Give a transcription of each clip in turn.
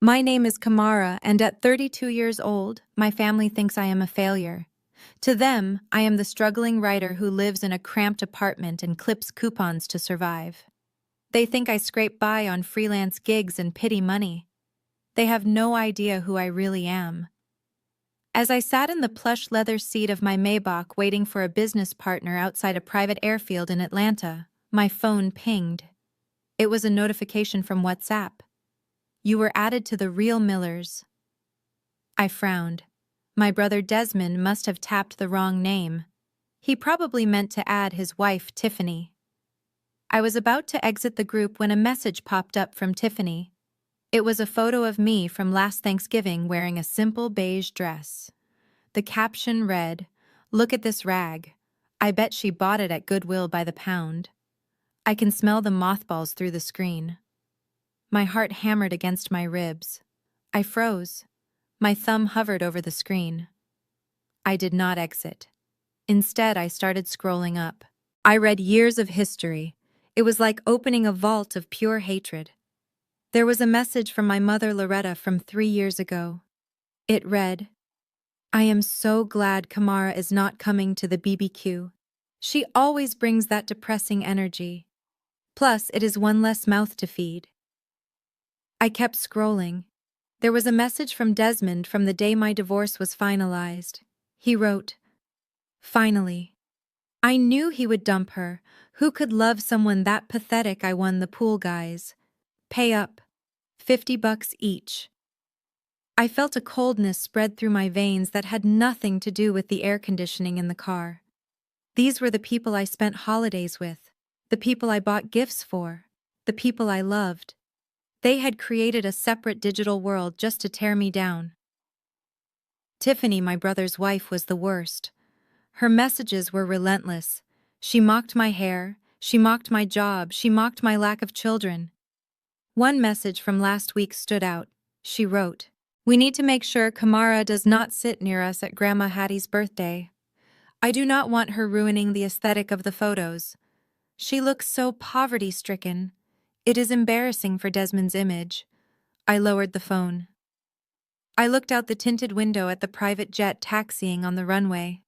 My name is Kamara, and at 32 years old, my family thinks I am a failure. To them, I am the struggling writer who lives in a cramped apartment and clips coupons to survive. They think I scrape by on freelance gigs and pity money. They have no idea who I really am. As I sat in the plush leather seat of my Maybach waiting for a business partner outside a private airfield in Atlanta, my phone pinged. It was a notification from WhatsApp. You were added to the real Millers. I frowned. My brother Desmond must have tapped the wrong name. He probably meant to add his wife, Tiffany. I was about to exit the group when a message popped up from Tiffany. It was a photo of me from last Thanksgiving wearing a simple beige dress. The caption read, "Look at this rag. I bet she bought it at Goodwill by the pound." I can smell the mothballs through the screen. My heart hammered against my ribs. I froze. My thumb hovered over the screen. I did not exit. Instead, I started scrolling up. I read years of history. It was like opening a vault of pure hatred. There was a message from my mother Loretta from 3 years ago. It read, "I am so glad Kamara is not coming to the BBQ. She always brings that depressing energy. Plus, it is one less mouth to feed." I kept scrolling. There was a message from Desmond from the day my divorce was finalized. He wrote, "Finally. I knew he would dump her. Who could love someone that pathetic? I won the pool, guys. Pay up. $50 each." I felt a coldness spread through my veins that had nothing to do with the air conditioning in the car. These were the people I spent holidays with, the people I bought gifts for, the people I loved. They had created a separate digital world just to tear me down. Tiffany, my brother's wife, was the worst. Her messages were relentless. She mocked my hair, she mocked my job, she mocked my lack of children. One message from last week stood out. She wrote, "We need to make sure Kamara does not sit near us at Grandma Hattie's birthday. I do not want her ruining the aesthetic of the photos. She looks so poverty-stricken. It is embarrassing for Desmond's image." I lowered the phone. I looked out the tinted window at the private jet taxiing on the runway.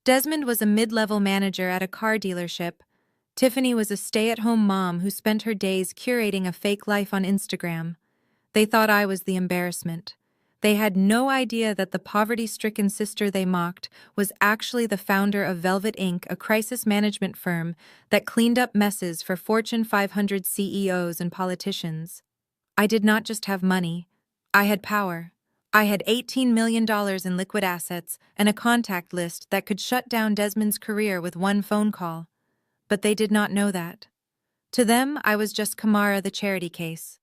Desmond was a mid-level manager at a car dealership. Tiffany was a stay-at-home mom who spent her days curating a fake life on Instagram. They thought I was the embarrassment. They had no idea that the poverty-stricken sister they mocked was actually the founder of Velvet Inc., a crisis management firm that cleaned up messes for Fortune 500 CEOs and politicians. I did not just have money. I had power. I had $18 million in liquid assets and a contact list that could shut down Desmond's career with one phone call. But they did not know that. To them, I was just Kamara, the charity case.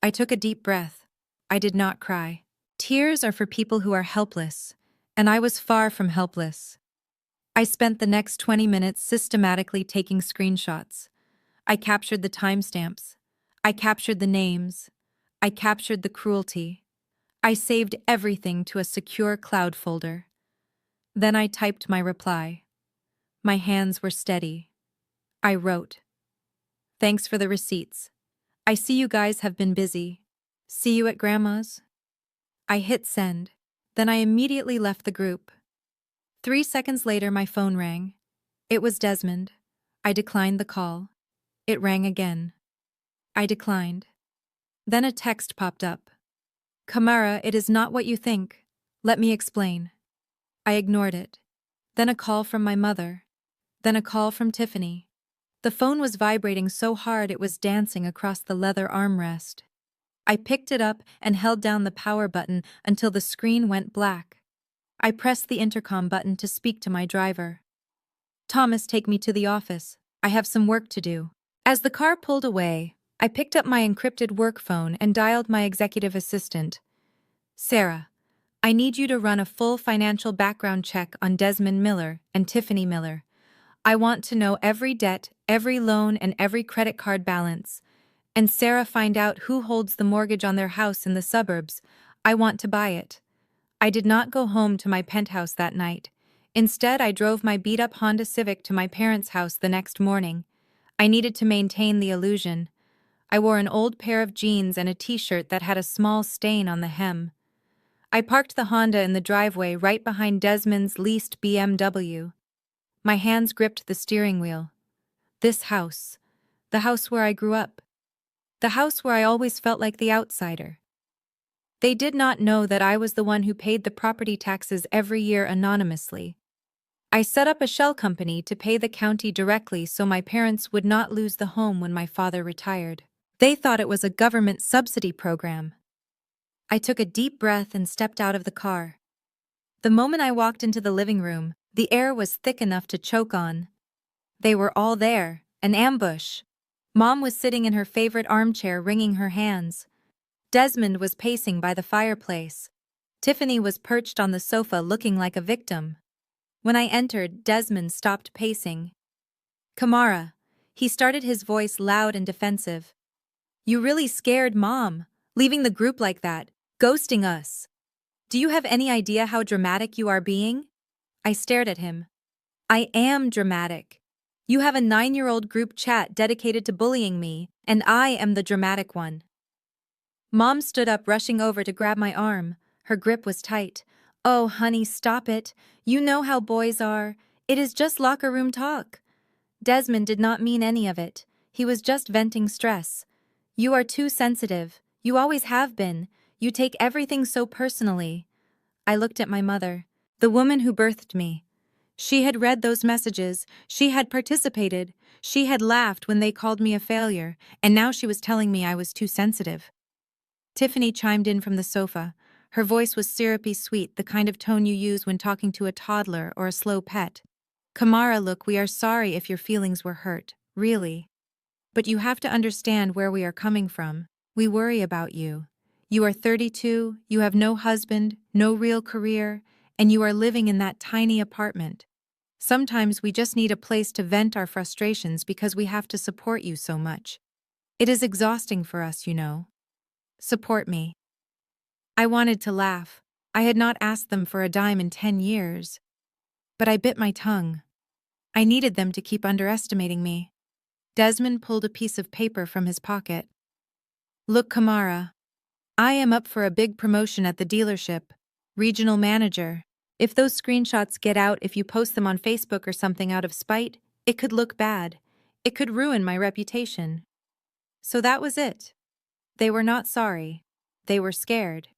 I took a deep breath. I did not cry. Tears are for people who are helpless, and I was far from helpless. I spent the next 20 minutes systematically taking screenshots. I captured the timestamps. I captured the names. I captured the cruelty. I saved everything to a secure cloud folder. Then I typed my reply. My hands were steady. I wrote, "Thanks for the receipts. I see you guys have been busy. See you at Grandma's." I hit send. Then I immediately left the group. 3 seconds later, my phone rang. It was Desmond. I declined the call. It rang again. I declined. Then a text popped up. "Kamara, it is not what you think. Let me explain." I ignored it. Then a call from my mother. Then a call from Tiffany. The phone was vibrating so hard it was dancing across the leather armrest. I picked it up and held down the power button until the screen went black. I pressed the intercom button to speak to my driver. "Thomas, take me to the office. I have some work to do." As the car pulled away, I picked up my encrypted work phone and dialed my executive assistant. "Sarah, I need you to run a full financial background check on Desmond Miller and Tiffany Miller. I want to know every debt, every loan, and every credit card balance. And Sarah, find out who holds the mortgage on their house in the suburbs. I want to buy it." I did not go home to my penthouse that night. Instead, I drove my beat-up Honda Civic to my parents' house the next morning. I needed to maintain the illusion. I wore an old pair of jeans and a t-shirt that had a small stain on the hem. I parked the Honda in the driveway right behind Desmond's leased BMW. My hands gripped the steering wheel. This house. The house where I grew up. The house where I always felt like the outsider. They did not know that I was the one who paid the property taxes every year anonymously. I set up a shell company to pay the county directly so my parents would not lose the home when my father retired. They thought it was a government subsidy program. I took a deep breath and stepped out of the car. The moment I walked into the living room, the air was thick enough to choke on. They were all there, an ambush. Mom was sitting in her favorite armchair wringing her hands. Desmond was pacing by the fireplace. Tiffany was perched on the sofa looking like a victim. When I entered, Desmond stopped pacing. "Kamara," he started, his voice loud and defensive. "You really scared Mom, leaving the group like that, ghosting us. Do you have any idea how dramatic you are being?" I stared at him. "I am dramatic. You have a 9-year-old group chat dedicated to bullying me, and I am the dramatic one." Mom stood up, rushing over to grab my arm. Her grip was tight. "Oh, honey, stop it. You know how boys are. It is just locker room talk." Desmond did not mean any of it. He was just venting stress. "You are too sensitive. You always have been. You take everything so personally." I looked at my mother, the woman who birthed me. She had read those messages, she had participated, she had laughed when they called me a failure, and now she was telling me I was too sensitive. Tiffany chimed in from the sofa. Her voice was syrupy sweet, the kind of tone you use when talking to a toddler or a slow pet. "Kamara, look, we are sorry if your feelings were hurt, really. But you have to understand where we are coming from. We worry about you. You are 32, you have no husband, no real career, and you are living in that tiny apartment. Sometimes we just need a place to vent our frustrations because we have to support you so much. It is exhausting for us, you know. Support me." I wanted to laugh. I had not asked them for a dime in 10 years. But I bit my tongue. I needed them to keep underestimating me. Desmond pulled a piece of paper from his pocket. "Look, Kamara. I am up for a big promotion at the dealership. Regional manager. If those screenshots get out, if you post them on Facebook or something out of spite, it could look bad. It could ruin my reputation." So that was it. They were not sorry. They were scared.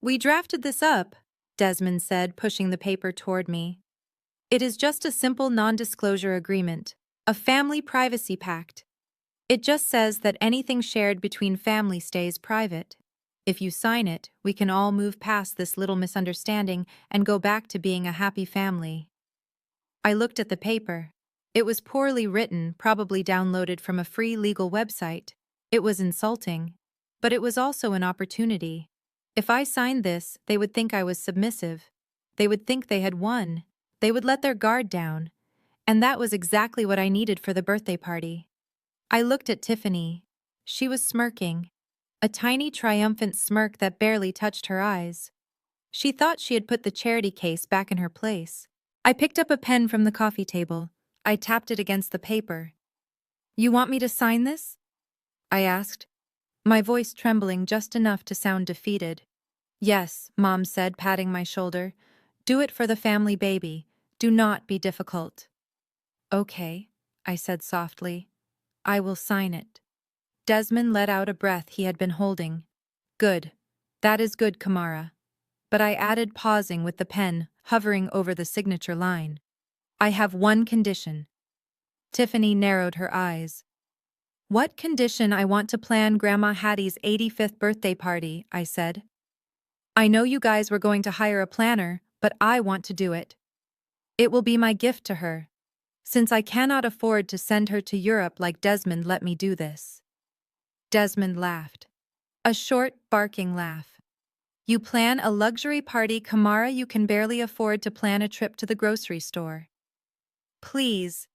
"We drafted this up," Desmond said, pushing the paper toward me. "It is just a simple non-disclosure agreement, a family privacy pact. It just says that anything shared between family stays private. If you sign it, we can all move past this little misunderstanding and go back to being a happy family." I looked at the paper. It was poorly written, probably downloaded from a free legal website. It was insulting. But it was also an opportunity. If I signed this, they would think I was submissive. They would think they had won. They would let their guard down. And that was exactly what I needed for the birthday party. I looked at Tiffany. She was smirking. A tiny, triumphant smirk that barely touched her eyes. She thought she had put the charity case back in her place. I picked up a pen from the coffee table. I tapped it against the paper. "You want me to sign this?" I asked, my voice trembling just enough to sound defeated. "Yes," Mom said, patting my shoulder. "Do it for the family baby. Do not be difficult." "Okay," I said softly. "I will sign it." Desmond let out a breath he had been holding. "Good. That is good, Kamara." But I added, pausing with the pen hovering over the signature line. "I have one condition." Tiffany narrowed her eyes. "What condition?" "I want to plan Grandma Hattie's 85th birthday party," I said. "I know you guys were going to hire a planner, but I want to do it. It will be my gift to her. Since I cannot afford to send her to Europe like Desmond, let me do this." Desmond laughed. A short, barking laugh. "You plan a luxury party, Kamara? You can barely afford to plan a trip to the grocery store." "Please,"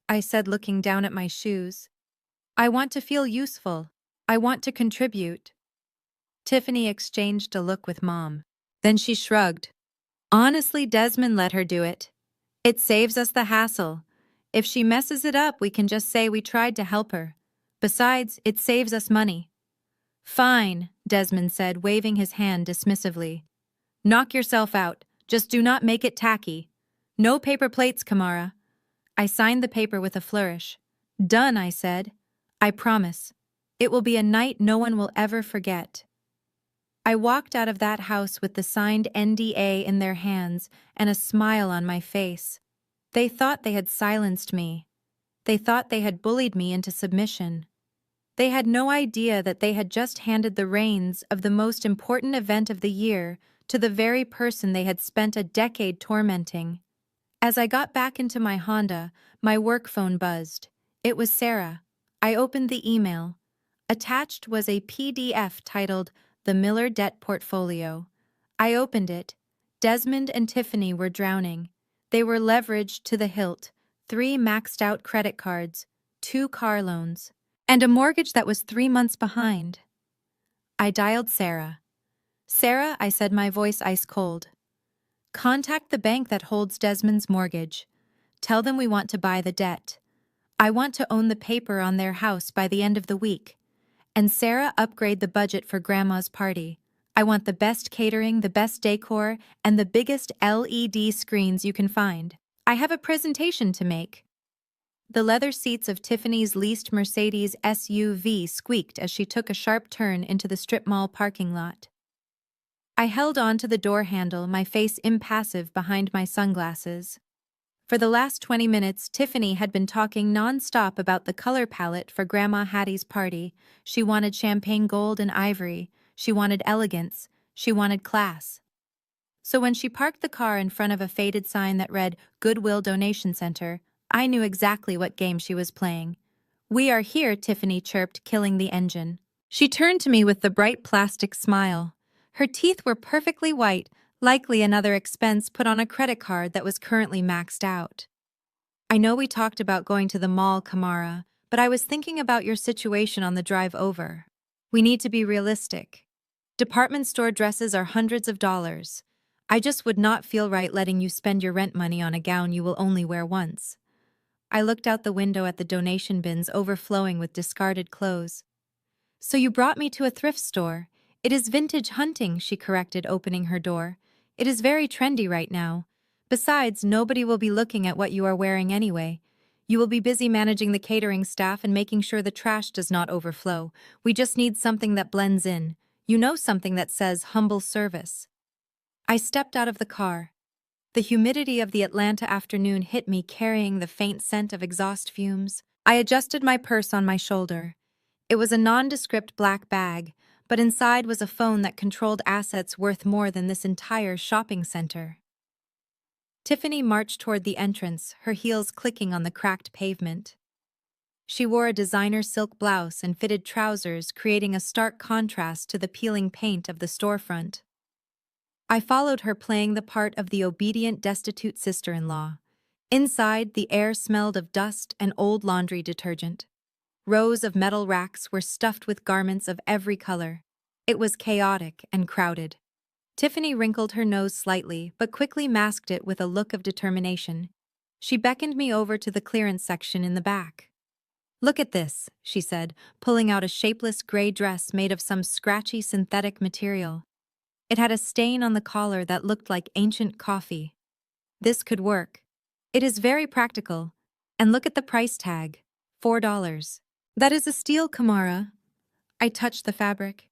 I said, looking down at my shoes. "I want to feel useful. I want to contribute." Tiffany exchanged a look with Mom. Then she shrugged. "Honestly, Desmond, let her do it. It saves us the hassle. If she messes it up, we can just say we tried to help her. Besides, it saves us money. Fine, Desmond said, waving his hand dismissively. Knock yourself out. Just do not make it tacky. No paper plates, Kamara. I signed the paper with a flourish. Done, I said. I promise. It will be a night no one will ever forget. I walked out of that house with the signed NDA in their hands and a smile on my face. They thought they had silenced me. They thought they had bullied me into submission. They had no idea that they had just handed the reins of the most important event of the year to the very person they had spent a decade tormenting. As I got back into my Honda, my work phone buzzed. It was Sarah. I opened the email. Attached was a PDF titled The Miller Debt Portfolio. I opened it. Desmond and Tiffany were drowning. They were leveraged to the hilt, 3 maxed-out credit cards, 2 car loans, and a mortgage that was 3 months behind. I dialed Sarah. Sarah, I said, my voice ice-cold. Contact the bank that holds Desmond's mortgage. Tell them we want to buy the debt. I want to own the paper on their house by the end of the week. And Sarah, upgrade the budget for Grandma's party. I want the best catering, the best decor, and the biggest LED screens you can find. I have a presentation to make. The leather seats of Tiffany's leased Mercedes SUV squeaked as she took a sharp turn into the strip mall parking lot. I held on to the door handle, my face impassive behind my sunglasses. For the last 20 minutes, Tiffany had been talking non-stop about the color palette for Grandma Hattie's party. She wanted champagne gold and ivory. She wanted elegance. She wanted class. So when she parked the car in front of a faded sign that read Goodwill Donation Center, I knew exactly what game she was playing. We are here, Tiffany chirped, killing the engine. She turned to me with the bright plastic smile. Her teeth were perfectly white, likely another expense put on a credit card that was currently maxed out. I know we talked about going to the mall, Kamara, but I was thinking about your situation on the drive over. We need to be realistic. Department store dresses are hundreds of dollars. I just would not feel right letting you spend your rent money on a gown you will only wear once. I looked out the window at the donation bins overflowing with discarded clothes. So you brought me to a thrift store. It is vintage hunting, she corrected, opening her door. It is very trendy right now. Besides, nobody will be looking at what you are wearing anyway. You will be busy managing the catering staff and making sure the trash does not overflow. We just need something that blends in. You know, something that says humble service. I stepped out of the car. The humidity of the Atlanta afternoon hit me, carrying the faint scent of exhaust fumes. I adjusted my purse on my shoulder. It was a nondescript black bag, but inside was a phone that controlled assets worth more than this entire shopping center. Tiffany marched toward the entrance, her heels clicking on the cracked pavement. She wore a designer silk blouse and fitted trousers, creating a stark contrast to the peeling paint of the storefront. I followed her, playing the part of the obedient, destitute sister-in-law. Inside, the air smelled of dust and old laundry detergent. Rows of metal racks were stuffed with garments of every color. It was chaotic and crowded. Tiffany wrinkled her nose slightly, but quickly masked it with a look of determination. She beckoned me over to the clearance section in the back. Look at this, she said, pulling out a shapeless gray dress made of some scratchy synthetic material. It had a stain on the collar that looked like ancient coffee. This could work. It is very practical. And look at the price tag, $4. That is a steal, Kamara. I touched the fabric.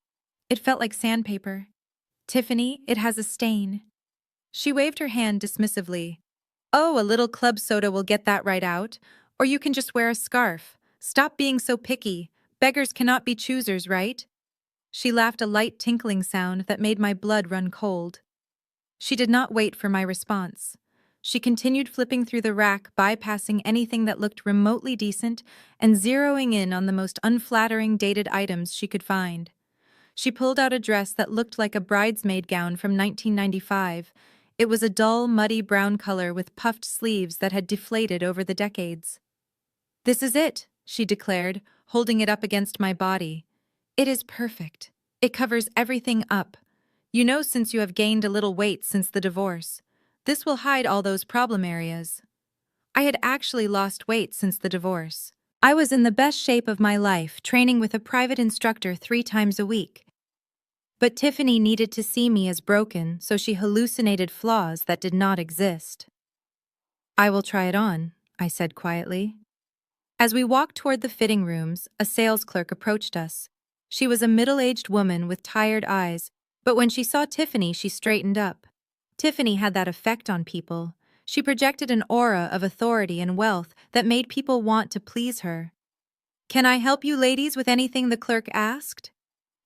It felt like sandpaper. Tiffany, it has a stain. She waved her hand dismissively. Oh, a little club soda will get that right out. Or you can just wear a scarf. Stop being so picky. Beggars cannot be choosers, right? She laughed, a light tinkling sound that made my blood run cold. She did not wait for my response. She continued flipping through the rack, bypassing anything that looked remotely decent and zeroing in on the most unflattering dated items she could find. She pulled out a dress that looked like a bridesmaid gown from 1995. It was a dull, muddy brown color with puffed sleeves that had deflated over the decades. This is it, she declared, holding it up against my body. It is perfect. It covers everything up. You know, since you have gained a little weight since the divorce. This will hide all those problem areas. I had actually lost weight since the divorce. I was in the best shape of my life, training with a private instructor 3 times a week. But Tiffany needed to see me as broken, so she hallucinated flaws that did not exist. "I will try it on," I said quietly. As we walked toward the fitting rooms, a sales clerk approached us. She was a middle-aged woman with tired eyes, but when she saw Tiffany, she straightened up. Tiffany had that effect on people. She projected an aura of authority and wealth that made people want to please her. "Can I help you ladies with anything?" the clerk asked.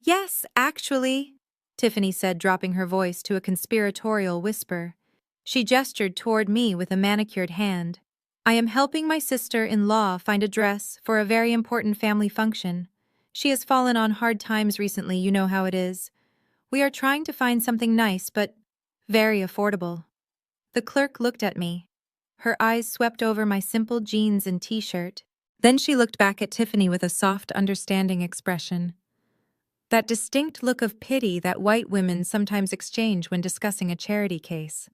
"Yes, actually," Tiffany said, dropping her voice to a conspiratorial whisper. She gestured toward me with a manicured hand. "I am helping my sister-in-law find a dress for a very important family function. She has fallen on hard times recently, you know how it is. We are trying to find something nice, but very affordable." The clerk looked at me. Her eyes swept over my simple jeans and t-shirt. Then she looked back at Tiffany with a soft, understanding expression. That distinct look of pity that white women sometimes exchange when discussing a charity case.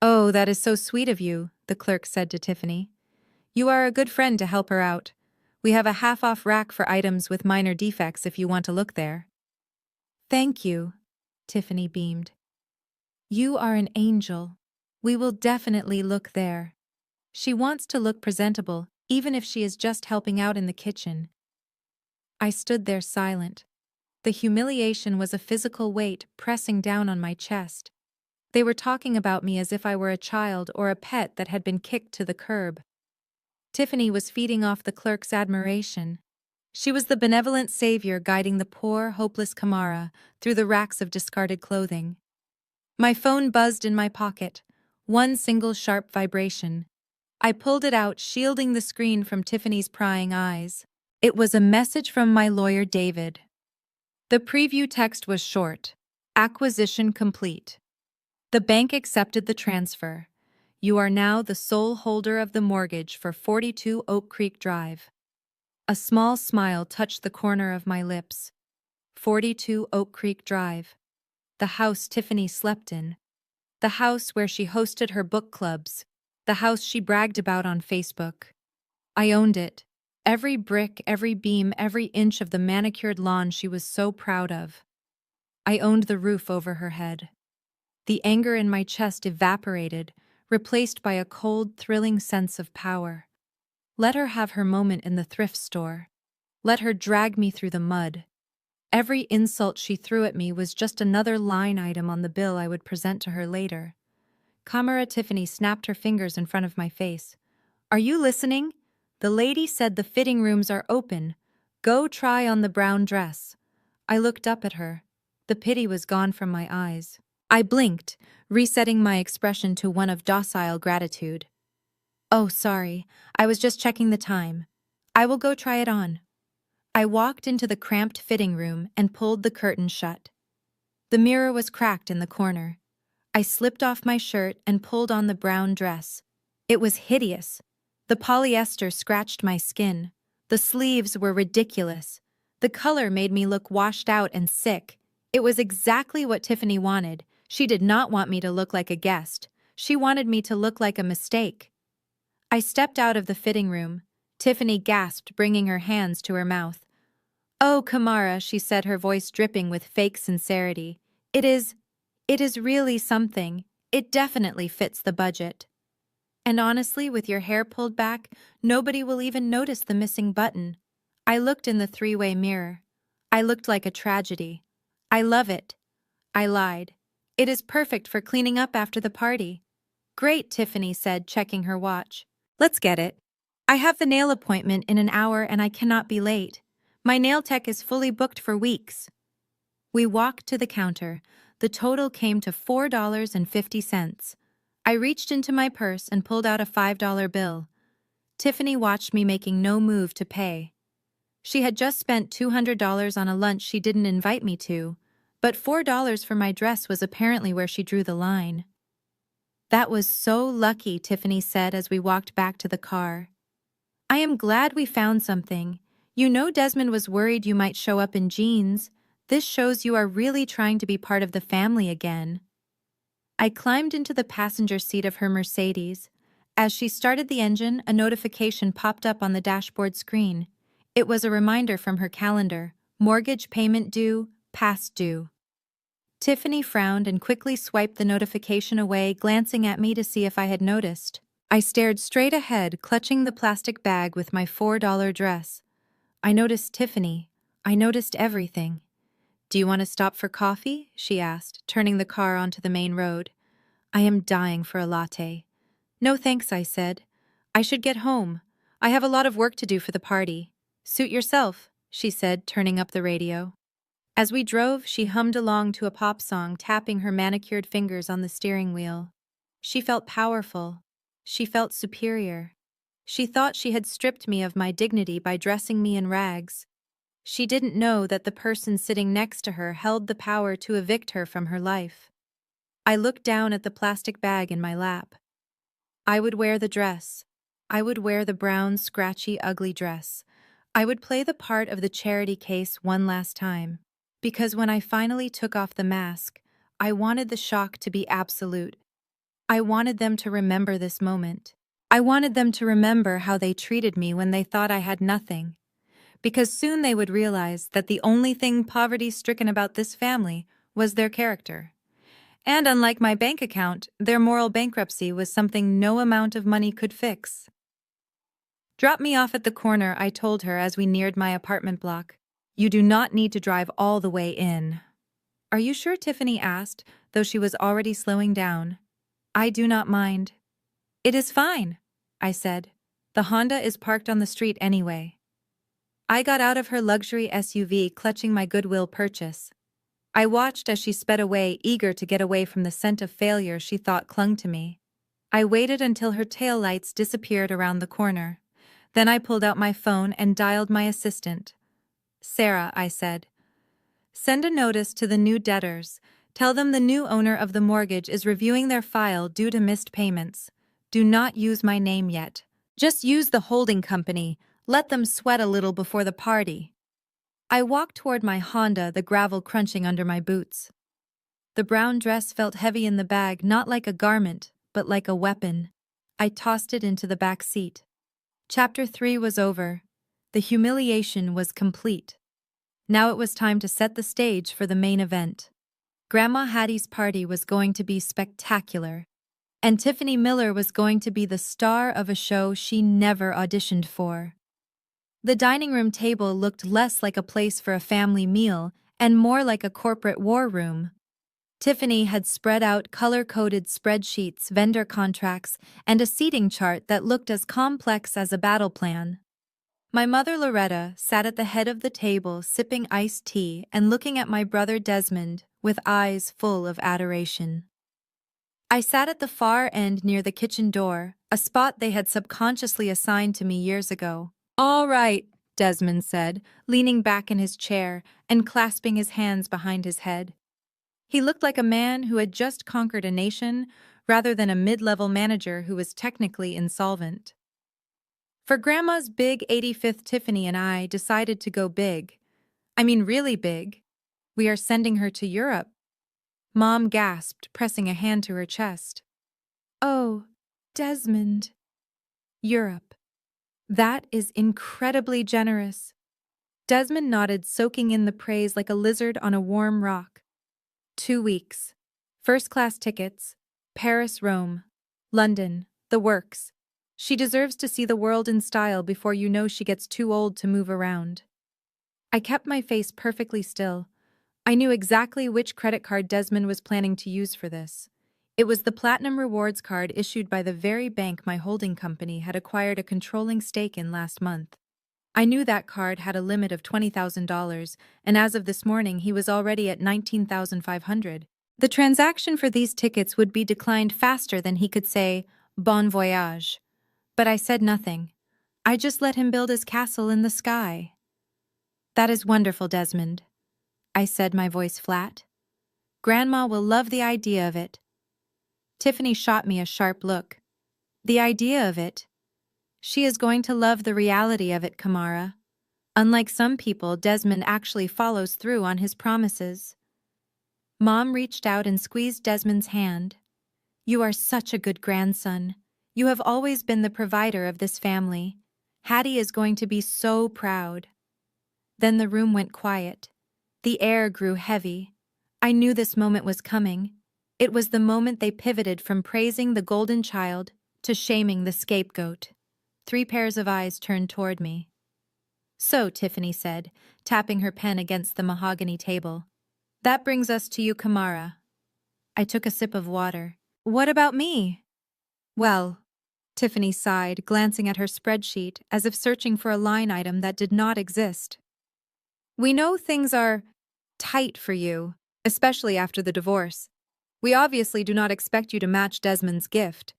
"Oh, that is so sweet of you," the clerk said to Tiffany. "You are a good friend to help her out. We have a half-off rack for items with minor defects if you want to look there." "Thank you," Tiffany beamed. "You are an angel. We will definitely look there." She wants to look presentable, even if she is just helping out in the kitchen. I stood there silent. The humiliation was a physical weight pressing down on my chest. They were talking about me as if I were a child or a pet that had been kicked to the curb. Tiffany was feeding off the clerk's admiration. She was the benevolent savior guiding the poor, hopeless Kamara through the racks of discarded clothing. My phone buzzed in my pocket, one single sharp vibration. I pulled it out, shielding the screen from Tiffany's prying eyes. It was a message from my lawyer, David. The preview text was short. "Acquisition complete. The bank accepted the transfer. You are now the sole holder of the mortgage for 42 Oak Creek Drive." A small smile touched the corner of my lips. 42 Oak Creek Drive. The house Tiffany slept in. The house where she hosted her book clubs. The house she bragged about on Facebook. I owned it. Every brick, every beam, every inch of the manicured lawn she was so proud of. I owned the roof over her head. The anger in my chest evaporated, replaced by a cold, thrilling sense of power. Let her have her moment in the thrift store. Let her drag me through the mud. Every insult she threw at me was just another line item on the bill I would present to her later. Kamara Tiffany snapped her fingers in front of my face. "Are you listening? The lady said the fitting rooms are open. Go try on the brown dress." I looked up at her. The pity was gone from my eyes. I blinked, resetting my expression to one of docile gratitude. "Oh, sorry. I was just checking the time. I will go try it on." I walked into the cramped fitting room and pulled the curtain shut. The mirror was cracked in the corner. I slipped off my shirt and pulled on the brown dress. It was hideous. The polyester scratched my skin. The sleeves were ridiculous. The color made me look washed out and sick. It was exactly what Tiffany wanted. She did not want me to look like a guest. She wanted me to look like a mistake. I stepped out of the fitting room. Tiffany gasped, bringing her hands to her mouth. "Oh, Kamara," she said, her voice dripping with fake sincerity. It is really something. It definitely fits the budget. And honestly, with your hair pulled back, nobody will even notice the missing button." I looked in the three-way mirror. I looked like a tragedy. "I love it." I lied. "It is perfect for cleaning up after the party." "Great," Tiffany said, checking her watch. "Let's get it. I have the nail appointment in an hour and I cannot be late. My nail tech is fully booked for weeks." We walked to the counter. The total came to $4.50. I reached into my purse and pulled out a $5 bill. Tiffany watched me, making no move to pay. She had just spent $200 on a lunch she didn't invite me to, but $4 for my dress was apparently where she drew the line. "That was so lucky," Tiffany said as we walked back to the car. "I am glad we found something. You know Desmond was worried you might show up in jeans. This shows you are really trying to be part of the family again." I climbed into the passenger seat of her Mercedes. As she started the engine, a notification popped up on the dashboard screen. It was a reminder from her calendar. Mortgage payment due, past due. Tiffany frowned and quickly swiped the notification away, glancing at me to see if I had noticed. I stared straight ahead, clutching the plastic bag with my $4 dress. I noticed Tiffany. I noticed everything. "Do you want to stop for coffee?" she asked, turning the car onto the main road. "I am dying for a latte." "No thanks," I said. "I should get home. I have a lot of work to do for the party." "Suit yourself," she said, turning up the radio. As we drove, she hummed along to a pop song, tapping her manicured fingers on the steering wheel. She felt powerful. She felt superior. She thought she had stripped me of my dignity by dressing me in rags. She didn't know that the person sitting next to her held the power to evict her from her life. I looked down at the plastic bag in my lap. I would wear the dress. I would wear the brown, scratchy, ugly dress. I would play the part of the charity case one last time. Because when I finally took off the mask, I wanted the shock to be absolute. I wanted them to remember this moment. I wanted them to remember how they treated me when they thought I had nothing. Because soon they would realize that the only thing poverty-stricken about this family was their character. And unlike my bank account, their moral bankruptcy was something no amount of money could fix. "Drop me off at the corner," I told her as we neared my apartment block. "You do not need to drive all the way in." "Are you sure?" Tiffany asked, though she was already slowing down. "I do not mind." "It is fine," I said. "The Honda is parked on the street anyway." I got out of her luxury SUV, clutching my Goodwill purchase. I watched as she sped away, eager to get away from the scent of failure she thought clung to me. I waited until her taillights disappeared around the corner. Then I pulled out my phone and dialed my assistant. "Sarah," I said, "send a notice to the new debtors. Tell them the new owner of the mortgage is reviewing their file due to missed payments. Do not use my name yet. Just use the holding company. Let them sweat a little before the party." I walked toward my Honda, the gravel crunching under my boots. The brown dress felt heavy in the bag, not like a garment, but like a weapon. I tossed it into the back seat. Chapter 3 was over. The humiliation was complete. Now it was time to set the stage for the main event. Grandma Hattie's party was going to be spectacular, and Tiffany Miller was going to be the star of a show she never auditioned for. The dining room table looked less like a place for a family meal and more like a corporate war room. Tiffany had spread out color-coded spreadsheets, vendor contracts, and a seating chart that looked as complex as a battle plan. My mother Loretta sat at the head of the table, sipping iced tea and looking at my brother Desmond with eyes full of adoration. I sat at the far end near the kitchen door, a spot they had subconsciously assigned to me years ago. "All right," Desmond said, leaning back in his chair and clasping his hands behind his head. He looked like a man who had just conquered a nation rather than a mid-level manager who was technically insolvent. For Grandma's big 85th, Tiffany and I decided to go big. I mean really big. We are sending her to Europe. Mom gasped, pressing a hand to her chest. "Oh, Desmond." "Europe. That is incredibly generous." Desmond nodded, soaking in the praise like a lizard on a warm rock. 2 weeks. First-class tickets. Paris, Rome. London. The works. She deserves to see the world in style before you know she gets too old to move around. I kept my face perfectly still. I knew exactly which credit card Desmond was planning to use for this. It was the Platinum Rewards card issued by the very bank my holding company had acquired a controlling stake in last month. I knew that card had a limit of $20,000, and as of this morning he was already at $19,500. The transaction for these tickets would be declined faster than he could say, "Bon voyage." But I said nothing. I just let him build his castle in the sky. "That is wonderful, Desmond," I said, my voice flat. "Grandma will love the idea of it." Tiffany shot me a sharp look. "The idea of it? She is going to love the reality of it, Kamara. Unlike some people, Desmond actually follows through on his promises." Mom reached out and squeezed Desmond's hand. "You are such a good grandson. You have always been the provider of this family. Hattie is going to be so proud." Then the room went quiet. The air grew heavy. I knew this moment was coming. It was the moment they pivoted from praising the golden child to shaming the scapegoat. 3 pairs of eyes turned toward me. "So," Tiffany said, tapping her pen against the mahogany table, "that brings us to you, Kamara." I took a sip of water. "What about me?" "Well," Tiffany sighed, glancing at her spreadsheet as if searching for a line item that did not exist. "We know things are tight for you, especially after the divorce. We obviously do not expect you to match Desmond's gift.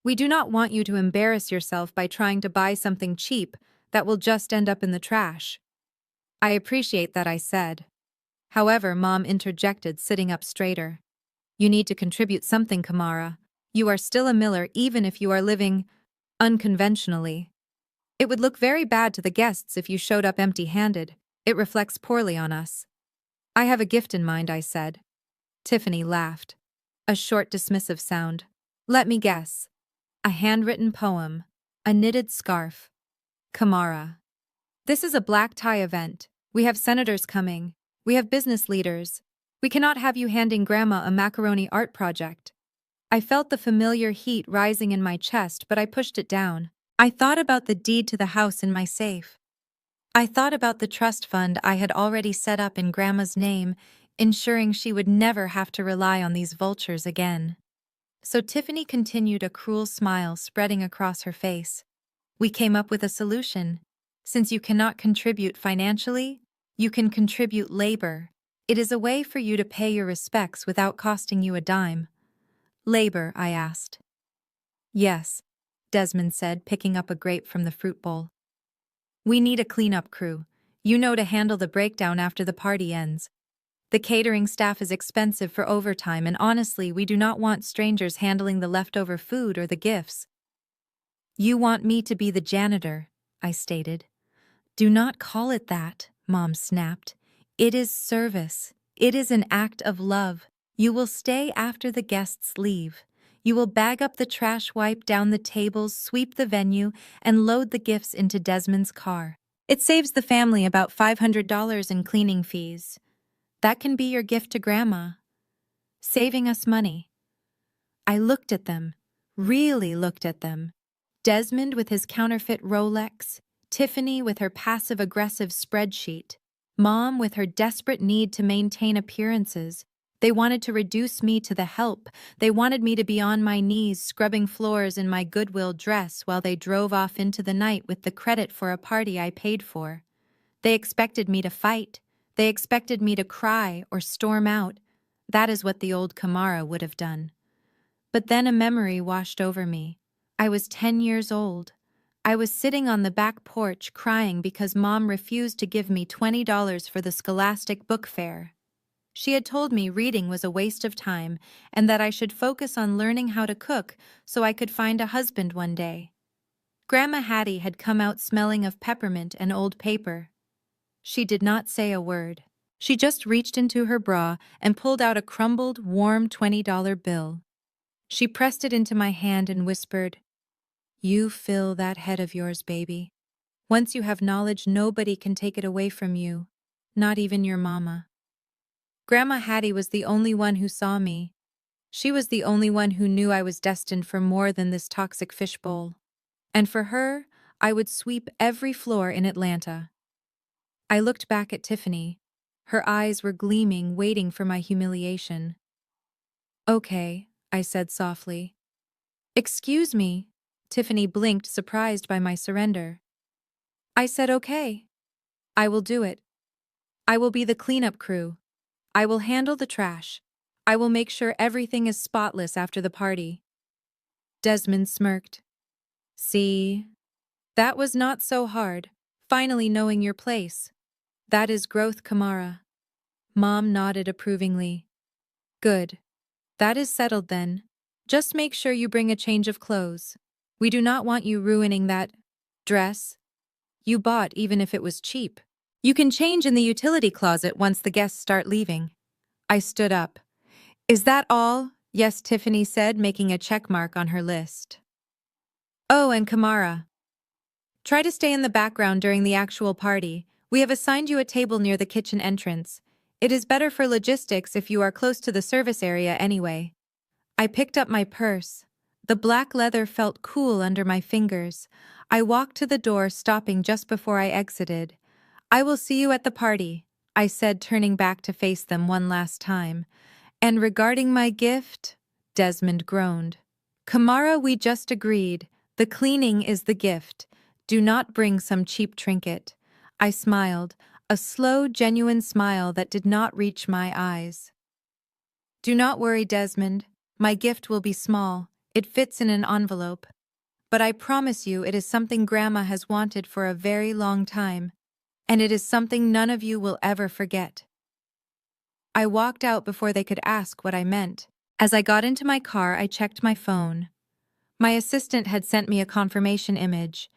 We do not want you to embarrass yourself by trying to buy something cheap that will just end up in the trash." "I appreciate that," I said. However, Mom interjected, sitting up straighter. "You need to contribute something, Kamara. You are still a Miller even if you are living unconventionally. It would look very bad to the guests if you showed up empty-handed. It reflects poorly on us." "I have a gift in mind," I said. Tiffany laughed. A short, dismissive sound. "Let me guess. A handwritten poem. A knitted scarf. Kamara. This is a black tie event. We have senators coming. We have business leaders. We cannot have you handing Grandma a macaroni art project." I felt the familiar heat rising in my chest, but I pushed it down. I thought about the deed to the house in my safe. I thought about the trust fund I had already set up in Grandma's name, ensuring she would never have to rely on these vultures again. So Tiffany continued, a cruel smile spreading across her face. "We came up with a solution. Since you cannot contribute financially, you can contribute labor. It is a way for you to pay your respects without costing you a dime." "Labor?" I asked. "Yes," Desmond said, picking up a grape from the fruit bowl. "We need a cleanup crew. You know, to handle the breakdown after the party ends. The catering staff is expensive for overtime, and honestly, we do not want strangers handling the leftover food or the gifts." "You want me to be the janitor," I stated. "Do not call it that," Mom snapped. "It is service. It is an act of love. You will stay after the guests leave. You will bag up the trash, wipe down the tables, sweep the venue, and load the gifts into Desmond's car. It saves the family about $500 in cleaning fees. That can be your gift to Grandma. Saving us money." I looked at them, really looked at them. Desmond with his counterfeit Rolex, Tiffany with her passive-aggressive spreadsheet, Mom with her desperate need to maintain appearances. They wanted to reduce me to the help. They wanted me to be on my knees scrubbing floors in my Goodwill dress while they drove off into the night with the credit for a party I paid for. They expected me to fight. They expected me to cry or storm out. That is what the old Kamara would have done. But then a memory washed over me. I was 10 years old. I was sitting on the back porch crying because Mom refused to give me $20 for the Scholastic Book Fair. She had told me reading was a waste of time and that I should focus on learning how to cook so I could find a husband one day. Grandma Hattie had come out smelling of peppermint and old paper. She did not say a word. She just reached into her bra and pulled out a crumbled, warm $20 bill. She pressed it into my hand and whispered, "You fill that head of yours, baby. Once you have knowledge, nobody can take it away from you, not even your mama." Grandma Hattie was the only one who saw me. She was the only one who knew I was destined for more than this toxic fishbowl. And for her, I would sweep every floor in Atlanta. I looked back at Tiffany. Her eyes were gleaming, waiting for my humiliation. "Okay," I said softly. "Excuse me." Tiffany blinked, surprised by my surrender. I said, "Okay. I will do it. I will be the cleanup crew. I will handle the trash. I will make sure everything is spotless after the party." Desmond smirked. "See? That was not so hard. Finally knowing your place. That is growth, Kamara." Mom nodded approvingly. "Good. That is settled then. Just make sure you bring a change of clothes. We do not want you ruining that dress you bought, even if it was cheap. You can change in the utility closet once the guests start leaving." I stood up. "Is that all?" "Yes," Tiffany said, making a check mark on her list. Oh, and Kamara. Try to stay in the background during the actual party. We have assigned you a table near the kitchen entrance. It is better for logistics if you are close to the service area anyway. I picked up my purse. The black leather felt cool under my fingers. I walked to the door, stopping just before I exited. I will see you at the party, I said, turning back to face them one last time. And regarding my gift? Desmond groaned. Kamara, we just agreed. The cleaning is the gift. Do not bring some cheap trinket. I smiled, a slow, genuine smile that did not reach my eyes. Do not worry, Desmond. My gift will be small. It fits in an envelope. But I promise you it is something Grandma has wanted for a very long time. And it is something none of you will ever forget. I walked out before they could ask what I meant. As I got into my car, I checked my phone. My assistant had sent me a confirmation image.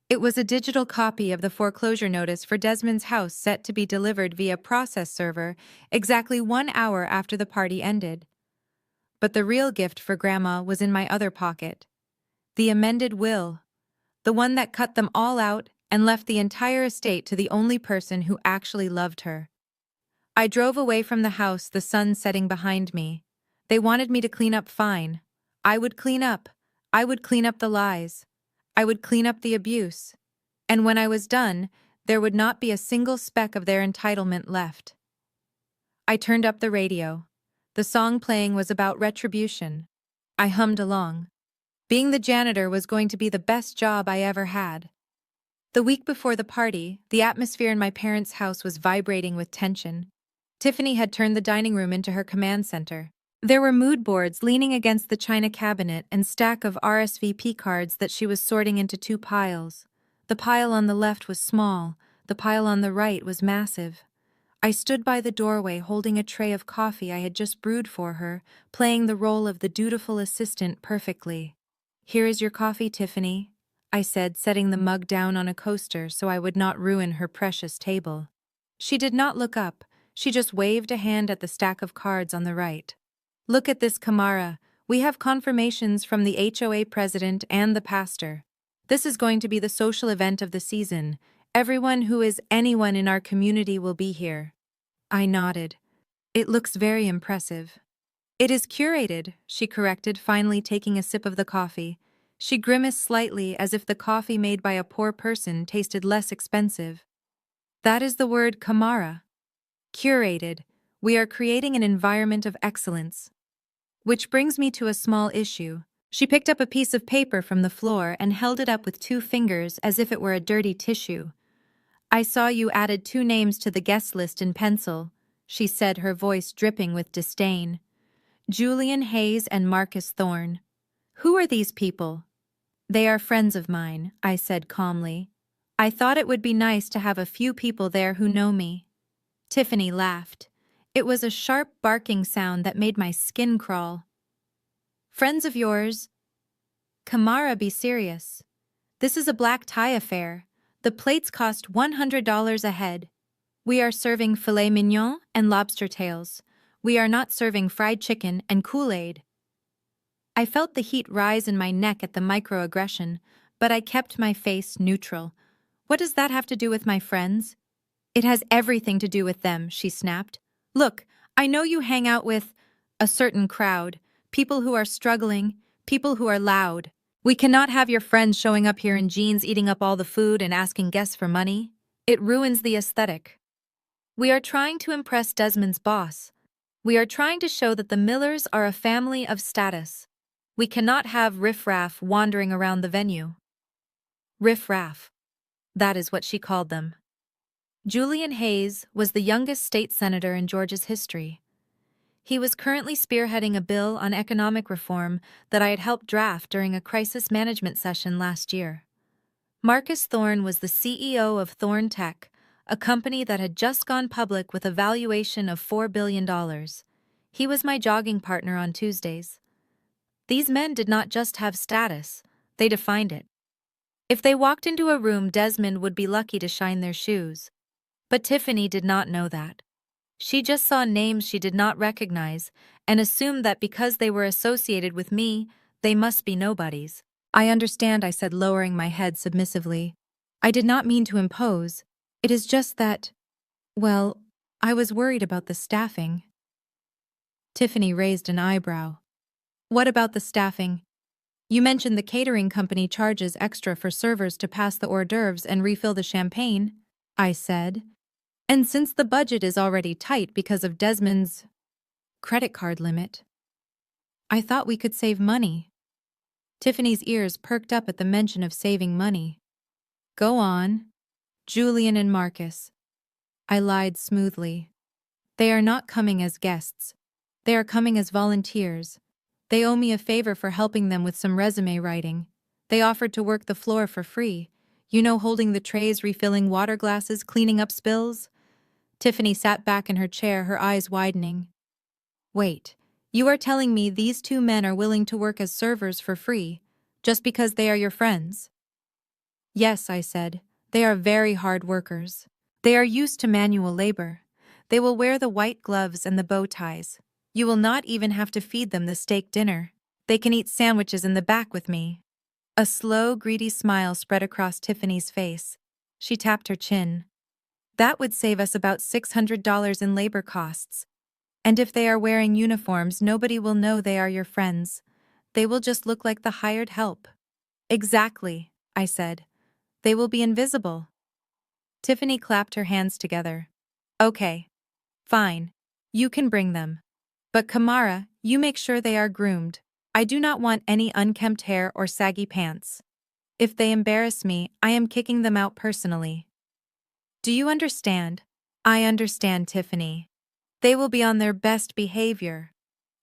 It was a digital copy of the foreclosure notice for Desmond's house, set to be delivered via process server exactly 1 hour after the party ended. But the real gift for Grandma was in my other pocket. The amended will. The one that cut them all out and left the entire estate to the only person who actually loved her. I drove away from the house, the sun setting behind me. They wanted me to clean up, fine. I would clean up. I would clean up the lies. I would clean up the abuse. And when I was done, there would not be a single speck of their entitlement left. I turned up the radio. The song playing was about retribution. I hummed along. Being the janitor was going to be the best job I ever had. The week before the party, the atmosphere in my parents' house was vibrating with tension. Tiffany had turned the dining room into her command center. There were mood boards leaning against the china cabinet and stack of RSVP cards that she was sorting into 2 piles. The pile on the left was small, the pile on the right was massive. I stood by the doorway holding a tray of coffee I had just brewed for her, playing the role of the dutiful assistant perfectly. Here is your coffee, Tiffany, I said, setting the mug down on a coaster so I would not ruin her precious table. She did not look up, she just waved a hand at the stack of cards on the right. Look at this, Kamara. We have confirmations from the HOA president and the pastor. This is going to be the social event of the season. Everyone who is anyone in our community will be here. I nodded. It looks very impressive. It is curated, she corrected, finally taking a sip of the coffee. She grimaced slightly as if the coffee made by a poor person tasted less expensive. That is the word, Kamara. Curated. We are creating an environment of excellence. Which brings me to a small issue. She picked up a piece of paper from the floor and held it up with 2 fingers as if it were a dirty tissue. I saw you added 2 names to the guest list in pencil, she said, her voice dripping with disdain. Julian Hayes and Marcus Thorne. Who are these people? They are friends of mine, I said calmly. I thought it would be nice to have a few people there who know me. Tiffany laughed. It was a sharp barking sound that made my skin crawl. Friends of yours? Kamara, be serious. This is a black tie affair. The plates cost $100 a head. We are serving filet mignon and lobster tails. We are not serving fried chicken and Kool-Aid. I felt the heat rise in my neck at the microaggression, but I kept my face neutral. What does that have to do with my friends? It has everything to do with them, she snapped. Look, I know you hang out with a certain crowd, people who are struggling, people who are loud. We cannot have your friends showing up here in jeans, eating up all the food and asking guests for money. It ruins the aesthetic. We are trying to impress Desmond's boss. We are trying to show that the Millers are a family of status. We cannot have riffraff wandering around the venue. Riffraff. That is what she called them. Julian Hayes was the youngest state senator in Georgia's history. He was currently spearheading a bill on economic reform that I had helped draft during a crisis management session last year. Marcus Thorne was the CEO of Thorne Tech, a company that had just gone public with a valuation of $4 billion. He was my jogging partner on Tuesdays. These men did not just have status, they defined it. If they walked into a room, Desmond would be lucky to shine their shoes. But Tiffany did not know that. She just saw names she did not recognize and assumed that because they were associated with me, they must be nobodies. I understand, I said, lowering my head submissively. I did not mean to impose. It is just that, well, I was worried about the staffing. Tiffany raised an eyebrow. What about the staffing? You mentioned the catering company charges extra for servers to pass the hors d'oeuvres and refill the champagne, I said. And since the budget is already tight because of Desmond's credit card limit, I thought we could save money. Tiffany's ears perked up at the mention of saving money. Go on. Julian and Marcus. I lied smoothly. They are not coming as guests. They are coming as volunteers. They owe me a favor for helping them with some resume writing. They offered to work the floor for free. You know, holding the trays, refilling water glasses, cleaning up spills? Tiffany sat back in her chair, her eyes widening. Wait, you are telling me these two men are willing to work as servers for free, just because they are your friends? Yes, I said. They are very hard workers. They are used to manual labor. They will wear the white gloves and the bow ties. You will not even have to feed them the steak dinner. They can eat sandwiches in the back with me. A slow, greedy smile spread across Tiffany's face. She tapped her chin. That would save us about $600 in labor costs. And if they are wearing uniforms, nobody will know they are your friends. They will just look like the hired help. Exactly, I said. They will be invisible. Tiffany clapped her hands together. Okay. Fine. You can bring them. But Kamara, you make sure they are groomed. I do not want any unkempt hair or saggy pants. If they embarrass me, I am kicking them out personally. Do you understand? I understand, Tiffany. They will be on their best behavior.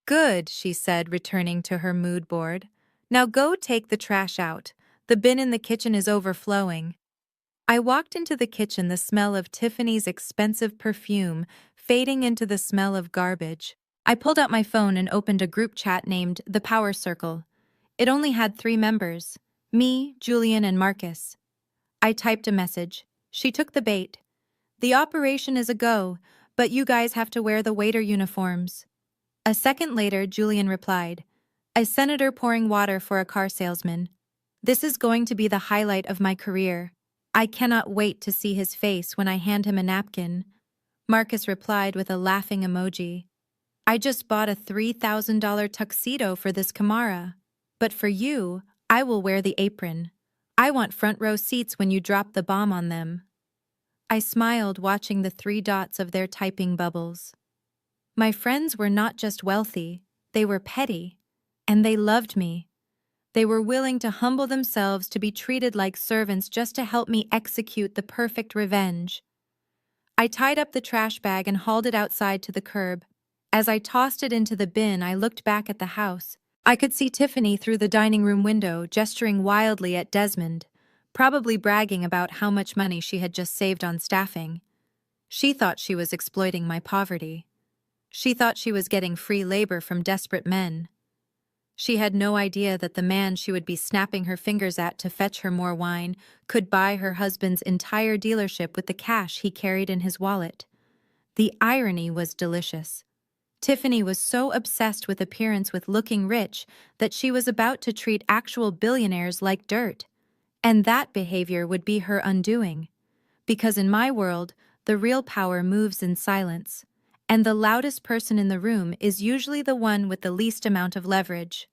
Good, she said, returning to her mood board. Now go take the trash out. The bin in the kitchen is overflowing. I walked into the kitchen, the smell of Tiffany's expensive perfume fading into the smell of garbage. I pulled out my phone and opened a group chat named The Power Circle. It only had 3 members, me, Julian, and Marcus. I typed a message. She took the bait. The operation is a go, but you guys have to wear the waiter uniforms. A second later, Julian replied, a senator pouring water for a car salesman. This is going to be the highlight of my career. I cannot wait to see his face when I hand him a napkin. Marcus replied with a laughing emoji. I just bought a $3,000 tuxedo for this Kamara. But for you, I will wear the apron. I want front row seats when you drop the bomb on them. I smiled, watching the 3 dots of their typing bubbles. My friends were not just wealthy, they were petty, and they loved me. They were willing to humble themselves to be treated like servants just to help me execute the perfect revenge. I tied up the trash bag and hauled it outside to the curb. As I tossed it into the bin, I looked back at the house. I could see Tiffany through the dining room window, gesturing wildly at Desmond, probably bragging about how much money she had just saved on staffing. She thought she was exploiting my poverty. She thought she was getting free labor from desperate men. She had no idea that the man she would be snapping her fingers at to fetch her more wine could buy her husband's entire dealership with the cash he carried in his wallet. The irony was delicious. Tiffany was so obsessed with appearance, with looking rich, that she was about to treat actual billionaires like dirt. And that behavior would be her undoing. Because in my world, the real power moves in silence. And the loudest person in the room is usually the one with the least amount of leverage.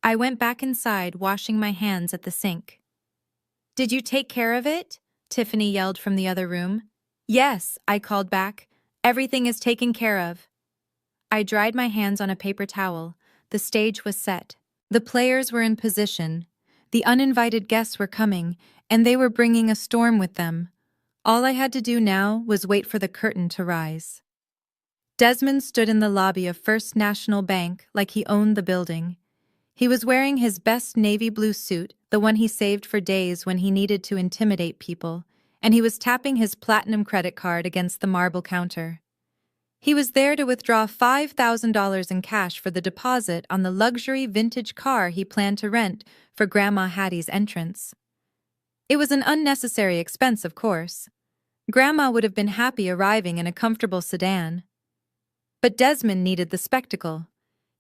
I went back inside, washing my hands at the sink. Did you take care of it? Tiffany yelled from the other room. Yes, I called back. Everything is taken care of. I dried my hands on a paper towel. The stage was set. The players were in position. The uninvited guests were coming, and they were bringing a storm with them. All I had to do now was wait for the curtain to rise. Desmond stood in the lobby of First National Bank like he owned the building. He was wearing his best navy blue suit, the one he saved for days when he needed to intimidate people, and he was tapping his platinum credit card against the marble counter. He was there to withdraw $5,000 in cash for the deposit on the luxury vintage car he planned to rent for Grandma Hattie's entrance. It was an unnecessary expense, of course. Grandma would have been happy arriving in a comfortable sedan. But Desmond needed the spectacle.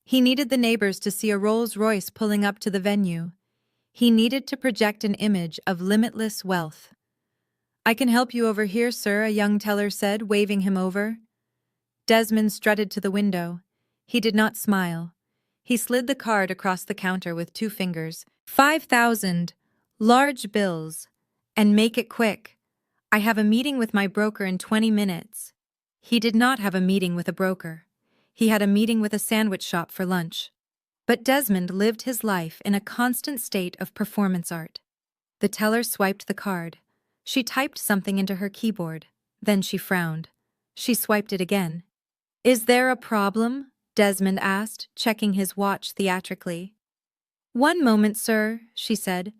He needed the neighbors to see a Rolls-Royce pulling up to the venue. He needed to project an image of limitless wealth. "I can help you over here, sir," a young teller said, waving him over. Desmond strutted to the window. He did not smile. He slid the card across the counter with 2 fingers. 5,000. Large bills. And make it quick. I have a meeting with my broker in 20 minutes. He did not have a meeting with a broker. He had a meeting with a sandwich shop for lunch. But Desmond lived his life in a constant state of performance art. The teller swiped the card. She typed something into her keyboard. Then she frowned. She swiped it again. "Is there a problem?" Desmond asked, checking his watch theatrically. "One moment, sir," she said.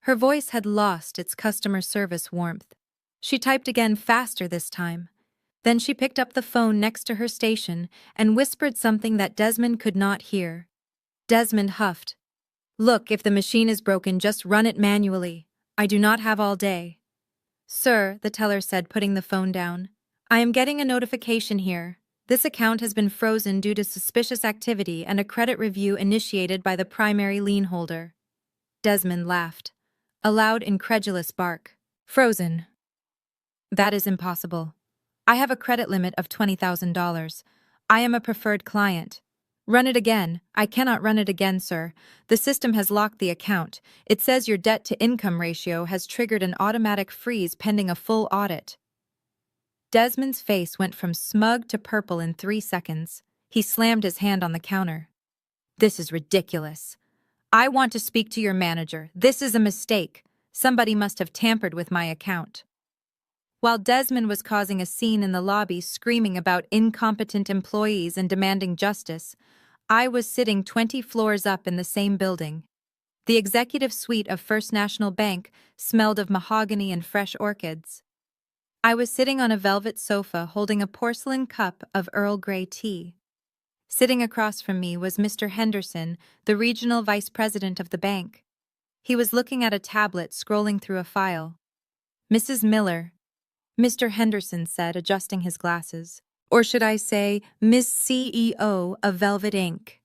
Her voice had lost its customer service warmth. She typed again, faster this time. Then she picked up the phone next to her station and whispered something that Desmond could not hear. Desmond huffed. "Look, if the machine is broken, just run it manually. I do not have all day." "Sir," the teller said, putting the phone down, "I am getting a notification here. This account has been frozen due to suspicious activity and a credit review initiated by the primary lien holder." Desmond laughed. A loud, incredulous bark. "Frozen? That is impossible. I have a credit limit of $20,000. I am a preferred client." "Run it again." "I cannot run it again, sir. The system has locked the account. It says your debt-to-income ratio has triggered an automatic freeze pending a full audit." Desmond's face went from smug to purple in 3 seconds. He slammed his hand on the counter. "This is ridiculous. I want to speak to your manager. This is a mistake. Somebody must have tampered with my account." While Desmond was causing a scene in the lobby, screaming about incompetent employees and demanding justice, I was sitting 20 floors up in the same building. The executive suite of First National Bank smelled of mahogany and fresh orchids. I was sitting on a velvet sofa holding a porcelain cup of Earl Grey tea. Sitting across from me was Mr. Henderson, the regional vice president of the bank. He was looking at a tablet, scrolling through a file. "Mrs. Miller," Mr. Henderson said, adjusting his glasses. "Or should I say, Miss CEO of Velvet Inc.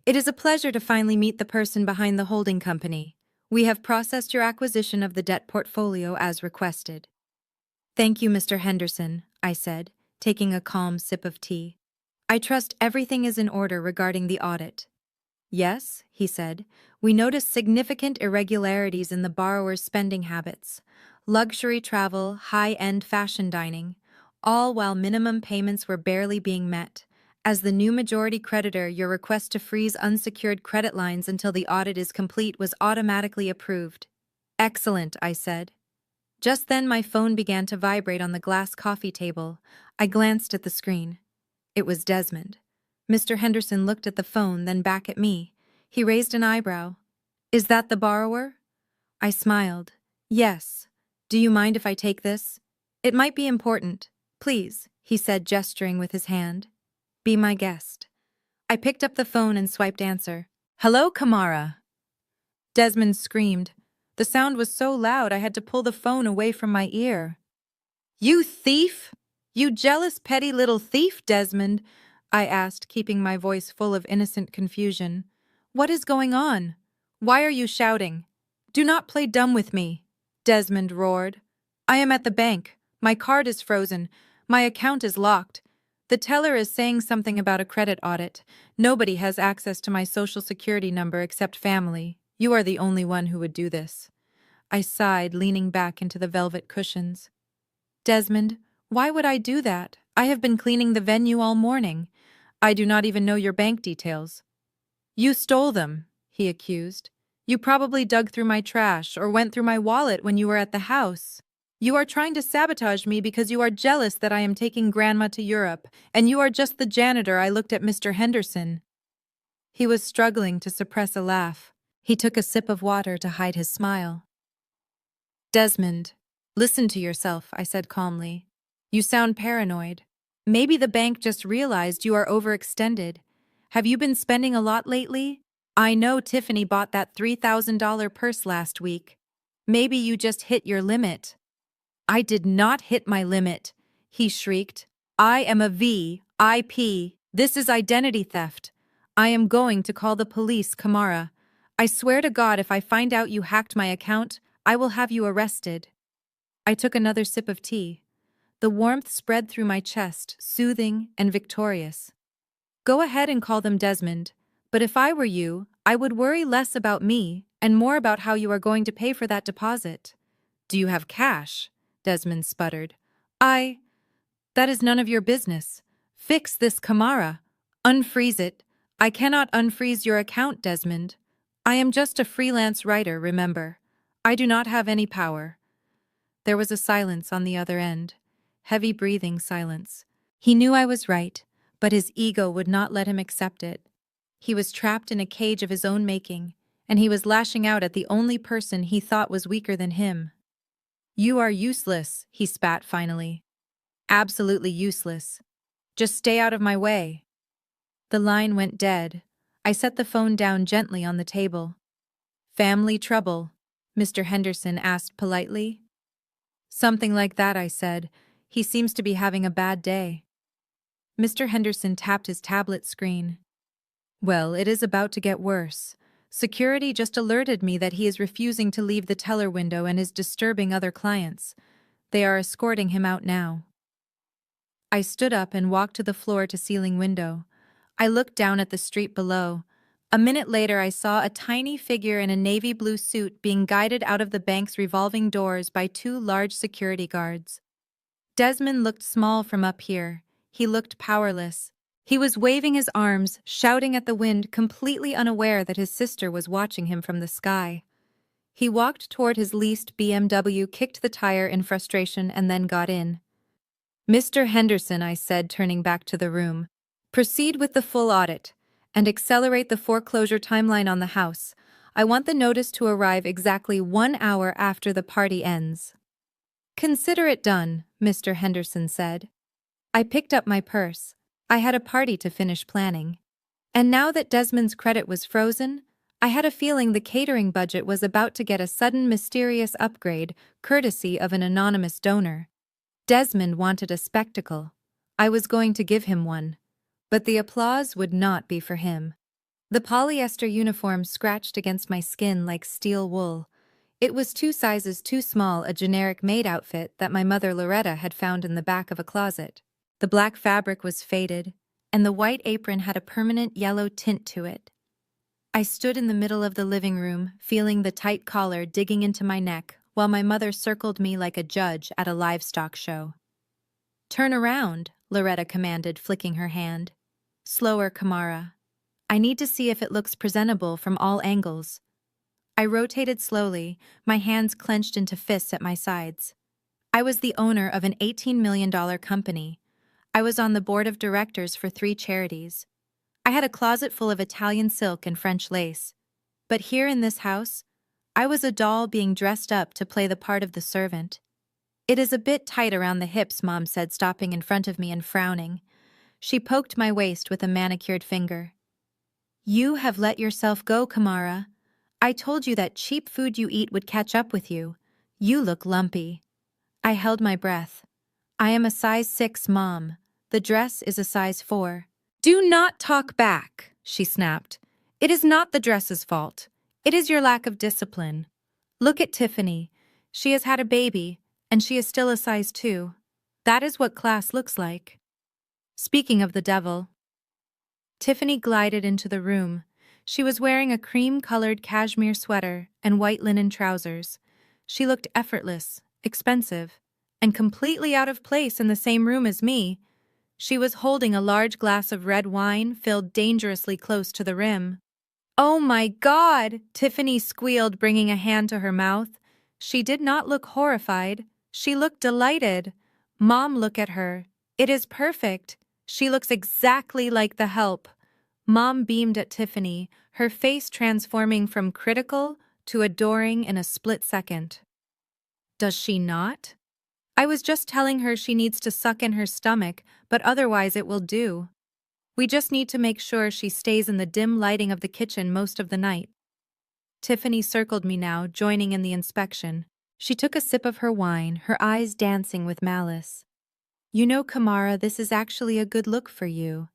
It is a pleasure to finally meet the person behind the holding company. We have processed your acquisition of the debt portfolio as requested." "Thank you, Mr. Henderson," I said, taking a calm sip of tea. "I trust everything is in order regarding the audit." "Yes," he said, "we noticed significant irregularities in the borrower's spending habits. Luxury travel, high-end fashion dining, all while minimum payments were barely being met. As the new majority creditor, your request to freeze unsecured credit lines until the audit is complete was automatically approved." "Excellent," I said. Just then my phone began to vibrate on the glass coffee table. I glanced at the screen. It was Desmond. Mr. Henderson looked at the phone, then back at me. He raised an eyebrow. "Is that the borrower?" I smiled. "Yes. Do you mind if I take this? It might be important. Please," he said, gesturing with his hand. "Be my guest." I picked up the phone and swiped answer. "Hello, Kamara." Desmond screamed. The sound was so loud I had to pull the phone away from my ear. "You thief! You jealous, petty little thief, Desmond," I asked, keeping my voice full of innocent confusion. "What is going on? Why are you shouting? Do not play dumb with me," Desmond roared. "I am at the bank. My card is frozen. My account is locked. The teller is saying something about a credit audit. Nobody has access to my social security number except family. You are the only one who would do this." I sighed, leaning back into the velvet cushions. "Desmond, why would I do that? I have been cleaning the venue all morning. I do not even know your bank details." "You stole them," he accused. "You probably dug through my trash or went through my wallet when you were at the house. You are trying to sabotage me because you are jealous that I am taking Grandma to Europe, and you are just the janitor." I looked at Mr. Henderson. He was struggling to suppress a laugh. He took a sip of water to hide his smile. "Desmond, listen to yourself," I said calmly. "You sound paranoid. Maybe the bank just realized you are overextended. Have you been spending a lot lately? I know Tiffany bought that $3,000 purse last week. Maybe you just hit your limit." "I did not hit my limit," he shrieked. "I am a VIP. This is identity theft. I am going to call the police, Kamara. I swear to God, if I find out you hacked my account, I will have you arrested. I took another sip of tea. The warmth spread through my chest, soothing and victorious. Go ahead and call them Desmond, but if I were you, I would worry less about me and more about how you are going to pay for that deposit. Do you have cash? Desmond sputtered. That is none of your business. Fix this Kamara. Unfreeze it. I cannot unfreeze your account, Desmond. I am just a freelance writer, remember. I do not have any power. There was a silence on the other end. Heavy breathing silence. He knew I was right, but his ego would not let him accept it. He was trapped in a cage of his own making, and he was lashing out at the only person he thought was weaker than him. You are useless, he spat finally. Absolutely useless. Just stay out of my way. The line went dead. I set the phone down gently on the table. Family trouble? Mr. Henderson asked politely. Something like that, I said. He seems to be having a bad day. Mr. Henderson tapped his tablet screen. Well, it is about to get worse. Security just alerted me that he is refusing to leave the teller window and is disturbing other clients. They are escorting him out now. I stood up and walked to the floor-to-ceiling window. I looked down at the street below. A minute later, I saw a tiny figure in a navy blue suit being guided out of the bank's revolving doors by two large security guards. Desmond looked small from up here. He looked powerless. He was waving his arms, shouting at the wind, completely unaware that his sister was watching him from the sky. He walked toward his leased BMW, kicked the tire in frustration, and then got in. Mr. Henderson, I said, turning back to the room, proceed with the full audit and accelerate the foreclosure timeline on the house. I want the notice to arrive exactly 1 hour after the party ends. Consider it done, Mr. Henderson said. I picked up my purse. I had a party to finish planning. And now that Desmond's credit was frozen, I had a feeling the catering budget was about to get a sudden mysterious upgrade, courtesy of an anonymous donor. Desmond wanted a spectacle. I was going to give him one. But the applause would not be for him. The polyester uniform scratched against my skin like steel wool. It was 2 sizes too small, a generic maid outfit that my mother Loretta had found in the back of a closet. The black fabric was faded, and the white apron had a permanent yellow tint to it. I stood in the middle of the living room, feeling the tight collar digging into my neck, while my mother circled me like a judge at a livestock show. Turn around, Loretta commanded, flicking her hand. Slower, Kamara. I need to see if it looks presentable from all angles. I rotated slowly, my hands clenched into fists at my sides. I was the owner of an $18 million company. I was on the board of directors for 3 charities. I had a closet full of Italian silk and French lace. But here in this house, I was a doll being dressed up to play the part of the servant. It is a bit tight around the hips, Mom said, stopping in front of me and frowning. She poked my waist with a manicured finger. You have let yourself go, Kamara. I told you that cheap food you eat would catch up with you. You look lumpy. I held my breath. I am a size 6, Mom. The dress is a size 4. Do not talk back, she snapped. It is not the dress's fault. It is your lack of discipline. Look at Tiffany. She has had a baby, and she is still a size 2. That is what class looks like. Speaking of the devil. Tiffany glided into the room. She was wearing a cream-colored cashmere sweater and white linen trousers. She looked effortless, expensive, and completely out of place in the same room as me. She was holding a large glass of red wine filled dangerously close to the rim. Oh my God! Tiffany squealed, bringing a hand to her mouth. She did not look horrified. She looked delighted. Mom, look at her. It is perfect. She looks exactly like the help. Mom beamed at Tiffany, her face transforming from critical to adoring in a split second. Does she not? I was just telling her she needs to suck in her stomach, but otherwise it will do. We just need to make sure she stays in the dim lighting of the kitchen most of the night. Tiffany circled me now, joining in the inspection. She took a sip of her wine, her eyes dancing with malice. You know, Kamara, this is actually a good look for you.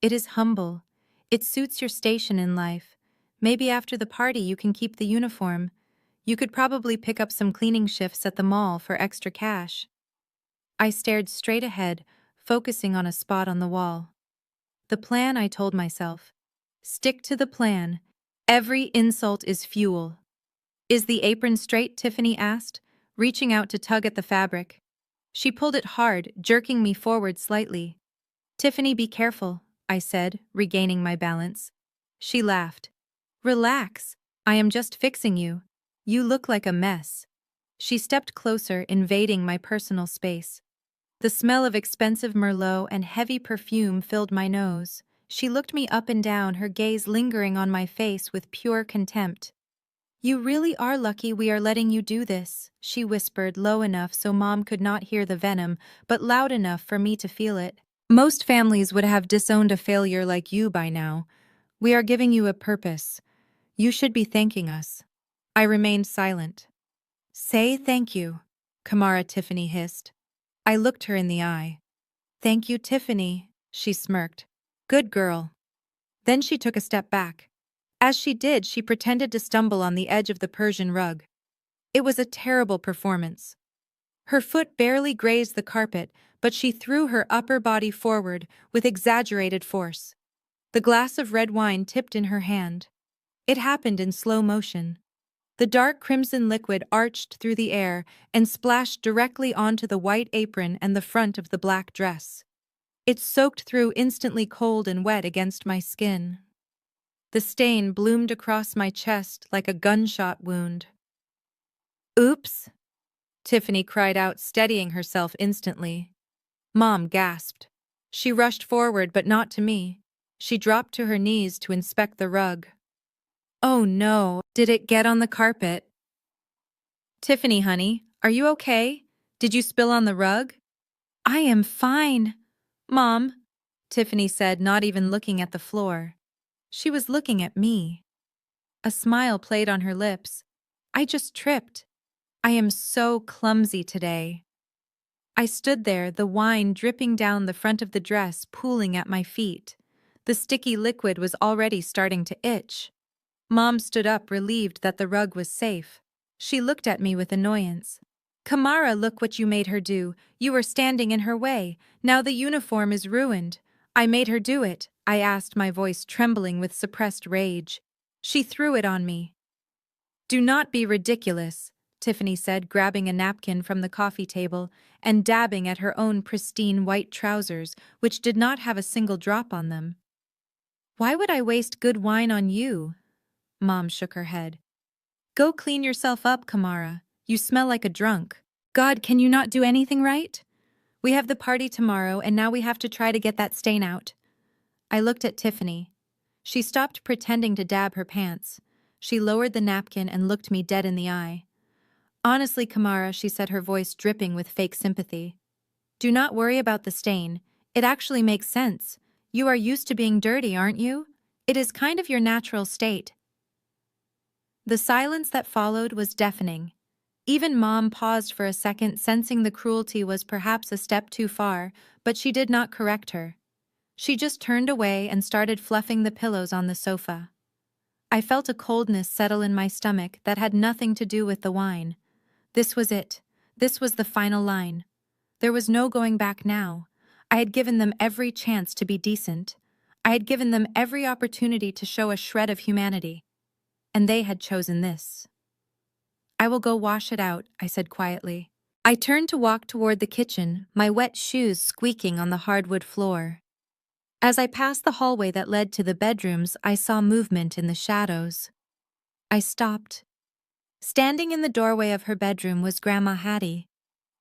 It is humble. It suits your station in life. Maybe after the party you can keep the uniform. You could probably pick up some cleaning shifts at the mall for extra cash. I stared straight ahead, focusing on a spot on the wall. The plan, I told myself. Stick to the plan. Every insult is fuel. Is the apron straight? Tiffany asked, reaching out to tug at the fabric. She pulled it hard, jerking me forward slightly. Tiffany, be careful, I said, regaining my balance. She laughed. Relax. I am just fixing you. You look like a mess. She stepped closer, invading my personal space. The smell of expensive Merlot and heavy perfume filled my nose. She looked me up and down, her gaze lingering on my face with pure contempt. You really are lucky we are letting you do this, she whispered, low enough so Mom could not hear the venom, but loud enough for me to feel it. Most families would have disowned a failure like you by now. We are giving you a purpose. You should be thanking us. I remained silent. Say thank you, Kamara, Tiffany hissed. I looked her in the eye. Thank you, Tiffany, she smirked. Good girl. Then she took a step back. As she did, she pretended to stumble on the edge of the Persian rug. It was a terrible performance. Her foot barely grazed the carpet, but she threw her upper body forward with exaggerated force. The glass of red wine tipped in her hand. It happened in slow motion. The dark crimson liquid arched through the air and splashed directly onto the white apron and the front of the black dress. It soaked through, instantly cold and wet against my skin. The stain bloomed across my chest like a gunshot wound. Oops, Tiffany cried out, steadying herself instantly. Mom gasped. She rushed forward, but not to me. She dropped to her knees to inspect the rug. Oh no, did it get on the carpet? Tiffany, honey, are you okay? Did you spill on the rug? I am fine, Mom, Tiffany said, not even looking at the floor. She was looking at me. A smile played on her lips. I just tripped. I am so clumsy today. I stood there, the wine dripping down the front of the dress, pooling at my feet. The sticky liquid was already starting to itch. Mom stood up, relieved that the rug was safe. She looked at me with annoyance. Kamara, look what you made her do. You were standing in her way. Now the uniform is ruined. I made her do it, I asked, my voice trembling with suppressed rage. She threw it on me. Do not be ridiculous, Tiffany said, grabbing a napkin from the coffee table and dabbing at her own pristine white trousers, which did not have a single drop on them. Why would I waste good wine on you? Mom shook her head. Go clean yourself up, Kamara. You smell like a drunk. God, can you not do anything right? We have the party tomorrow, and now we have to try to get that stain out. I looked at Tiffany. She stopped pretending to dab her pants. She lowered the napkin and looked me dead in the eye. Honestly, Kamara, she said, her voice dripping with fake sympathy. Do not worry about the stain. It actually makes sense. You are used to being dirty, aren't you? It is kind of your natural state. The silence that followed was deafening. Even Mom paused for a second, sensing the cruelty was perhaps a step too far, but she did not correct her. She just turned away and started fluffing the pillows on the sofa. I felt a coldness settle in my stomach that had nothing to do with the wine. This was it. This was the final line. There was no going back now. I had given them every chance to be decent. I had given them every opportunity to show a shred of humanity. And they had chosen this. I will go wash it out, I said quietly. I turned to walk toward the kitchen, my wet shoes squeaking on the hardwood floor. As I passed the hallway that led to the bedrooms, I saw movement in the shadows. I stopped. Standing in the doorway of her bedroom was Grandma Hattie.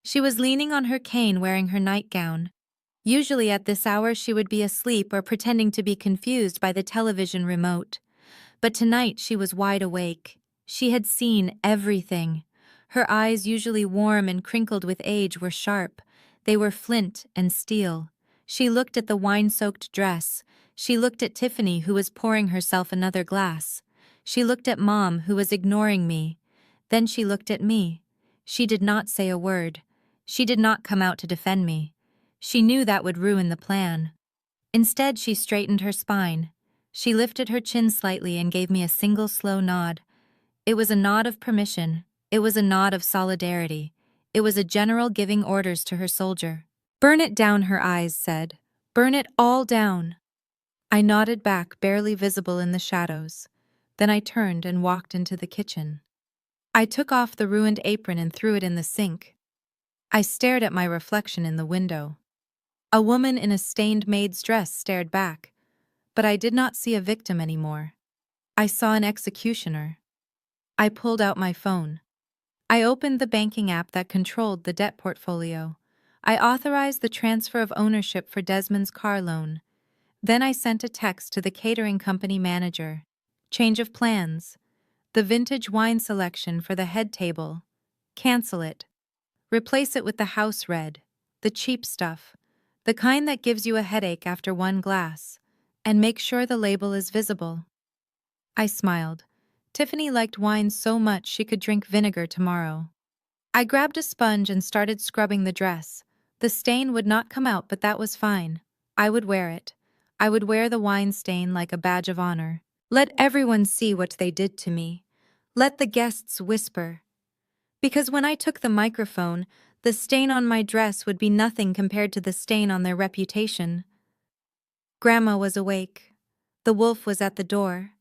She was leaning on her cane, wearing her nightgown. Usually at this hour she would be asleep or pretending to be confused by the television remote. But tonight she was wide awake. She had seen everything. Her eyes, usually warm and crinkled with age, were sharp. They were flint and steel. She looked at the wine-soaked dress. She looked at Tiffany, who was pouring herself another glass. She looked at Mom, who was ignoring me. Then she looked at me. She did not say a word. She did not come out to defend me. She knew that would ruin the plan. Instead, she straightened her spine. She lifted her chin slightly and gave me a single slow nod. It was a nod of permission. It was a nod of solidarity. It was a general giving orders to her soldier. "Burn it down," her eyes said. "Burn it all down." I nodded back, barely visible in the shadows. Then I turned and walked into the kitchen. I took off the ruined apron and threw it in the sink. I stared at my reflection in the window. A woman in a stained maid's dress stared back, but I did not see a victim anymore. I saw an executioner. I pulled out my phone. I opened the banking app that controlled the debt portfolio. I authorized the transfer of ownership for Desmond's car loan. Then I sent a text to the catering company manager. Change of plans. The vintage wine selection for the head table. Cancel it. Replace it with the house red, the cheap stuff, the kind that gives you a headache after one glass, and make sure the label is visible. I smiled. Tiffany liked wine so much she could drink vinegar tomorrow. I grabbed a sponge and started scrubbing the dress. The stain would not come out, but that was fine. I would wear it. I would wear the wine stain like a badge of honor. Let everyone see what they did to me. Let the guests whisper. Because when I took the microphone, the stain on my dress would be nothing compared to the stain on their reputation. Grandma was awake. The wolf was at the door.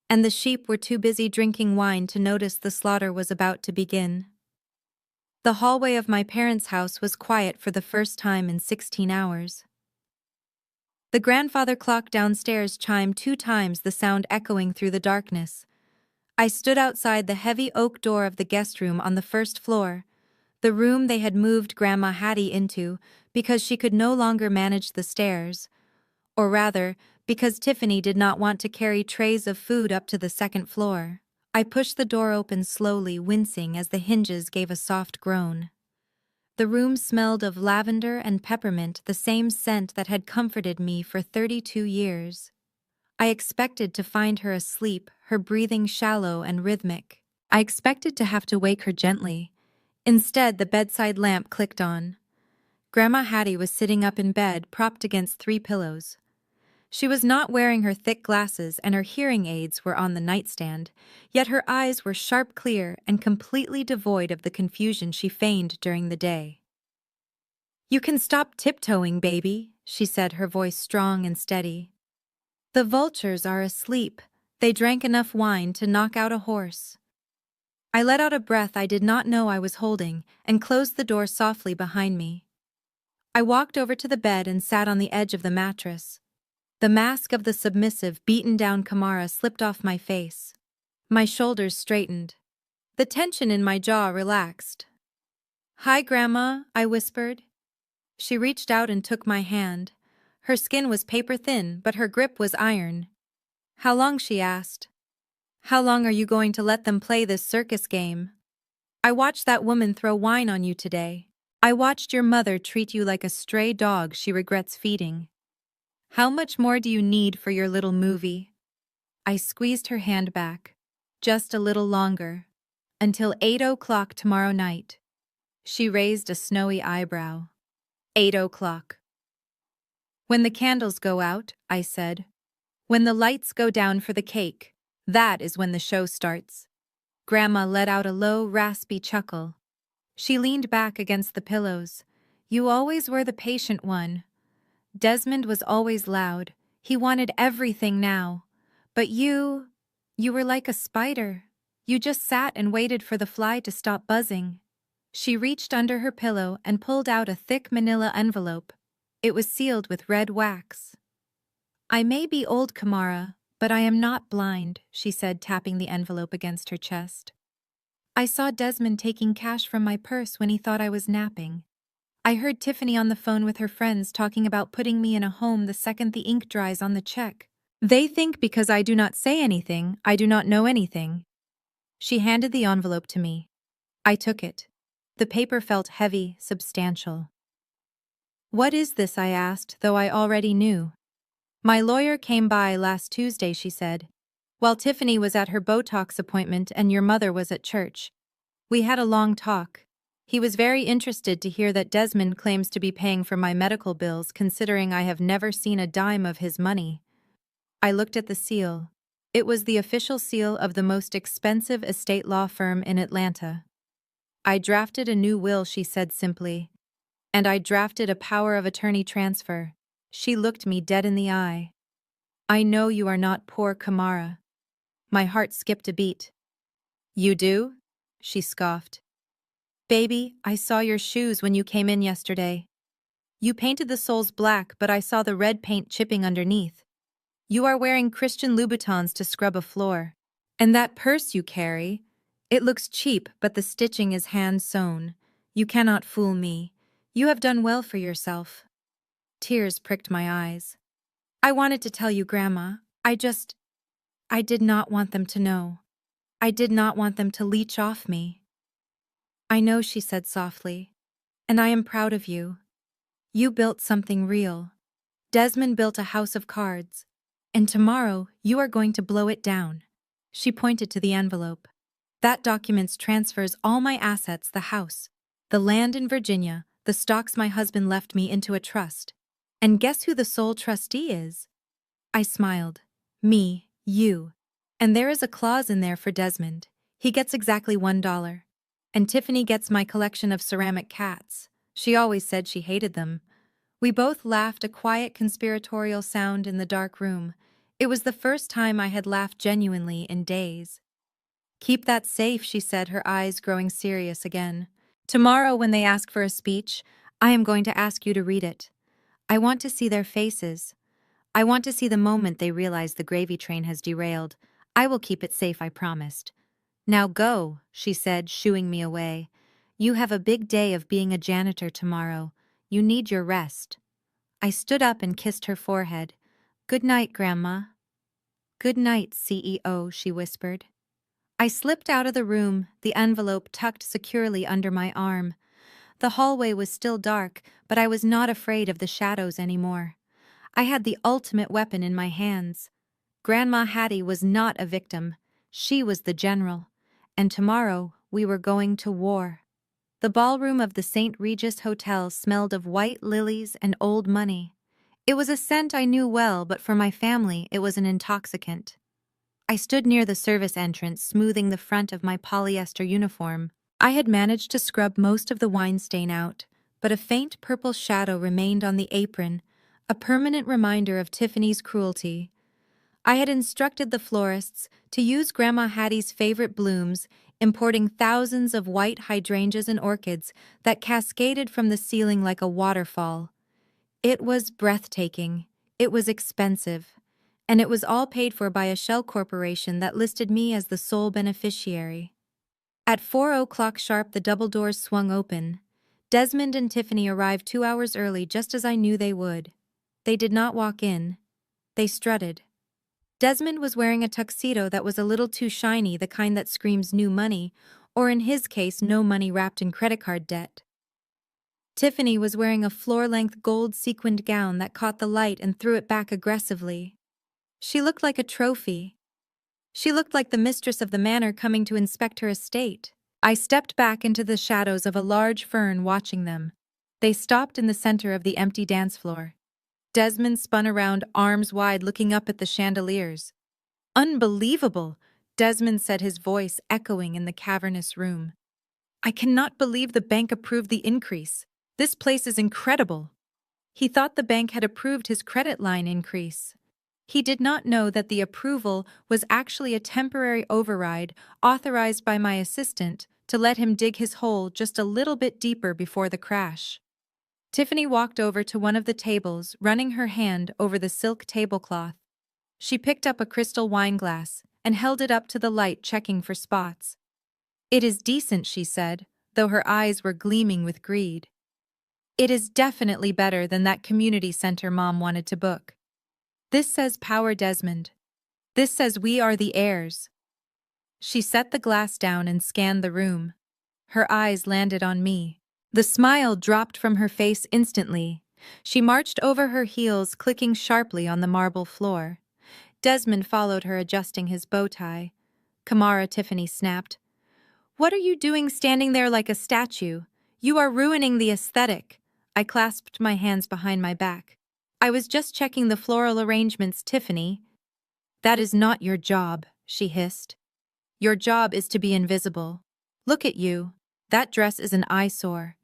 And the sheep were too busy drinking wine to notice the slaughter was about to begin. The hallway of my parents' house was quiet for the first time in 16 hours. The grandfather clock downstairs chimed 2 times, the sound echoing through the darkness. I stood outside the heavy oak door of the guest room on the first floor, the room they had moved Grandma Hattie into because she could no longer manage the stairs, or rather, because Tiffany did not want to carry trays of food up to the second floor. I pushed the door open slowly, wincing as the hinges gave a soft groan. The room smelled of lavender and peppermint, the same scent that had comforted me for 32 years. I expected to find her asleep, her breathing shallow and rhythmic. I expected to have to wake her gently. Instead, the bedside lamp clicked on. Grandma Hattie was sitting up in bed, propped against 3 pillows. She was not wearing her thick glasses and her hearing aids were on the nightstand, yet her eyes were sharp, clear, and completely devoid of the confusion she feigned during the day. "You can stop tiptoeing, baby," she said, her voice strong and steady. "The vultures are asleep. They drank enough wine to knock out a horse." I let out a breath I did not know I was holding and closed the door softly behind me. I walked over to the bed and sat on the edge of the mattress. The mask of the submissive, beaten-down Kamara slipped off my face. My shoulders straightened. The tension in my jaw relaxed. "Hi, Grandma," I whispered. She reached out and took my hand. Her skin was paper-thin, but her grip was iron. "How long?" she asked. "How long are you going to let them play this circus game? I watched that woman throw wine on you today. I watched your mother treat you like a stray dog she regrets feeding. How much more do you need for your little movie?" I squeezed her hand back. "Just a little longer. Until 8 o'clock tomorrow night." She raised a snowy eyebrow. 8 o'clock. "When the candles go out," I said. "When the lights go down for the cake. That is when the show starts." Grandma let out a low, raspy chuckle. She leaned back against the pillows. "You always were the patient one. Desmond was always loud. He wanted everything now. But you were like a spider. You just sat and waited for the fly to stop buzzing." She reached under her pillow and pulled out a thick manila envelope. It was sealed with red wax. "I may be old, Kamara, but I am not blind," she said, tapping the envelope against her chest. "I saw Desmond taking cash from my purse when he thought I was napping. I heard Tiffany on the phone with her friends talking about putting me in a home the second the ink dries on the check. They think because I do not say anything, I do not know anything." She handed the envelope to me. I took it. The paper felt heavy, substantial. "What is this?" I asked, though I already knew. "My lawyer came by last Tuesday," she said, "while Tiffany was at her Botox appointment and your mother was at church. We had a long talk. He was very interested to hear that Desmond claims to be paying for my medical bills, considering I have never seen a dime of his money." I looked at the seal. It was the official seal of the most expensive estate law firm in Atlanta. I drafted a new will, she said simply. And I drafted a power of attorney transfer. She looked me dead in the eye. I know you are not poor Kamara. My heart skipped a beat. You do? She scoffed. Baby, I saw your shoes when you came in yesterday. You painted the soles black, but I saw the red paint chipping underneath. You are wearing Christian Louboutins to scrub a floor. And that purse you carry, it looks cheap, but the stitching is hand-sewn. You cannot fool me. You have done well for yourself. Tears pricked my eyes. I wanted to tell you, Grandma. I did not want them to know. I did not want them to leech off me. I know, she said softly. And I am proud of you. You built something real. Desmond built a house of cards. And tomorrow, you are going to blow it down. She pointed to the envelope. That document transfers all my assets, the house, the land in Virginia, the stocks my husband left me, into a trust. And guess who the sole trustee is? I smiled. Me, you. And there is a clause in there for Desmond. He gets exactly $1. And Tiffany gets my collection of ceramic cats. She always said she hated them. We both laughed, a quiet conspiratorial sound in the dark room. It was the first time I had laughed genuinely in days. Keep that safe, she said, her eyes growing serious again. Tomorrow, when they ask for a speech, I am going to ask you to read it. I want to see their faces. I want to see the moment they realize the gravy train has derailed. I will keep it safe, I promised. Now go, she said, shooing me away. You have a big day of being a janitor tomorrow. You need your rest. I stood up and kissed her forehead. Good night, Grandma. Good night, CEO, she whispered. I slipped out of the room, the envelope tucked securely under my arm. The hallway was still dark, but I was not afraid of the shadows anymore. I had the ultimate weapon in my hands. Grandma Hattie was not a victim. She was the general. And tomorrow we were going to war. The ballroom of the St. Regis Hotel smelled of white lilies and old money. It was a scent I knew well, but for my family it was an intoxicant. I stood near the service entrance, smoothing the front of my polyester uniform. I had managed to scrub most of the wine stain out, but a faint purple shadow remained on the apron, a permanent reminder of Tiffany's cruelty. I had instructed the florists to use Grandma Hattie's favorite blooms, importing thousands of white hydrangeas and orchids that cascaded from the ceiling like a waterfall. It was breathtaking. It was expensive. And it was all paid for by a shell corporation that listed me as the sole beneficiary. At 4:00 sharp, the double doors swung open. Desmond and Tiffany arrived 2 hours early, just as I knew they would. They did not walk in. They strutted. Desmond was wearing a tuxedo that was a little too shiny, the kind that screams new money, or in his case, no money wrapped in credit card debt. Tiffany was wearing a floor-length gold sequined gown that caught the light and threw it back aggressively. She looked like a trophy. She looked like the mistress of the manor coming to inspect her estate. I stepped back into the shadows of a large fern, watching them. They stopped in the center of the empty dance floor. Desmond spun around, arms wide, looking up at the chandeliers. Unbelievable, Desmond said, his voice echoing in the cavernous room. I cannot believe the bank approved the increase. This place is incredible. He thought the bank had approved his credit line increase. He did not know that the approval was actually a temporary override authorized by my assistant to let him dig his hole just a little bit deeper before the crash. Tiffany walked over to one of the tables, running her hand over the silk tablecloth. She picked up a crystal wine glass and held it up to the light, checking for spots. It is decent, she said, though her eyes were gleaming with greed. It is definitely better than that community center Mom wanted to book. This says Power Desmond. This says we are the heirs. She set the glass down and scanned the room. Her eyes landed on me. The smile dropped from her face instantly. She marched over her heels, clicking sharply on the marble floor. Desmond followed her, adjusting his bow tie. Kamara, Tiffany snapped. What are you doing standing there like a statue? You are ruining the aesthetic. I clasped my hands behind my back. I was just checking the floral arrangements, Tiffany. "That is not your job," she hissed. "Your job is to be invisible. Look at you. That dress is an eyesore.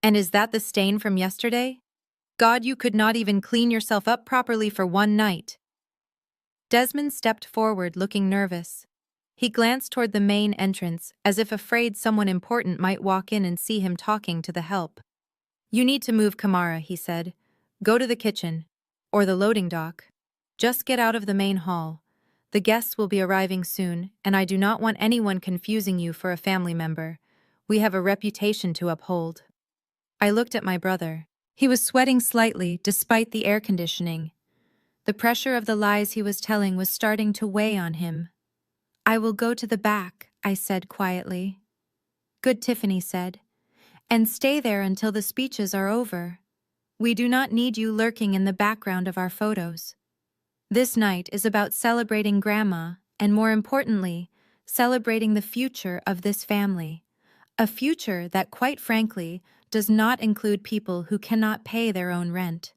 And is that the stain from yesterday? God, you could not even clean yourself up properly for one night." Desmond stepped forward, looking nervous. He glanced toward the main entrance, as if afraid someone important might walk in and see him talking to the help. "You need to move, Kamara," he said. "Go to the kitchen. Or the loading dock. Just get out of the main hall. The guests will be arriving soon, and I do not want anyone confusing you for a family member. We have a reputation to uphold." I looked at my brother. He was sweating slightly, despite the air conditioning. The pressure of the lies he was telling was starting to weigh on him. "I will go to the back," I said quietly. "Good," Tiffany said. "And stay there until the speeches are over. We do not need you lurking in the background of our photos. This night is about celebrating Grandma, and more importantly, celebrating the future of this family. A future that, quite frankly, does not include people who cannot pay their own rent."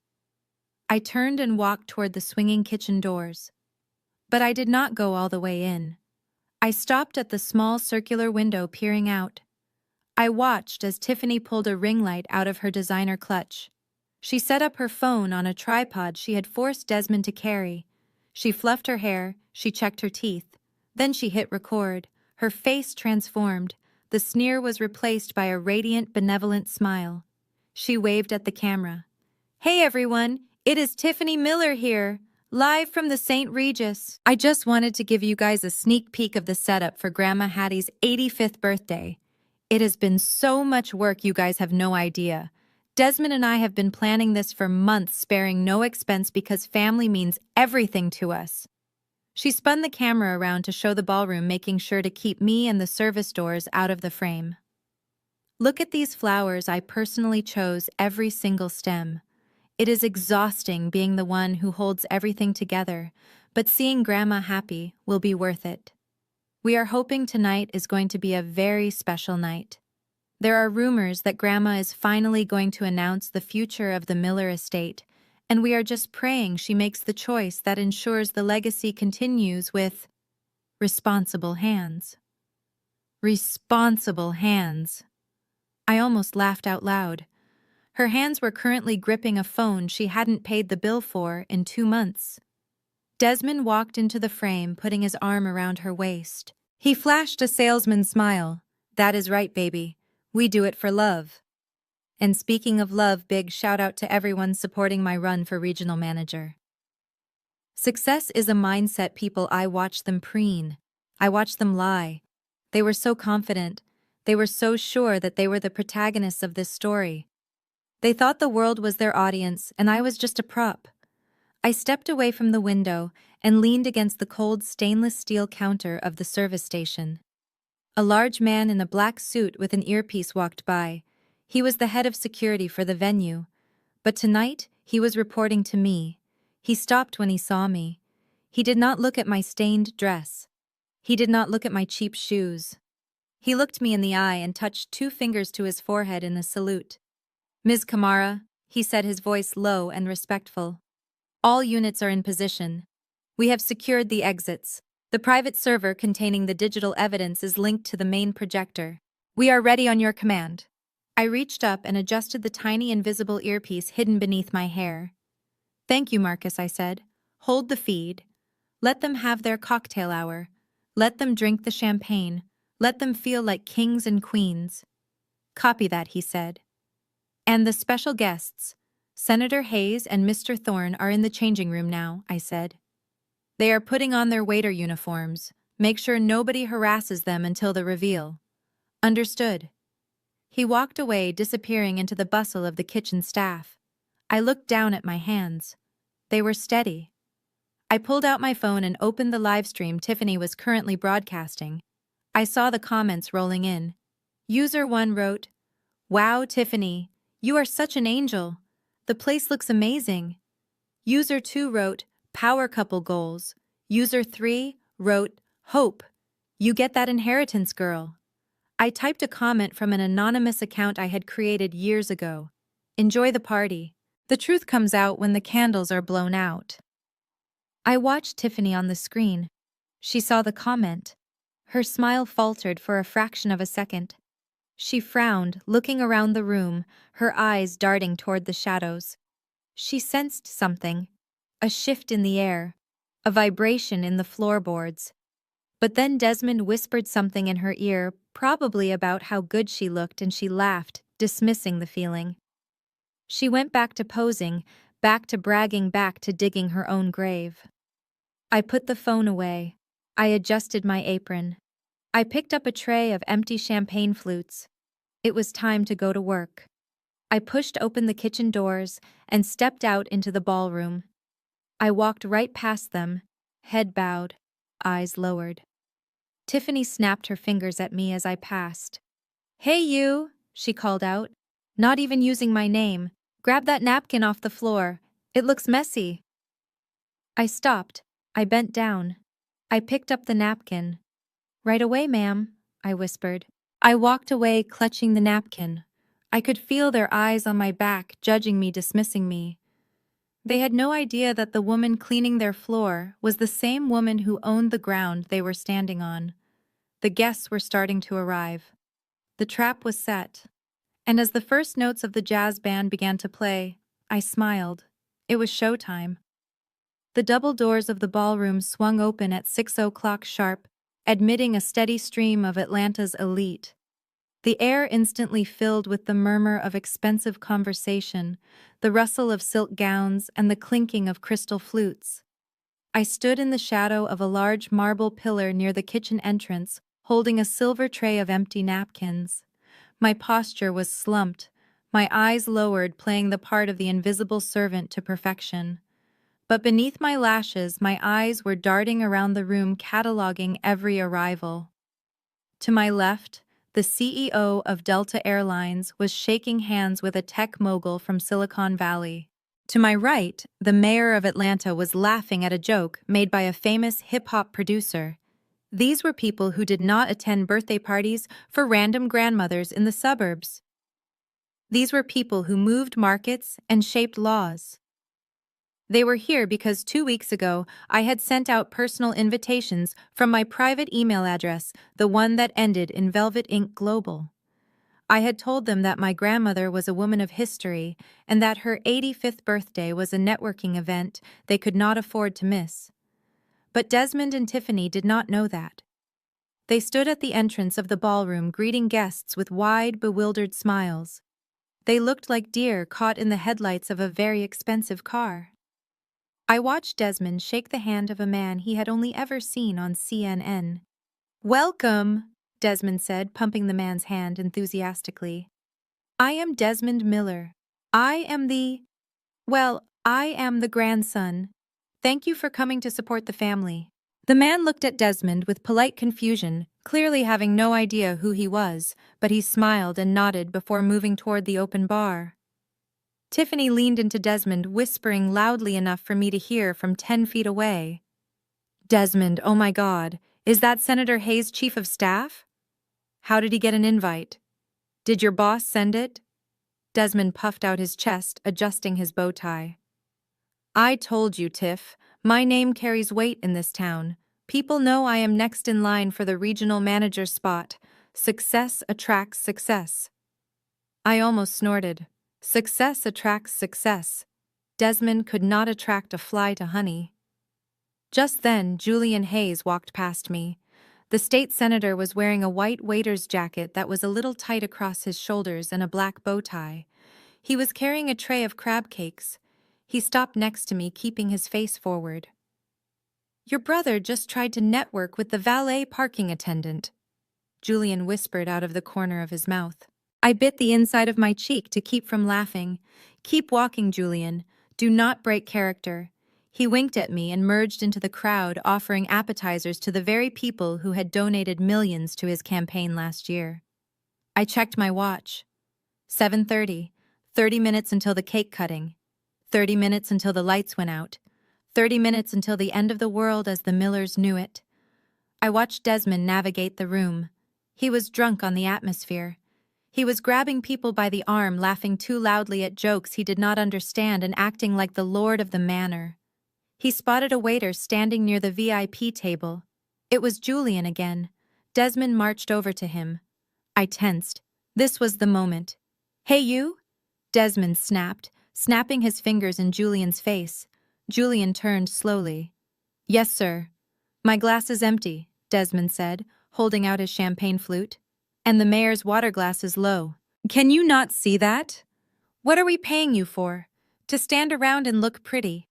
I turned and walked toward the swinging kitchen doors. But I did not go all the way in. I stopped at the small circular window, peering out. I watched as Tiffany pulled a ring light out of her designer clutch. She set up her phone on a tripod she had forced Desmond to carry. She fluffed her hair, she checked her teeth. Then she hit record. Her face transformed. The sneer was replaced by a radiant, benevolent smile. She waved at the camera. "Hey everyone, it is Tiffany Miller here, live from the St. Regis. I just wanted to give you guys a sneak peek of the setup for Grandma Hattie's 85th birthday. It has been so much work, you guys have no idea. Desmond and I have been planning this for months, sparing no expense because family means everything to us." She spun the camera around to show the ballroom, making sure to keep me and the service doors out of the frame. "Look at these flowers. I personally chose every single stem. It is exhausting being the one who holds everything together, but seeing Grandma happy will be worth it. We are hoping tonight is going to be a very special night. There are rumors that Grandma is finally going to announce the future of the Miller estate, and we are just praying she makes the choice that ensures the legacy continues with responsible hands." Responsible hands. I almost laughed out loud. Her hands were currently gripping a phone she hadn't paid the bill for in 2 months. Desmond walked into the frame, putting his arm around her waist. He flashed a salesman's smile. "That is right, baby. We do it for love." And speaking of love, big shout out to everyone supporting my run for regional manager. Success is a mindset, people. I watched them preen. I watched them lie. They were so confident. They were so sure that they were the protagonists of this story. They thought the world was their audience, and I was just a prop. I stepped away from the window and leaned against the cold stainless steel counter of the service station. A large man in a black suit with an earpiece walked by. He was the head of security for the venue. But tonight, he was reporting to me. He stopped when he saw me. He did not look at my stained dress. He did not look at my cheap shoes. He looked me in the eye and touched 2 fingers to his forehead in a salute. "Ms. Kamara," he said, his voice low and respectful. "All units are in position. We have secured the exits. The private server containing the digital evidence is linked to the main projector. We are ready on your command." I reached up and adjusted the tiny invisible earpiece hidden beneath my hair. "Thank you, Marcus," I said. "Hold the feed. Let them have their cocktail hour. Let them drink the champagne. Let them feel like kings and queens." "Copy that," he said. "And the special guests, Senator Hayes and Mr. Thorne, are in the changing room now," I said. "They are putting on their waiter uniforms. Make sure nobody harasses them until the reveal." "Understood." He walked away, disappearing into the bustle of the kitchen staff. I looked down at my hands. They were steady. I pulled out my phone and opened the live stream Tiffany was currently broadcasting. I saw the comments rolling in. User 1 wrote, "Wow, Tiffany, you are such an angel. The place looks amazing." User 2 wrote, "Power couple goals." User 3 wrote, "Hope. You get that inheritance, girl." I typed a comment from an anonymous account I had created years ago. "Enjoy the party. The truth comes out when the candles are blown out." I watched Tiffany on the screen. She saw the comment. Her smile faltered for a fraction of a second. She frowned, looking around the room, her eyes darting toward the shadows. She sensed something. A shift in the air. A vibration in the floorboards. But then Desmond whispered something in her ear, probably about how good she looked, and she laughed, dismissing the feeling. She went back to posing, back to bragging, back to digging her own grave. I put the phone away. I adjusted my apron. I picked up a tray of empty champagne flutes. It was time to go to work. I pushed open the kitchen doors and stepped out into the ballroom. I walked right past them, head bowed, eyes lowered. Tiffany snapped her fingers at me as I passed. "Hey you," she called out, not even using my name. "Grab that napkin off the floor. It looks messy." I stopped. I bent down. I picked up the napkin. "Right away, ma'am," I whispered. I walked away, clutching the napkin. I could feel their eyes on my back, judging me, dismissing me. They had no idea that the woman cleaning their floor was the same woman who owned the ground they were standing on. The guests were starting to arrive. The trap was set. And as the first notes of the jazz band began to play, I smiled. It was showtime. The double doors of the ballroom swung open at 6 o'clock sharp, admitting a steady stream of Atlanta's elite. The air instantly filled with the murmur of expensive conversation, the rustle of silk gowns, and the clinking of crystal flutes. I stood in the shadow of a large marble pillar near the kitchen entrance, holding a silver tray of empty napkins. My posture was slumped, my eyes lowered, playing the part of the invisible servant to perfection. But beneath my lashes, my eyes were darting around the room, cataloging every arrival. To my left, the CEO of Delta Airlines was shaking hands with a tech mogul from Silicon Valley. To my right, the mayor of Atlanta was laughing at a joke made by a famous hip-hop producer. These were people who did not attend birthday parties for random grandmothers in the suburbs. These were people who moved markets and shaped laws. They were here because 2 weeks ago I had sent out personal invitations from my private email address, the one that ended in Velvet Ink Global. I had told them that my grandmother was a woman of history and that her 85th birthday was a networking event they could not afford to miss. But Desmond and Tiffany did not know that. They stood at the entrance of the ballroom, greeting guests with wide, bewildered smiles. They looked like deer caught in the headlights of a very expensive car. I watched Desmond shake the hand of a man he had only ever seen on CNN. "Welcome," Desmond said, pumping the man's hand enthusiastically. "I am Desmond Miller. I am the grandson. Thank you for coming to support the family." The man looked at Desmond with polite confusion, clearly having no idea who he was, but he smiled and nodded before moving toward the open bar. Tiffany leaned into Desmond, whispering loudly enough for me to hear from 10 feet away. "Desmond, oh my God, is that Senator Hayes' chief of staff? How did he get an invite? Did your boss send it?" Desmond puffed out his chest, adjusting his bow tie. "I told you, Tiff, my name carries weight in this town. People know I am next in line for the regional manager spot. Success attracts success." I almost snorted. Success attracts success. Desmond could not attract a fly to honey. Just then, Julian Hayes walked past me. The state senator was wearing a white waiter's jacket that was a little tight across his shoulders and a black bow tie. He was carrying a tray of crab cakes. He stopped next to me, keeping his face forward. "Your brother just tried to network with the valet parking attendant," Julian whispered out of the corner of his mouth. I bit the inside of my cheek to keep from laughing. "Keep walking, Julian. Do not break character." He winked at me and merged into the crowd, offering appetizers to the very people who had donated millions to his campaign last year. I checked my watch. 7:30. 30 minutes until the cake cutting. 30 minutes until the lights went out. 30 minutes until the end of the world as the Millers knew it. I watched Desmond navigate the room. He was drunk on the atmosphere. He was grabbing people by the arm, laughing too loudly at jokes he did not understand, and acting like the lord of the manor. He spotted a waiter standing near the VIP table. It was Julian again. Desmond marched over to him. I tensed. This was the moment. "Hey you?" Desmond snapped, snapping his fingers in Julian's face. Julian turned slowly. "Yes, sir." "My glass is empty," Desmond said, holding out his champagne flute. "And the mayor's water glass is low. Can you not see that? What are we paying you for? To stand around and look pretty."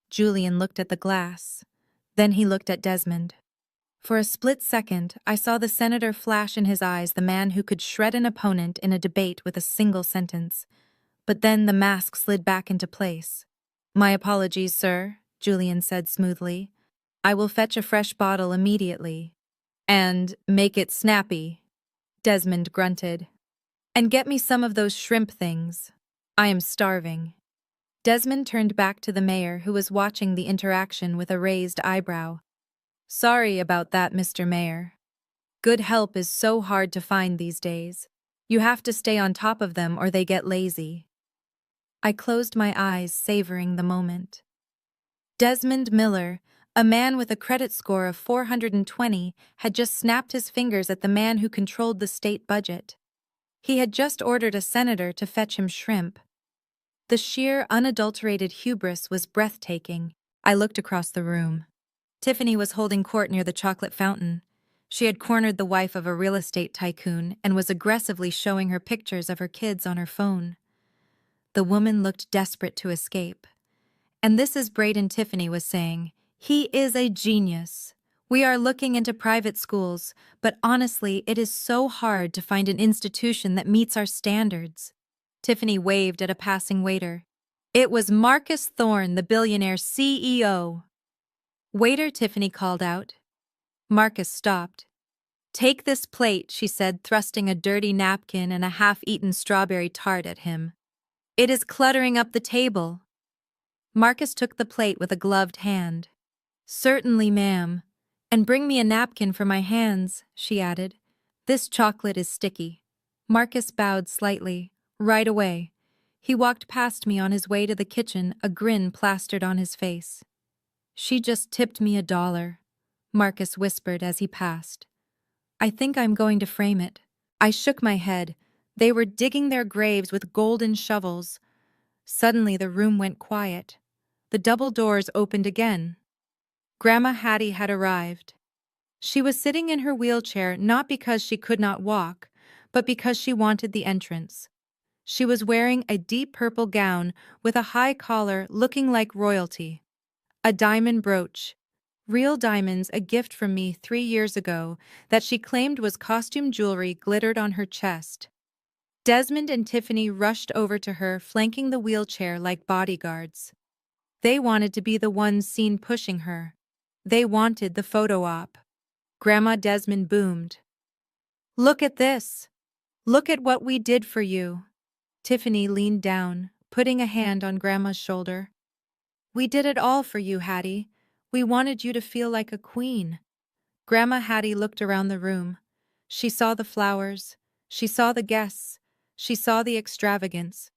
Julian looked at the glass. Then he looked at Desmond. For a split second, I saw the senator flash in his eyes the man who could shred an opponent in a debate with a single sentence. But then the mask slid back into place. "My apologies, sir," Julian said smoothly. "I will fetch a fresh bottle immediately." "And make it snappy," Desmond grunted. "And get me some of those shrimp things. I am starving." Desmond turned back to the mayor, who was watching the interaction with a raised eyebrow. "Sorry about that, Mr. Mayor. Good help is so hard to find these days. You have to stay on top of them or they get lazy." I closed my eyes, savoring the moment. Desmond Miller, a man with a credit score of 420, had just snapped his fingers at the man who controlled the state budget. He had just ordered a senator to fetch him shrimp. The sheer, unadulterated hubris was breathtaking. I looked across the room. Tiffany was holding court near the chocolate fountain. She had cornered the wife of a real estate tycoon and was aggressively showing her pictures of her kids on her phone. The woman looked desperate to escape. "And this is Braden," Tiffany was saying. "He is a genius. We are looking into private schools, but honestly, it is so hard to find an institution that meets our standards." Tiffany waved at a passing waiter. "It was Marcus Thorne, the billionaire CEO. "Waiter," Tiffany called out. Marcus stopped. "Take this plate," she said, thrusting a dirty napkin and a half-eaten strawberry tart at him. "It is cluttering up the table." Marcus took the plate with a gloved hand. "Certainly, ma'am. And bring me a napkin for my hands," she added. "This chocolate is sticky." Marcus bowed slightly. "Right away." He walked past me on his way to the kitchen, a grin plastered on his face. "She just tipped me $1, Marcus whispered as he passed. "I think I'm going to frame it." I shook my head. They were digging their graves with golden shovels. Suddenly the room went quiet. The double doors opened again. Grandma Hattie had arrived. She was sitting in her wheelchair not because she could not walk, but because she wanted the entrance. She was wearing a deep purple gown with a high collar looking like royalty. A diamond brooch, real diamonds, a gift from me 3 years ago, that she claimed was costume jewelry, glittered on her chest. Desmond and Tiffany rushed over to her, flanking the wheelchair like bodyguards. They wanted to be the ones seen pushing her. They wanted the photo op. Grandma Desmond boomed. "Look at this! Look at what we did for you!" Tiffany leaned down, putting a hand on Grandma's shoulder. "We did it all for you, Hattie. We wanted you to feel like a queen." Grandma Hattie looked around the room. She saw the flowers. She saw the guests. She saw the extravagance.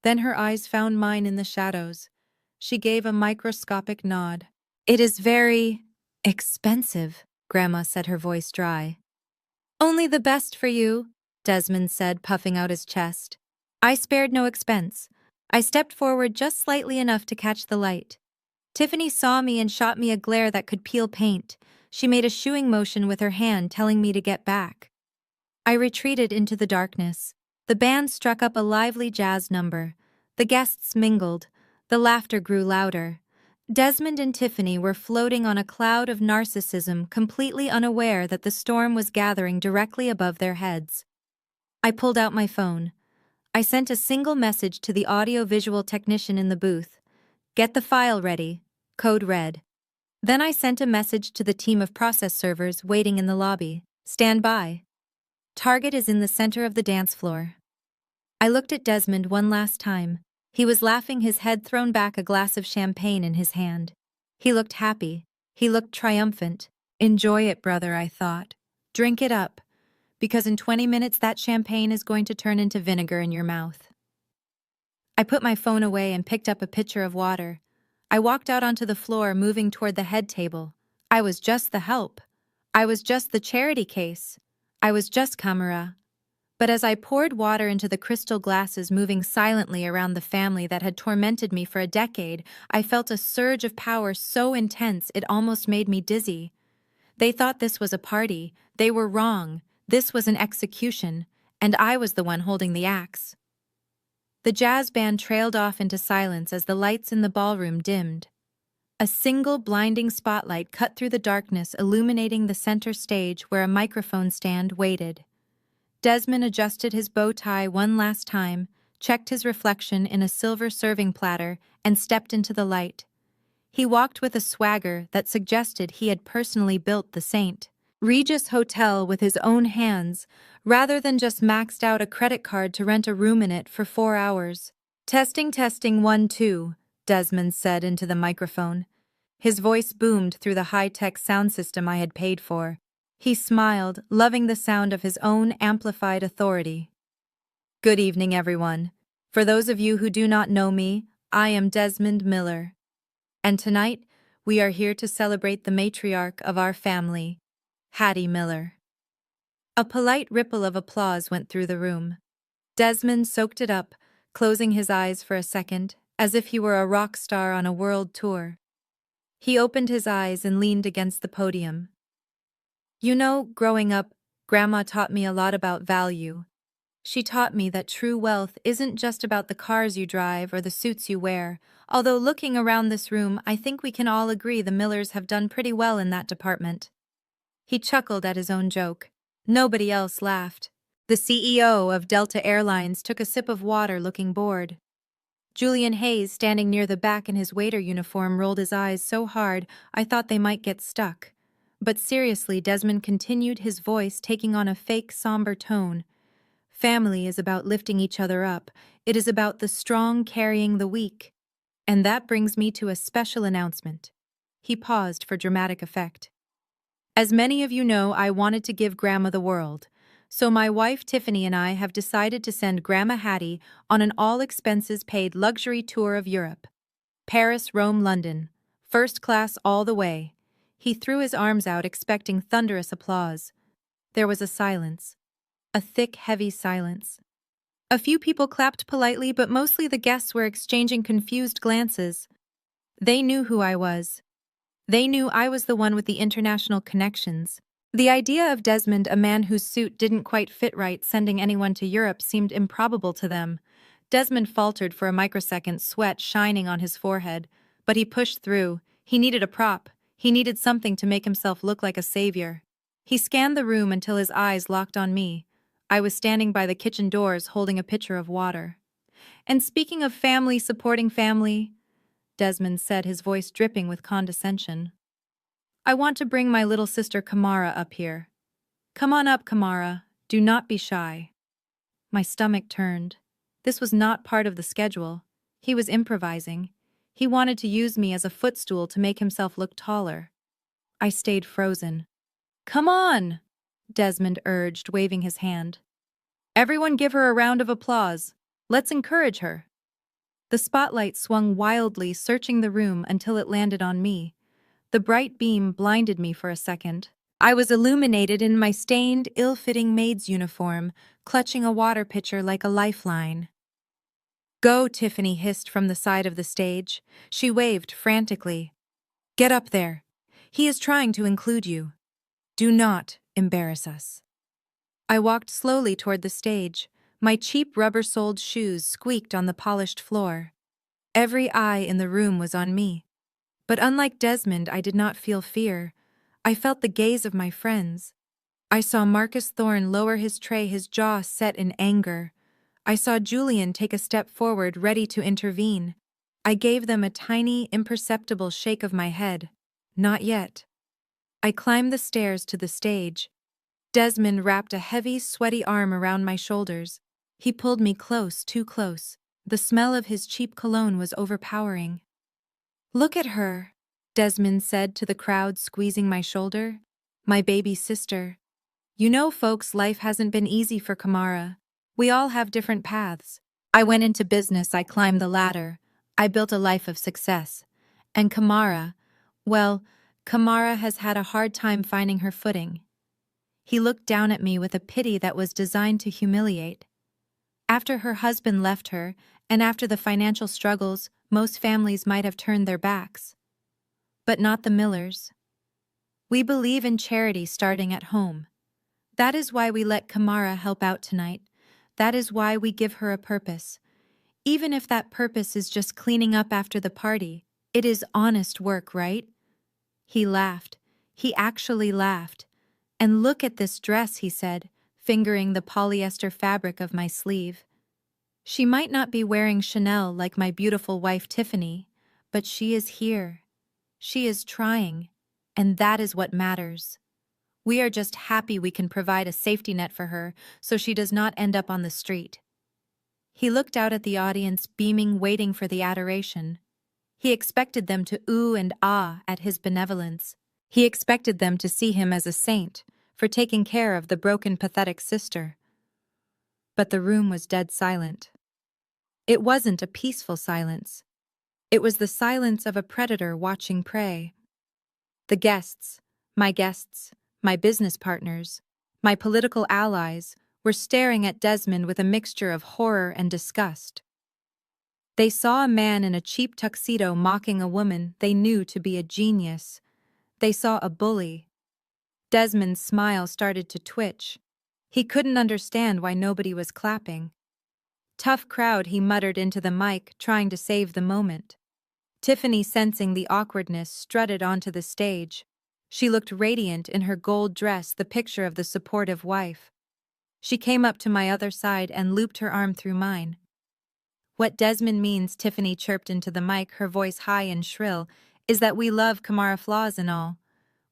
Then her eyes found mine in the shadows. She gave a microscopic nod. "It is very expensive," Grandma said, her voice dry. "Only the best for you," Desmond said, puffing out his chest. I spared no expense. I stepped forward just slightly enough to catch the light. Tiffany saw me and shot me a glare that could peel paint. She made a shooing motion with her hand, telling me to get back. I retreated into the darkness. The band struck up a lively jazz number. The guests mingled. The laughter grew louder. Desmond and Tiffany were floating on a cloud of narcissism, completely unaware that the storm was gathering directly above their heads. I pulled out my phone. I sent a single message to the audio-visual technician in the booth. "Get the file ready. Code red." Then I sent a message to the team of process servers waiting in the lobby. "Stand by. Target is in the center of the dance floor." I looked at Desmond one last time. He was laughing, his head thrown back, a glass of champagne in his hand. He looked happy. He looked triumphant. "Enjoy it, brother," I thought. "Drink it up, because in 20 minutes that champagne is going to turn into vinegar in your mouth." I put my phone away and picked up a pitcher of water. I walked out onto the floor, moving toward the head table. I was just the help. I was just the charity case. I was just camera. But as I poured water into the crystal glasses, moving silently around the family that had tormented me for a decade, I felt a surge of power so intense it almost made me dizzy. They thought this was a party. They were wrong. This was an execution, and I was the one holding the axe. The jazz band trailed off into silence as the lights in the ballroom dimmed. A single blinding spotlight cut through the darkness, illuminating the center stage where a microphone stand waited. Desmond adjusted his bow tie one last time, checked his reflection in a silver serving platter, and stepped into the light. He walked with a swagger that suggested he had personally built the St. Regis Hotel with his own hands, rather than just maxed out a credit card to rent a room in it for 4 hours. Testing, 1, 2, Desmond said into the microphone. His voice boomed through the high-tech sound system I had paid for. He smiled, loving the sound of his own amplified authority. Good evening, everyone. For those of you who do not know me, I am Desmond Miller. And tonight, we are here to celebrate the matriarch of our family, Hattie Miller. A polite ripple of applause went through the room. Desmond soaked it up, closing his eyes for a second, as if he were a rock star on a world tour. He opened his eyes and leaned against the podium. You know, growing up, Grandma taught me a lot about value. She taught me that true wealth isn't just about the cars you drive or the suits you wear, although looking around this room, I think we can all agree the Millers have done pretty well in that department. He chuckled at his own joke. Nobody else laughed. The CEO of Delta Airlines took a sip of water, looking bored. Julian Hayes, standing near the back in his waiter uniform, rolled his eyes so hard I thought they might get stuck. But seriously, Desmond continued, his voice taking on a fake, somber tone. Family is about lifting each other up. It is about the strong carrying the weak. And that brings me to a special announcement. He paused for dramatic effect. As many of you know, I wanted to give Grandma the world. So my wife Tiffany and I have decided to send Grandma Hattie on an all-expenses-paid luxury tour of Europe. Paris, Rome, London. First class all the way. He threw his arms out, expecting thunderous applause. There was a silence. A thick, heavy silence. A few people clapped politely, but mostly the guests were exchanging confused glances. They knew who I was. They knew I was the one with the international connections. The idea of Desmond, a man whose suit didn't quite fit right, sending anyone to Europe seemed improbable to them. Desmond faltered for a microsecond, sweat shining on his forehead. But he pushed through. He needed a prop. He needed something to make himself look like a savior. He scanned the room until his eyes locked on me. I was standing by the kitchen doors holding a pitcher of water. And speaking of family supporting family, Desmond said, his voice dripping with condescension, I want to bring my little sister Kamara up here. Come on up, Kamara. Do not be shy. My stomach turned. This was not part of the schedule. He was improvising. He wanted to use me as a footstool to make himself look taller. I stayed frozen. Come on, Desmond urged, waving his hand. Everyone give her a round of applause. Let's encourage her. The spotlight swung wildly, searching the room until it landed on me. The bright beam blinded me for a second. I was illuminated in my stained, ill-fitting maid's uniform, clutching a water pitcher like a lifeline. Go, Tiffany hissed from the side of the stage. She waved frantically. Get up there. He is trying to include you. Do not embarrass us. I walked slowly toward the stage. My cheap rubber-soled shoes squeaked on the polished floor. Every eye in the room was on me. But unlike Desmond, I did not feel fear. I felt the gaze of my friends. I saw Marcus Thorne lower his tray, his jaw set in anger. I saw Julian take a step forward, ready to intervene. I gave them a tiny, imperceptible shake of my head. Not yet. I climbed the stairs to the stage. Desmond wrapped a heavy, sweaty arm around my shoulders. He pulled me close, too close. The smell of his cheap cologne was overpowering. Look at her, Desmond said to the crowd, squeezing my shoulder. My baby sister. You know, folks, life hasn't been easy for Kamara. We all have different paths. I went into business, I climbed the ladder. I built a life of success. And Kamara, well, Kamara has had a hard time finding her footing. He looked down at me with a pity that was designed to humiliate. After her husband left her, and after the financial struggles, most families might have turned their backs. But not the Millers. We believe in charity starting at home. That is why we let Kamara help out tonight. That is why we give her a purpose. Even if that purpose is just cleaning up after the party, it is honest work, right? He laughed. He actually laughed. And look at this dress, he said, fingering the polyester fabric of my sleeve. She might not be wearing Chanel like my beautiful wife Tiffany, but she is here. She is trying, and that is what matters. We are just happy we can provide a safety net for her so she does not end up on the street. He looked out at the audience, beaming, waiting for the adoration. He expected them to ooh and ah at his benevolence. He expected them to see him as a saint for taking care of the broken, pathetic sister. But the room was dead silent. It wasn't a peaceful silence. It was the silence of a predator watching prey. The guests, my business partners, my political allies, were staring at Desmond with a mixture of horror and disgust. They saw a man in a cheap tuxedo mocking a woman they knew to be a genius. They saw a bully. Desmond's smile started to twitch. He couldn't understand why nobody was clapping. "Tough crowd," he muttered into the mic, trying to save the moment. Tiffany, sensing the awkwardness, strutted onto the stage. She looked radiant in her gold dress, the picture of the supportive wife. She came up to my other side and looped her arm through mine. "What Desmond means," Tiffany chirped into the mic, her voice high and shrill, "is that we love Kamara, flaws and all.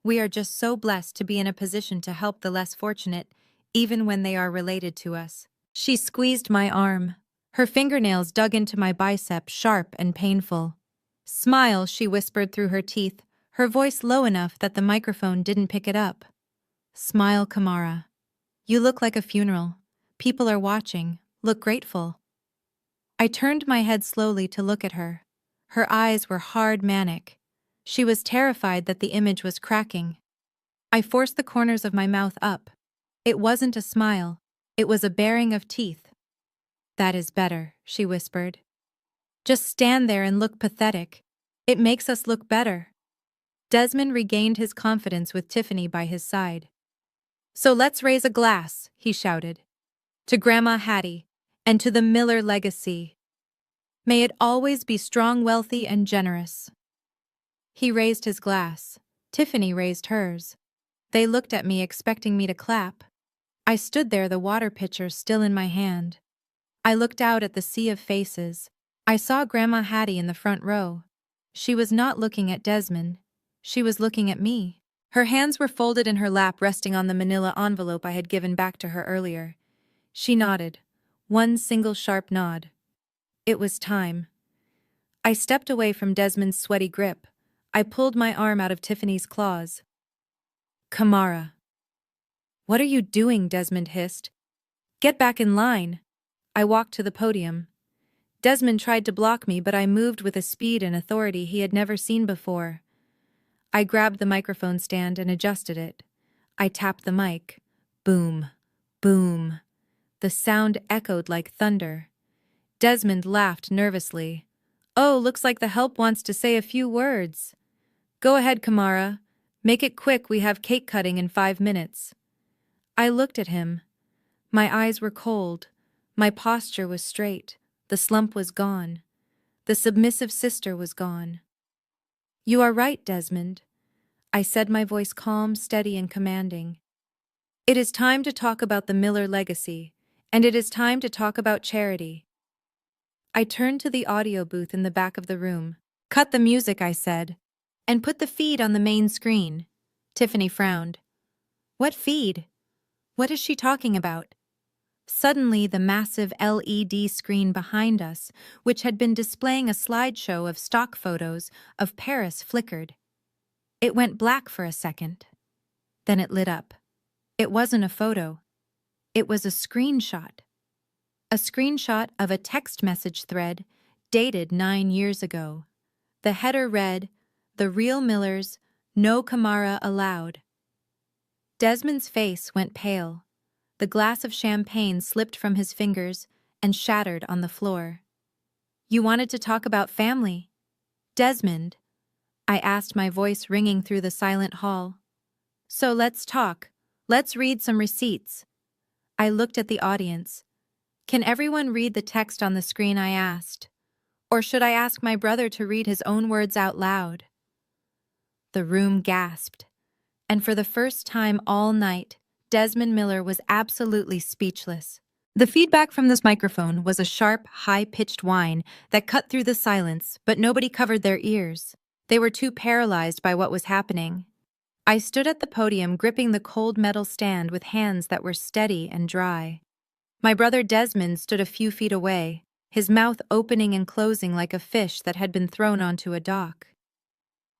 We are just so blessed to be in a position to help the less fortunate, even when they are related to us." She squeezed my arm. Her fingernails dug into my bicep, sharp and painful. "Smile," she whispered through her teeth, her voice low enough that the microphone didn't pick it up. "Smile, Kamara. You look like a funeral. People are watching. Look grateful." I turned my head slowly to look at her. Her eyes were hard, manic. She was terrified that the image was cracking. I forced the corners of my mouth up. It wasn't a smile. It was a baring of teeth. "That is better," she whispered. "Just stand there and look pathetic. It makes us look better." Desmond regained his confidence with Tiffany by his side. "So let's raise a glass," he shouted. "To Grandma Hattie, and to the Miller legacy. May it always be strong, wealthy, and generous." He raised his glass. Tiffany raised hers. They looked at me, expecting me to clap. I stood there, the water pitcher still in my hand. I looked out at the sea of faces. I saw Grandma Hattie in the front row. She was not looking at Desmond. She was looking at me. Her hands were folded in her lap, resting on the manila envelope I had given back to her earlier. She nodded. One single sharp nod. It was time. I stepped away from Desmond's sweaty grip. I pulled my arm out of Tiffany's claws. "Kamara." "What are you doing?" Desmond hissed. "Get back in line." I walked to the podium. Desmond tried to block me, but I moved with a speed and authority he had never seen before. I grabbed the microphone stand and adjusted it. I tapped the mic. Boom, boom. The sound echoed like thunder. Desmond laughed nervously. "Oh, looks like the help wants to say a few words." "Go ahead, Kamara. Make it quick, we have cake cutting in 5 minutes." I looked at him. My eyes were cold. My posture was straight. The slump was gone. The submissive sister was gone. "You are right, Desmond," I said, my voice calm, steady, and commanding. "It is time to talk about the Miller legacy, and it is time to talk about charity." I turned to the audio booth in the back of the room. "Cut the music," I said, "and put the feed on the main screen." Tiffany frowned. "What feed? What is she talking about?" Suddenly, the massive LED screen behind us, which had been displaying a slideshow of stock photos of Paris, flickered. It went black for a second. Then it lit up. It wasn't a photo. It was a screenshot. A screenshot of a text message thread dated 9 years ago. The header read, "The real Millers, no Kamara allowed." Desmond's face went pale. The glass of champagne slipped from his fingers and shattered on the floor. "You wanted to talk about family, Desmond," I asked, my voice ringing through the silent hall. "So let's talk. Let's read some receipts." I looked at the audience. "Can everyone read the text on the screen?" I asked. "Or should I ask my brother to read his own words out loud?" The room gasped, and for the first time all night, Desmond Miller was absolutely speechless. The feedback from this microphone was a sharp, high-pitched whine that cut through the silence, but nobody covered their ears. They were too paralyzed by what was happening. I stood at the podium gripping the cold metal stand with hands that were steady and dry. My brother Desmond stood a few feet away, his mouth opening and closing like a fish that had been thrown onto a dock.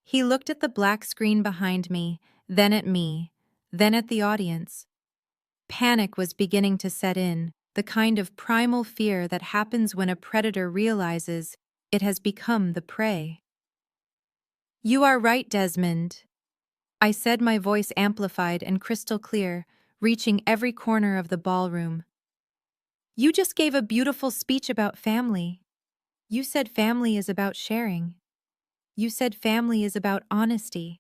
He looked at the black screen behind me, then at me, then at the audience. Panic was beginning to set in, the kind of primal fear that happens when a predator realizes it has become the prey. "You are right, Desmond," I said, my voice amplified and crystal clear, reaching every corner of the ballroom. "You just gave a beautiful speech about family. You said family is about sharing. You said family is about honesty,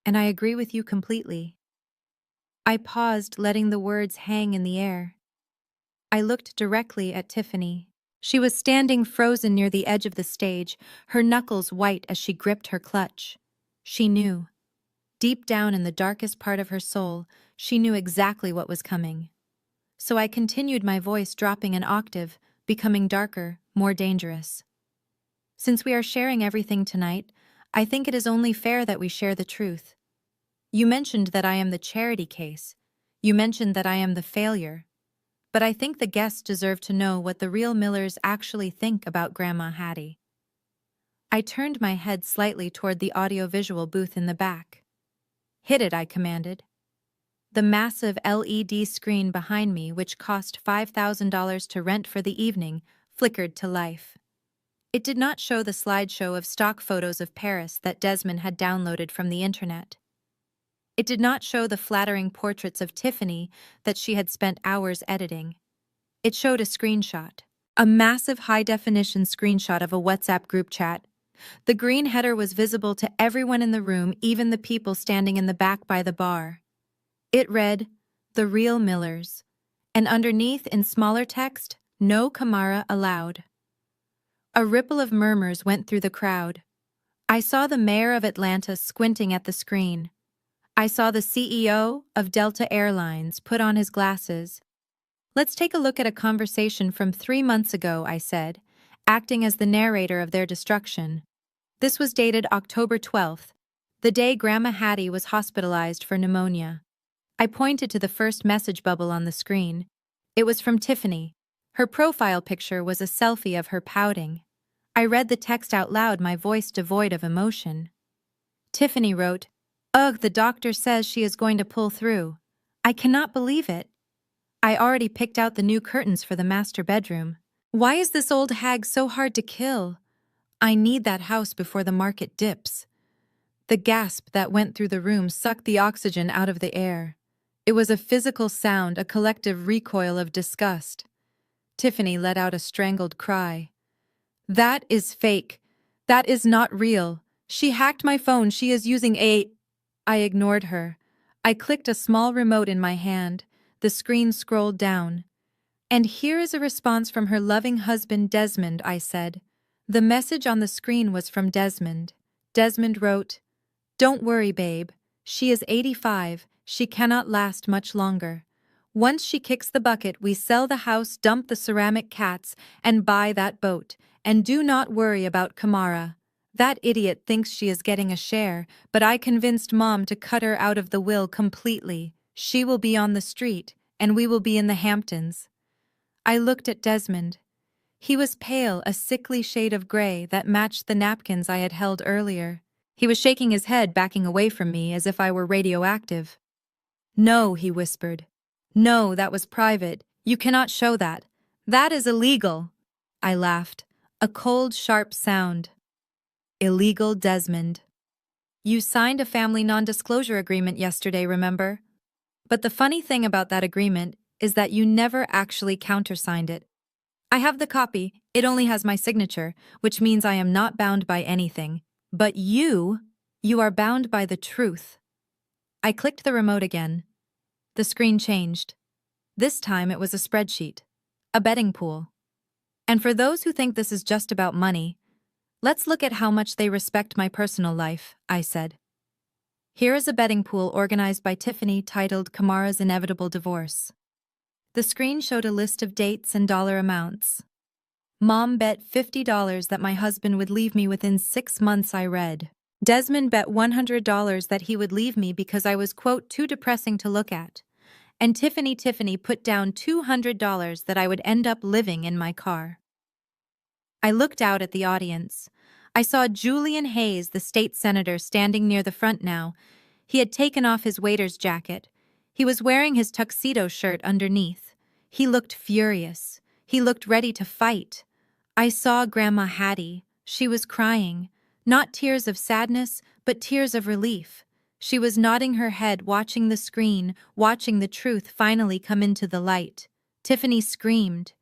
and I agree with you completely." I paused, letting the words hang in the air. I looked directly at Tiffany. She was standing frozen near the edge of the stage, her knuckles white as she gripped her clutch. She knew. Deep down in the darkest part of her soul, she knew exactly what was coming. So I continued, my voice dropping an octave, becoming darker, more dangerous. "Since we are sharing everything tonight, I think it is only fair that we share the truth. You mentioned that I am the charity case. You mentioned that I am the failure. But I think the guests deserve to know what the real Millers actually think about Grandma Hattie." I turned my head slightly toward the audiovisual booth in the back. "Hit it," I commanded. The massive LED screen behind me, which cost $5,000 to rent for the evening, flickered to life. It did not show the slideshow of stock photos of Paris that Desmond had downloaded from the internet. It did not show the flattering portraits of Tiffany that she had spent hours editing. It showed a screenshot. A massive high-definition screenshot of a WhatsApp group chat. The green header was visible to everyone in the room, even the people standing in the back by the bar. It read, "The real Millers," and underneath, in smaller text, "No Kamara allowed." A ripple of murmurs went through the crowd. I saw the mayor of Atlanta squinting at the screen. I saw the CEO of Delta Airlines put on his glasses. "Let's take a look at a conversation from 3 months ago," I said, acting as the narrator of their destruction. This was dated October 12th, the day Grandma Hattie was hospitalized for pneumonia. I pointed to the first message bubble on the screen. It was from Tiffany. Her profile picture was a selfie of her pouting. I read the text out loud, my voice devoid of emotion. Tiffany wrote, "Ugh, the doctor says she is going to pull through. I cannot believe it. I already picked out the new curtains for the master bedroom. Why is this old hag so hard to kill? I need that house before the market dips." The gasp that went through the room sucked the oxygen out of the air. It was a physical sound, a collective recoil of disgust. Tiffany let out a strangled cry. "That is fake. That is not real. She hacked my phone. She is using a—" I ignored her. I clicked a small remote in my hand. The screen scrolled down. "And here is a response from her loving husband, Desmond," I said. The message on the screen was from Desmond. Desmond wrote, "Don't worry, babe. She is 85. She cannot last much longer. Once she kicks the bucket, we sell the house, dump the ceramic cats, and buy that boat. And do not worry about Kamara. That idiot thinks she is getting a share, but I convinced Mom to cut her out of the will completely. She will be on the street, and we will be in the Hamptons." I looked at Desmond. He was pale, a sickly shade of gray that matched the napkins I had held earlier. He was shaking his head, backing away from me as if I were radioactive. "No," he whispered. "No, that was private. You cannot show that. That is illegal." I laughed. A cold, sharp sound. Illegal Desmond. You signed a family non-disclosure agreement yesterday, remember? But the funny thing about that agreement is that you never actually countersigned it. I have the copy. It only has my signature, which means I am not bound by anything. But you are bound by the truth. I clicked the remote again. The screen changed. This time it was a spreadsheet, a betting pool. And for those who think this is just about money, let's look at how much they respect my personal life, I said. Here is a betting pool organized by Tiffany titled Kamara's Inevitable Divorce. The screen showed a list of dates and dollar amounts. Mom bet $50 that my husband would leave me within 6 months, I read. Desmond bet $100 that he would leave me because I was, quote, too depressing to look at. And Tiffany put down $200 that I would end up living in my car. I looked out at the audience. I saw Julian Hayes, the state senator, standing near the front now. He had taken off his waiter's jacket. He was wearing his tuxedo shirt underneath. He looked furious. He looked ready to fight. I saw Grandma Hattie. She was crying. Not tears of sadness, but tears of relief. She was nodding her head, watching the screen, watching the truth finally come into the light. Tiffany screamed.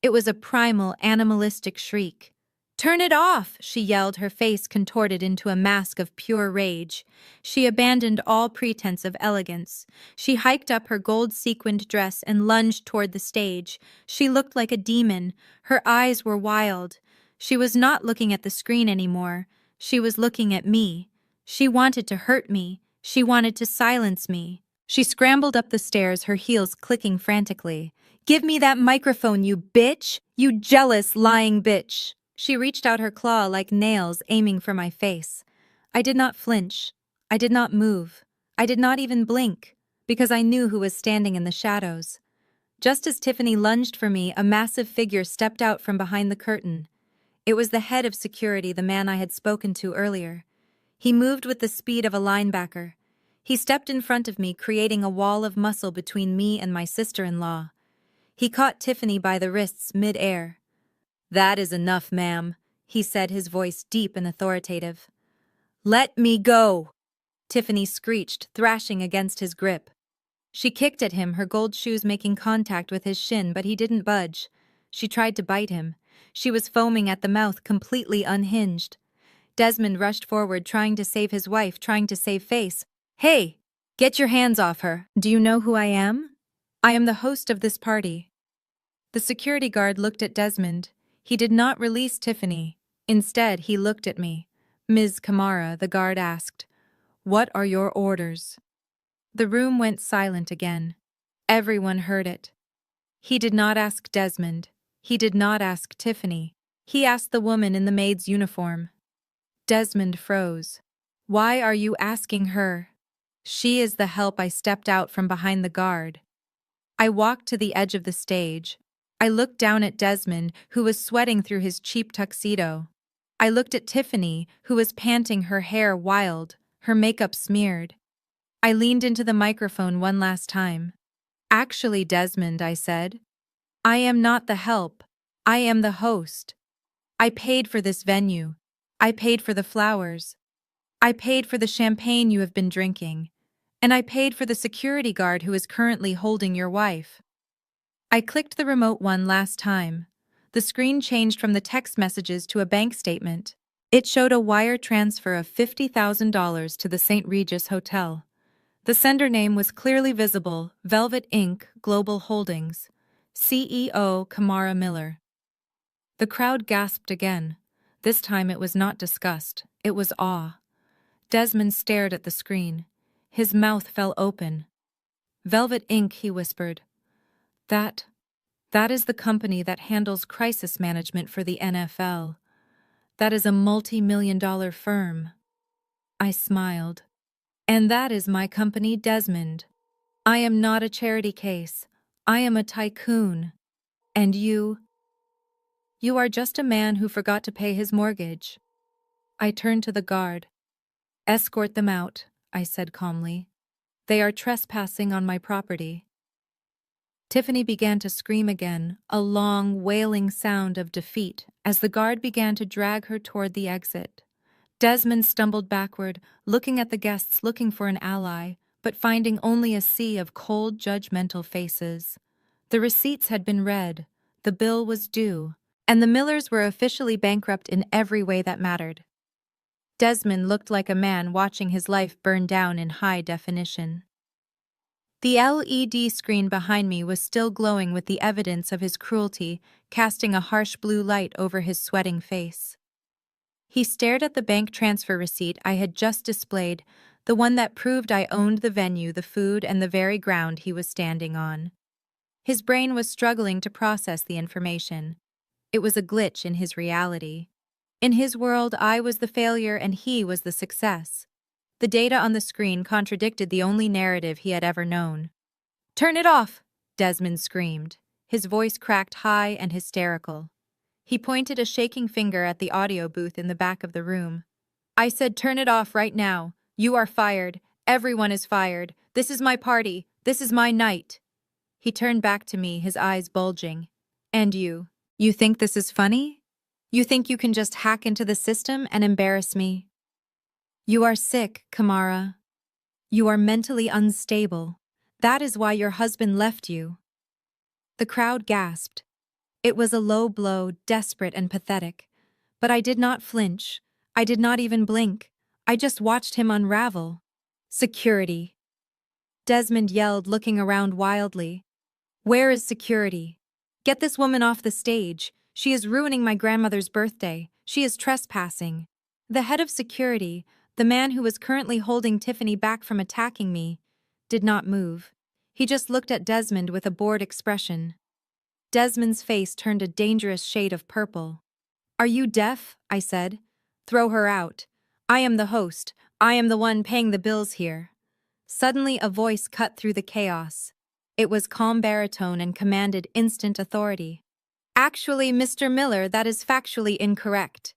It was a primal, animalistic shriek. "Turn it off!" she yelled, her face contorted into a mask of pure rage. She abandoned all pretense of elegance. She hiked up her gold-sequined dress and lunged toward the stage. She looked like a demon. Her eyes were wild. She was not looking at the screen anymore. She was looking at me. She wanted to hurt me. She wanted to silence me. She scrambled up the stairs, her heels clicking frantically. "Give me that microphone, you bitch! You jealous, lying bitch!" She reached out her claw like nails, aiming for my face. I did not flinch. I did not move. I did not even blink, because I knew who was standing in the shadows. Just as Tiffany lunged for me, a massive figure stepped out from behind the curtain. It was the head of security, the man I had spoken to earlier. He moved with the speed of a linebacker. He stepped in front of me, creating a wall of muscle between me and my sister-in-law. He caught Tiffany by the wrists mid-air. "That is enough, ma'am," he said, his voice deep and authoritative. "Let me go!" Tiffany screeched, thrashing against his grip. She kicked at him, her gold shoes making contact with his shin, but he didn't budge. She tried to bite him. She was foaming at the mouth, completely unhinged. Desmond rushed forward, trying to save his wife, trying to save face. "Hey! Get your hands off her! Do you know who I am? I am the host of this party." The security guard looked at Desmond. He did not release Tiffany. Instead, he looked at me. "Ms. Kamara," the guard asked, "what are your orders?" The room went silent again. Everyone heard it. He did not ask Desmond. He did not ask Tiffany. He asked the woman in the maid's uniform. Desmond froze. "Why are you asking her?" "She is the help." I stepped out from behind the guard. I walked to the edge of the stage. I looked down at Desmond, who was sweating through his cheap tuxedo. I looked at Tiffany, who was panting, her hair wild, her makeup smeared. I leaned into the microphone one last time. "Actually, Desmond," I said, "I am not the help. I am the host. I paid for this venue. I paid for the flowers. I paid for the champagne you have been drinking. And I paid for the security guard who is currently holding your wife." I clicked the remote one last time. The screen changed from the text messages to a bank statement. It showed a wire transfer of $50,000 to the St. Regis Hotel. The sender name was clearly visible: Velvet Inc. Global Holdings. CEO Kamara Miller. The crowd gasped again. This time it was not disgust, it was awe. Desmond stared at the screen. His mouth fell open. "Velvet Inc., he whispered. That is the company that handles crisis management for the NFL. That is a multi-million-dollar firm." I smiled. "And that is my company, Desmond. I am not a charity case. I am a tycoon. And you are just a man who forgot to pay his mortgage." I turned to the guard. "Escort them out," I said calmly. "They are trespassing on my property." Tiffany began to scream again, a long, wailing sound of defeat, as the guard began to drag her toward the exit. Desmond stumbled backward, looking at the guests, looking for an ally, but finding only a sea of cold, judgmental faces. The receipts had been read, the bill was due, and the Millers were officially bankrupt in every way that mattered. Desmond looked like a man watching his life burn down in high definition. The LED screen behind me was still glowing with the evidence of his cruelty, casting a harsh blue light over his sweating face. He stared at the bank transfer receipt I had just displayed, the one that proved I owned the venue, the food, and the very ground he was standing on. His brain was struggling to process the information. It was a glitch in his reality. In his world, I was the failure and he was the success. The data on the screen contradicted the only narrative he had ever known. "Turn it off!" Desmond screamed, his voice cracked high and hysterical. He pointed a shaking finger at the audio booth in the back of the room. "I said turn it off right now. You are fired. Everyone is fired. This is my party. This is my night." He turned back to me, his eyes bulging. "And you think this is funny? You think you can just hack into the system and embarrass me? You are sick, Kamara. You are mentally unstable. That is why your husband left you." The crowd gasped. It was a low blow, desperate and pathetic. But I did not flinch. I did not even blink. I just watched him unravel. "Security!" Desmond yelled, looking around wildly. "Where is security? Get this woman off the stage. She is ruining my grandmother's birthday. She is trespassing." The head of security, the man who was currently holding Tiffany back from attacking me, did not move. He just looked at Desmond with a bored expression. Desmond's face turned a dangerous shade of purple. "Are you deaf?" I said. "Throw her out. I am the host. I am the one paying the bills here." Suddenly a voice cut through the chaos. It was calm baritone and commanded instant authority. "Actually, Mr. Miller, that is factually incorrect."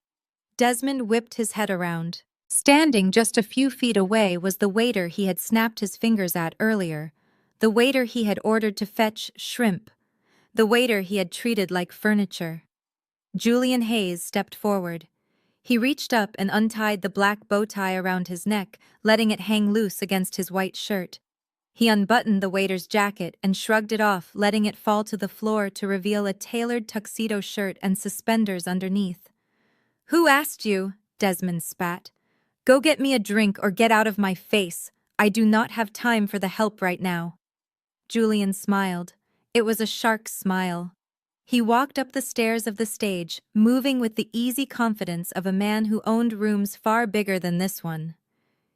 Desmond whipped his head around. Standing just a few feet away was the waiter he had snapped his fingers at earlier, the waiter he had ordered to fetch shrimp, the waiter he had treated like furniture. Julian Hayes stepped forward. He reached up and untied the black bow tie around his neck, letting it hang loose against his white shirt. He unbuttoned the waiter's jacket and shrugged it off, letting it fall to the floor to reveal a tailored tuxedo shirt and suspenders underneath. "Who asked you?" Desmond spat. "Go get me a drink or get out of my face. I do not have time for the help right now." Julian smiled. It was a shark smile. He walked up the stairs of the stage, moving with the easy confidence of a man who owned rooms far bigger than this one.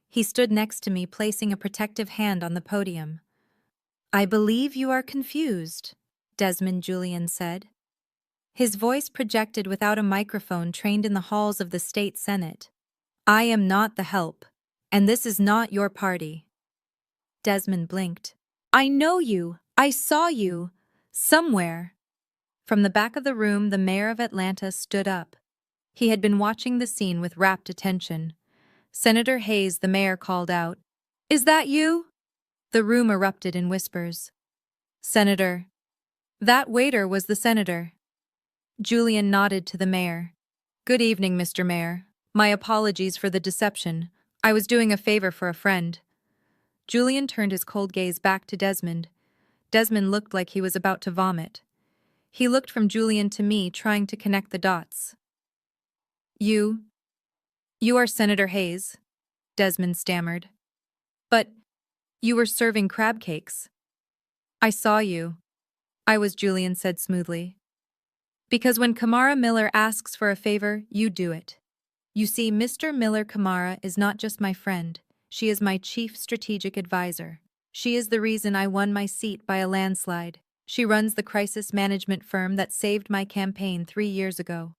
He stood next to me, placing a protective hand on the podium. "I believe you are confused," Desmond Julian said. His voice projected without a microphone trained in the halls of the state senate. "I am not the help, and this is not your party." Desmond blinked. "I know you. I saw you. Somewhere." From the back of the room, the mayor of Atlanta stood up. He had been watching the scene with rapt attention. "Senator Hayes," the mayor called out. "Is that you?" The room erupted in whispers. "Senator." That waiter was the senator. Julian nodded to the mayor. "Good evening, Mr. Mayor. My apologies for the deception. I was doing a favor for a friend." Julian turned his cold gaze back to Desmond. Desmond looked like he was about to vomit. He looked from Julian to me, trying to connect the dots. You are Senator Hayes," Desmond stammered. "But you were serving crab cakes." "I saw you." Julian said smoothly. "Because when Kamara Miller asks for a favor, you do it. You see, Mr. Miller Kamara is not just my friend. She is my chief strategic advisor. She is the reason I won my seat by a landslide. She runs the crisis management firm that saved my campaign 3 years ago."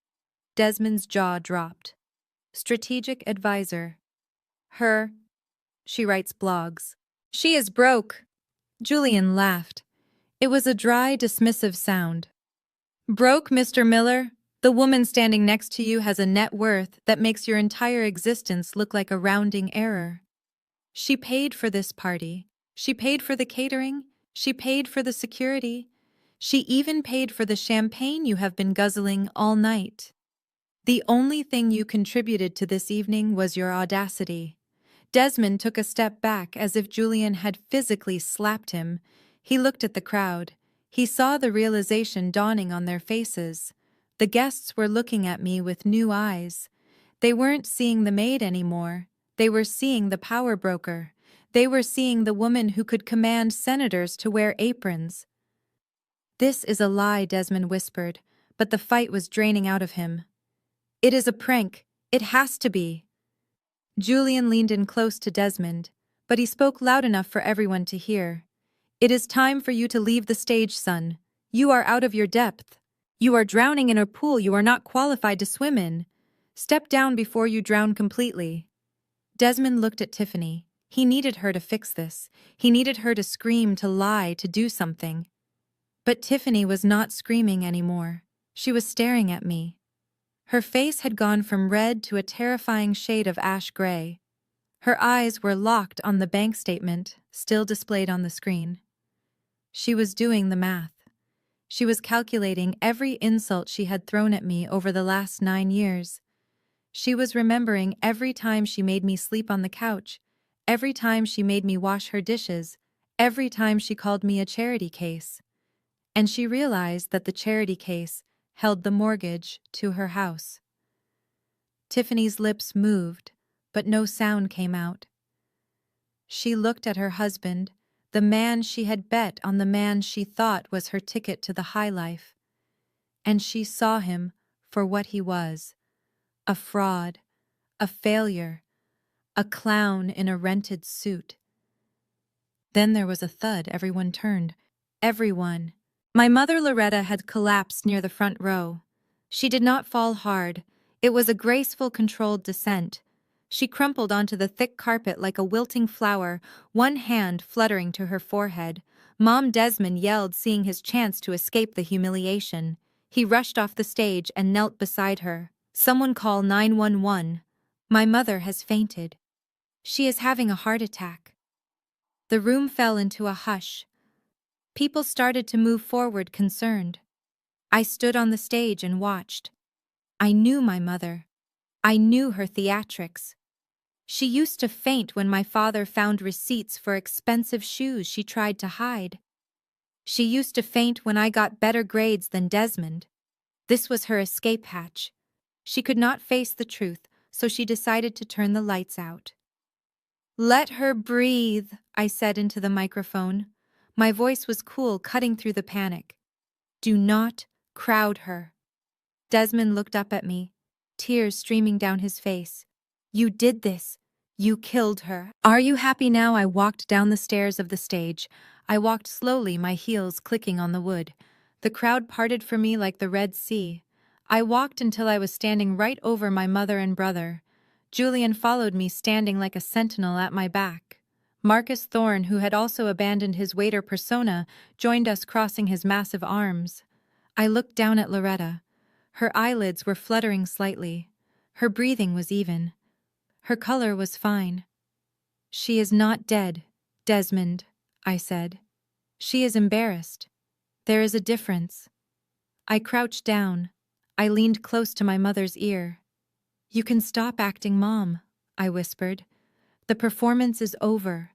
Desmond's jaw dropped. "Strategic advisor. Her. She writes blogs. She is broke." Julian laughed. It was a dry, dismissive sound. "Broke, Mr. Miller? The woman standing next to you has a net worth that makes your entire existence look like a rounding error. She paid for this party. She paid for the catering. She paid for the security. She even paid for the champagne you have been guzzling all night. The only thing you contributed to this evening was your audacity. Desmond took a step back as if Julian had physically slapped him. He looked at the crowd. He saw the realization dawning on their faces. The guests were looking at me with new eyes. They weren't seeing the maid anymore. They were seeing the power broker. They were seeing the woman who could command senators to wear aprons. "This is a lie," Desmond whispered, but the fight was draining out of him. "It is a prank. It has to be." Julian leaned in close to Desmond, but he spoke loud enough for everyone to hear. "It is time for you to leave the stage, son. You are out of your depth. You are drowning in a pool you are not qualified to swim in. Step down before you drown completely." Desmond looked at Tiffany. He needed her to fix this. He needed her to scream, to lie, to do something. But Tiffany was not screaming anymore. She was staring at me. Her face had gone from red to a terrifying shade of ash gray. Her eyes were locked on the bank statement, still displayed on the screen. She was doing the math. She was calculating every insult she had thrown at me over the last 9 years. She was remembering every time she made me sleep on the couch, every time she made me wash her dishes, every time she called me a charity case. And she realized that the charity case held the mortgage to her house. Tiffany's lips moved, but no sound came out. She looked at her husband, the man she had bet on, the man she thought was her ticket to the high life. And she saw him for what he was: a fraud, a failure, a clown in a rented suit. Then there was a thud. Everyone turned. Everyone. My mother Loretta had collapsed near the front row. She did not fall hard. It was a graceful, controlled descent. She crumpled onto the thick carpet like a wilting flower, one hand fluttering to her forehead. Mom Desmond yelled, seeing his chance to escape the humiliation. He rushed off the stage and knelt beside her. "Someone call 911. My mother has fainted. She is having a heart attack." The room fell into a hush. People started to move forward, concerned. I stood on the stage and watched. I knew my mother. I knew her theatrics. She used to faint when my father found receipts for expensive shoes she tried to hide. She used to faint when I got better grades than Desmond. This was her escape hatch. She could not face the truth, so she decided to turn the lights out. "Let her breathe," I said into the microphone. My voice was cool, cutting through the panic. "Do not crowd her." Desmond looked up at me, tears streaming down his face. "You did this. You killed her. Are you happy now?" I walked down the stairs of the stage. I walked slowly, my heels clicking on the wood. The crowd parted for me like the Red Sea. I walked until I was standing right over my mother and brother. Julian followed me, standing like a sentinel at my back. Marcus Thorne, who had also abandoned his waiter persona, joined us, crossing his massive arms. I looked down at Loretta. Her eyelids were fluttering slightly. Her breathing was even. Her color was fine. "She is not dead, Desmond," I said. "She is embarrassed. There is a difference." I crouched down. I leaned close to my mother's ear. "You can stop acting, Mom," I whispered. "The performance is over.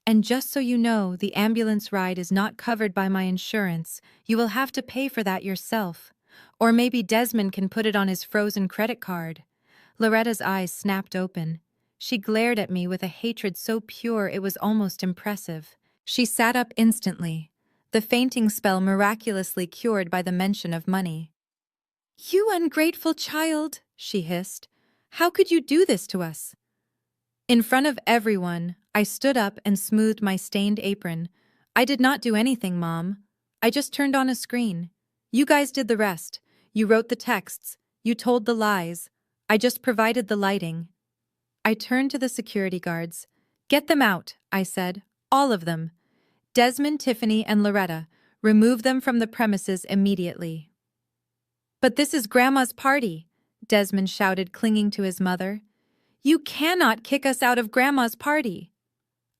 And just so you know, the ambulance ride is not covered by my insurance. You will have to pay for that yourself. Or maybe Desmond can put it on his frozen credit card." Loretta's eyes snapped open. She glared at me with a hatred so pure it was almost impressive. She sat up instantly, the fainting spell miraculously cured by the mention of money. "You ungrateful child," she hissed. "How could you do this to us?" In front of everyone, I stood up and smoothed my stained apron. "I did not do anything, Mom. I just turned on a screen. You guys did the rest. You wrote the texts. You told the lies. I just provided the lighting." I turned to the security guards. "Get them out," I said. "All of them. Desmond, Tiffany, and Loretta. Remove them from the premises immediately." "But this is Grandma's party," Desmond shouted, clinging to his mother. "You cannot kick us out of Grandma's party."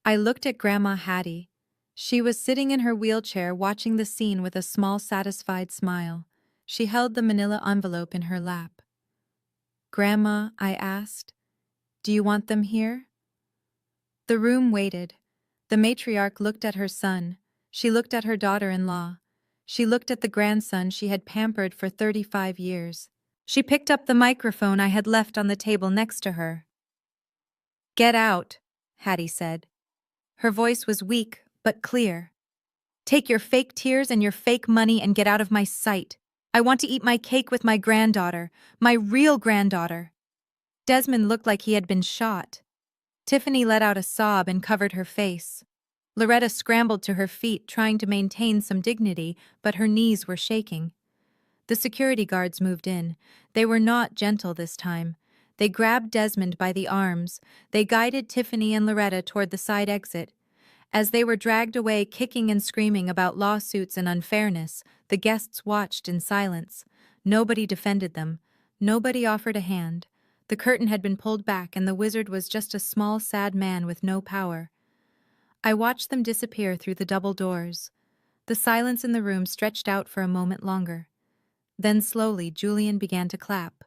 I looked at Grandma Hattie. She was sitting in her wheelchair watching the scene with a small, satisfied smile. She held the manila envelope in her lap. Grandma, I asked, do you want them here? The room waited. The matriarch looked at her son. She looked at her daughter-in-law. She looked at the grandson she had pampered for 35 years. She picked up the microphone I had left on the table next to her. Get out, Hattie said. Her voice was weak, but clear. Take your fake tears and your fake money and get out of my sight. I want to eat my cake with my granddaughter, my real granddaughter. Desmond looked like he had been shot. Tiffany let out a sob and covered her face. Loretta scrambled to her feet, trying to maintain some dignity, but her knees were shaking. The security guards moved in. They were not gentle this time. They grabbed Desmond by the arms. They guided Tiffany and Loretta toward the side exit. As they were dragged away, kicking and screaming about lawsuits and unfairness, the guests watched in silence. Nobody defended them. Nobody offered a hand. The curtain had been pulled back, and the wizard was just a small, sad man with no power. I watched them disappear through the double doors. The silence in the room stretched out for a moment longer. Then slowly, Julian began to clap.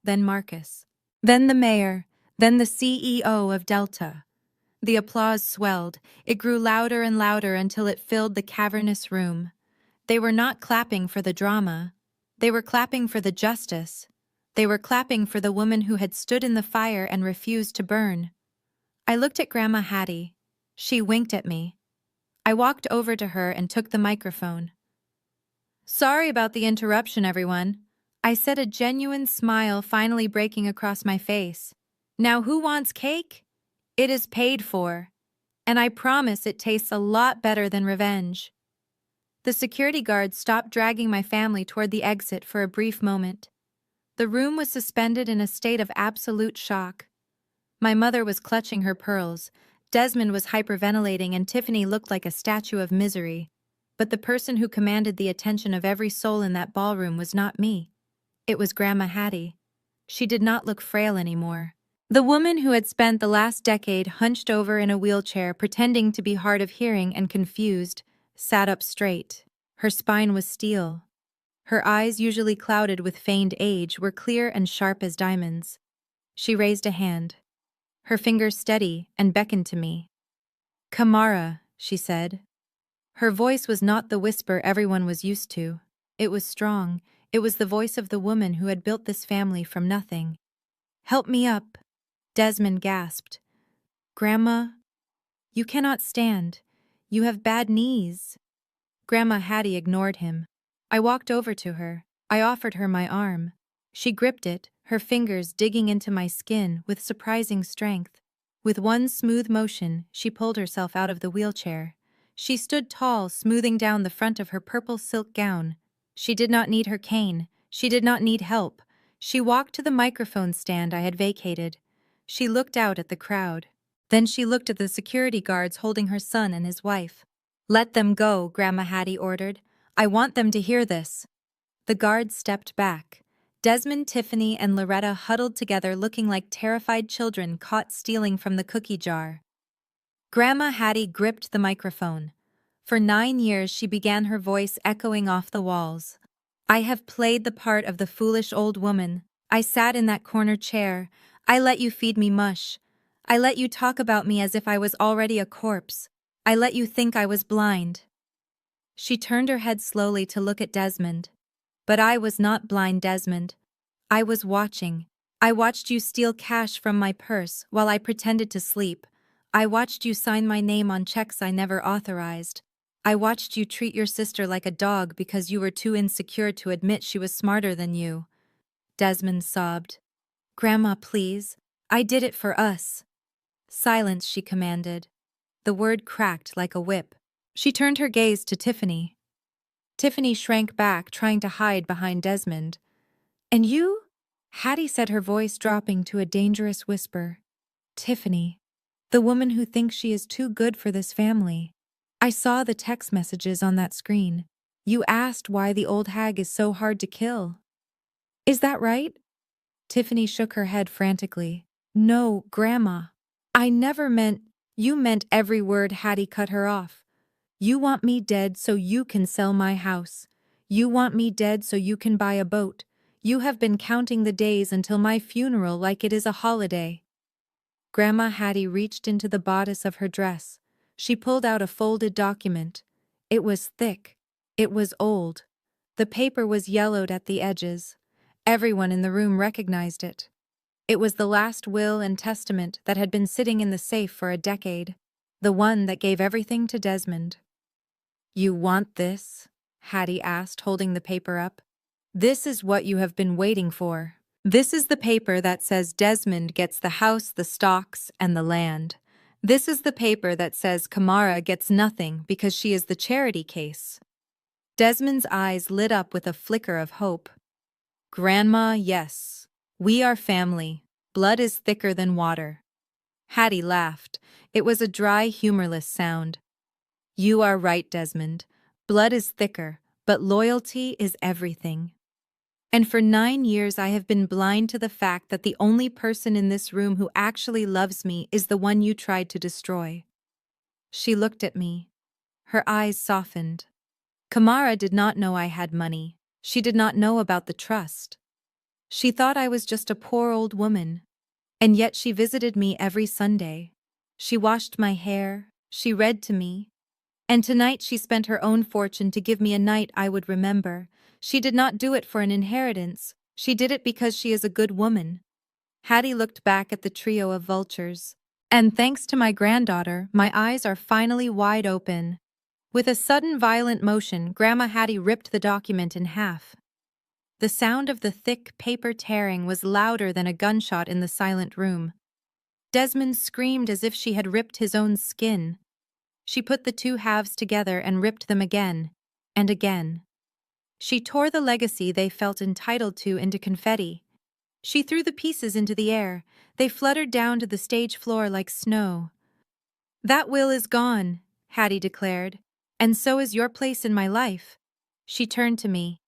Then Marcus. Then the mayor. Then the CEO of Delta. The applause swelled. It grew louder and louder until it filled the cavernous room. They were not clapping for the drama. They were clapping for the justice. They were clapping for the woman who had stood in the fire and refused to burn. I looked at Grandma Hattie. She winked at me. I walked over to her and took the microphone. Sorry about the interruption, everyone. I said, a genuine smile finally breaking across my face. Now who wants cake? It is paid for. And I promise it tastes a lot better than revenge. The security guards stopped dragging my family toward the exit for a brief moment. The room was suspended in a state of absolute shock. My mother was clutching her pearls. Desmond was hyperventilating, and Tiffany looked like a statue of misery. But the person who commanded the attention of every soul in that ballroom was not me. It was Grandma Hattie. She did not look frail anymore. The woman who had spent the last decade hunched over in a wheelchair, pretending to be hard of hearing and confused, sat up straight. Her spine was steel. Her eyes, usually clouded with feigned age, were clear and sharp as diamonds. She raised a hand. Her fingers steady, and beckoned to me. Kamara, she said. Her voice was not the whisper everyone was used to. It was strong. It was the voice of the woman who had built this family from nothing. Help me up, Desmond gasped. Grandma, you cannot stand. You have bad knees. Grandma Hattie ignored him. I walked over to her. I offered her my arm. She gripped it, her fingers digging into my skin with surprising strength. With one smooth motion, she pulled herself out of the wheelchair. She stood tall, smoothing down the front of her purple silk gown. She did not need her cane. She did not need help. She walked to the microphone stand I had vacated. She looked out at the crowd. Then she looked at the security guards holding her son and his wife. Let them go, Grandma Hattie ordered. I want them to hear this. The guards stepped back. Desmond, Tiffany, and Loretta huddled together, looking like terrified children caught stealing from the cookie jar. Grandma Hattie gripped the microphone. For 9 years she began, her voice echoing off the walls. I have played the part of the foolish old woman. I sat in that corner chair. I let you feed me mush. I let you talk about me as if I was already a corpse. I let you think I was blind. She turned her head slowly to look at Desmond. But I was not blind, Desmond. I was watching. I watched you steal cash from my purse while I pretended to sleep. I watched you sign my name on checks I never authorized. I watched you treat your sister like a dog because you were too insecure to admit she was smarter than you. Desmond sobbed. Grandma, please. I did it for us. Silence, she commanded. The word cracked like a whip. She turned her gaze to Tiffany. Tiffany shrank back, trying to hide behind Desmond. And you? Hattie said, her voice dropping to a dangerous whisper. Tiffany, the woman who thinks she is too good for this family. I saw the text messages on that screen. You asked why the old hag is so hard to kill. Is that right? Tiffany shook her head frantically. No, Grandma. I never meant... You meant every word. Hattie cut her off. You want me dead so you can sell my house. You want me dead so you can buy a boat. You have been counting the days until my funeral like it is a holiday. Grandma Hattie reached into the bodice of her dress. She pulled out a folded document. It was thick. It was old. The paper was yellowed at the edges. Everyone in the room recognized it. It was the last will and testament that had been sitting in the safe for a decade, the one that gave everything to Desmond. "You want this?" Hattie asked, holding the paper up. "This is what you have been waiting for. This is the paper that says Desmond gets the house, the stocks, and the land. This is the paper that says Kamara gets nothing because she is the charity case." Desmond's eyes lit up with a flicker of hope. "Grandma, yes. We are family. Blood is thicker than water." Hattie laughed. It was a dry, humorless sound. "You are right, Desmond. Blood is thicker, but loyalty is everything. And for 9 years I have been blind to the fact that the only person in this room who actually loves me is the one you tried to destroy." She looked at me. Her eyes softened. Kamara did not know I had money. She did not know about the trust. She thought I was just a poor old woman. And yet she visited me every Sunday. She washed my hair. She read to me. And tonight she spent her own fortune to give me a night I would remember. She did not do it for an inheritance. She did it because she is a good woman. Hattie looked back at the trio of vultures. "And thanks to my granddaughter, my eyes are finally wide open." With a sudden violent motion, Grandma Hattie ripped the document in half. The sound of the thick paper tearing was louder than a gunshot in the silent room. Desmond screamed as if she had ripped his own skin. She put the two halves together and ripped them again, and again. She tore the legacy they felt entitled to into confetti. She threw the pieces into the air. They fluttered down to the stage floor like snow. "That will is gone," Hattie declared, "and so is your place in my life." She turned to me.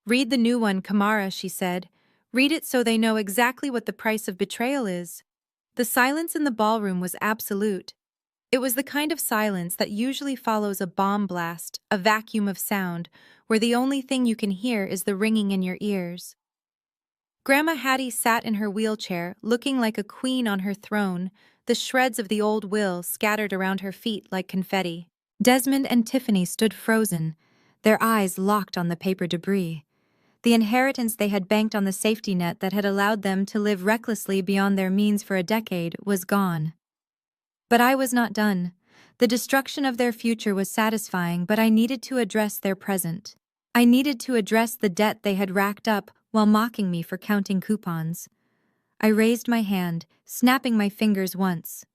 "Read the new one, Kamara," she said. "Read it so they know exactly what the price of betrayal is." The silence in the ballroom was absolute. It was the kind of silence that usually follows a bomb blast, a vacuum of sound, where the only thing you can hear is the ringing in your ears. Grandma Hattie sat in her wheelchair, looking like a queen on her throne, the shreds of the old will scattered around her feet like confetti. Desmond and Tiffany stood frozen, their eyes locked on the paper debris. The inheritance they had banked on the safety net that had allowed them to live recklessly beyond their means for a decade was gone. But I was not done. The destruction of their future was satisfying, but I needed to address their present. I needed to address the debt they had racked up while mocking me for counting coupons. I raised my hand, snapping my fingers once.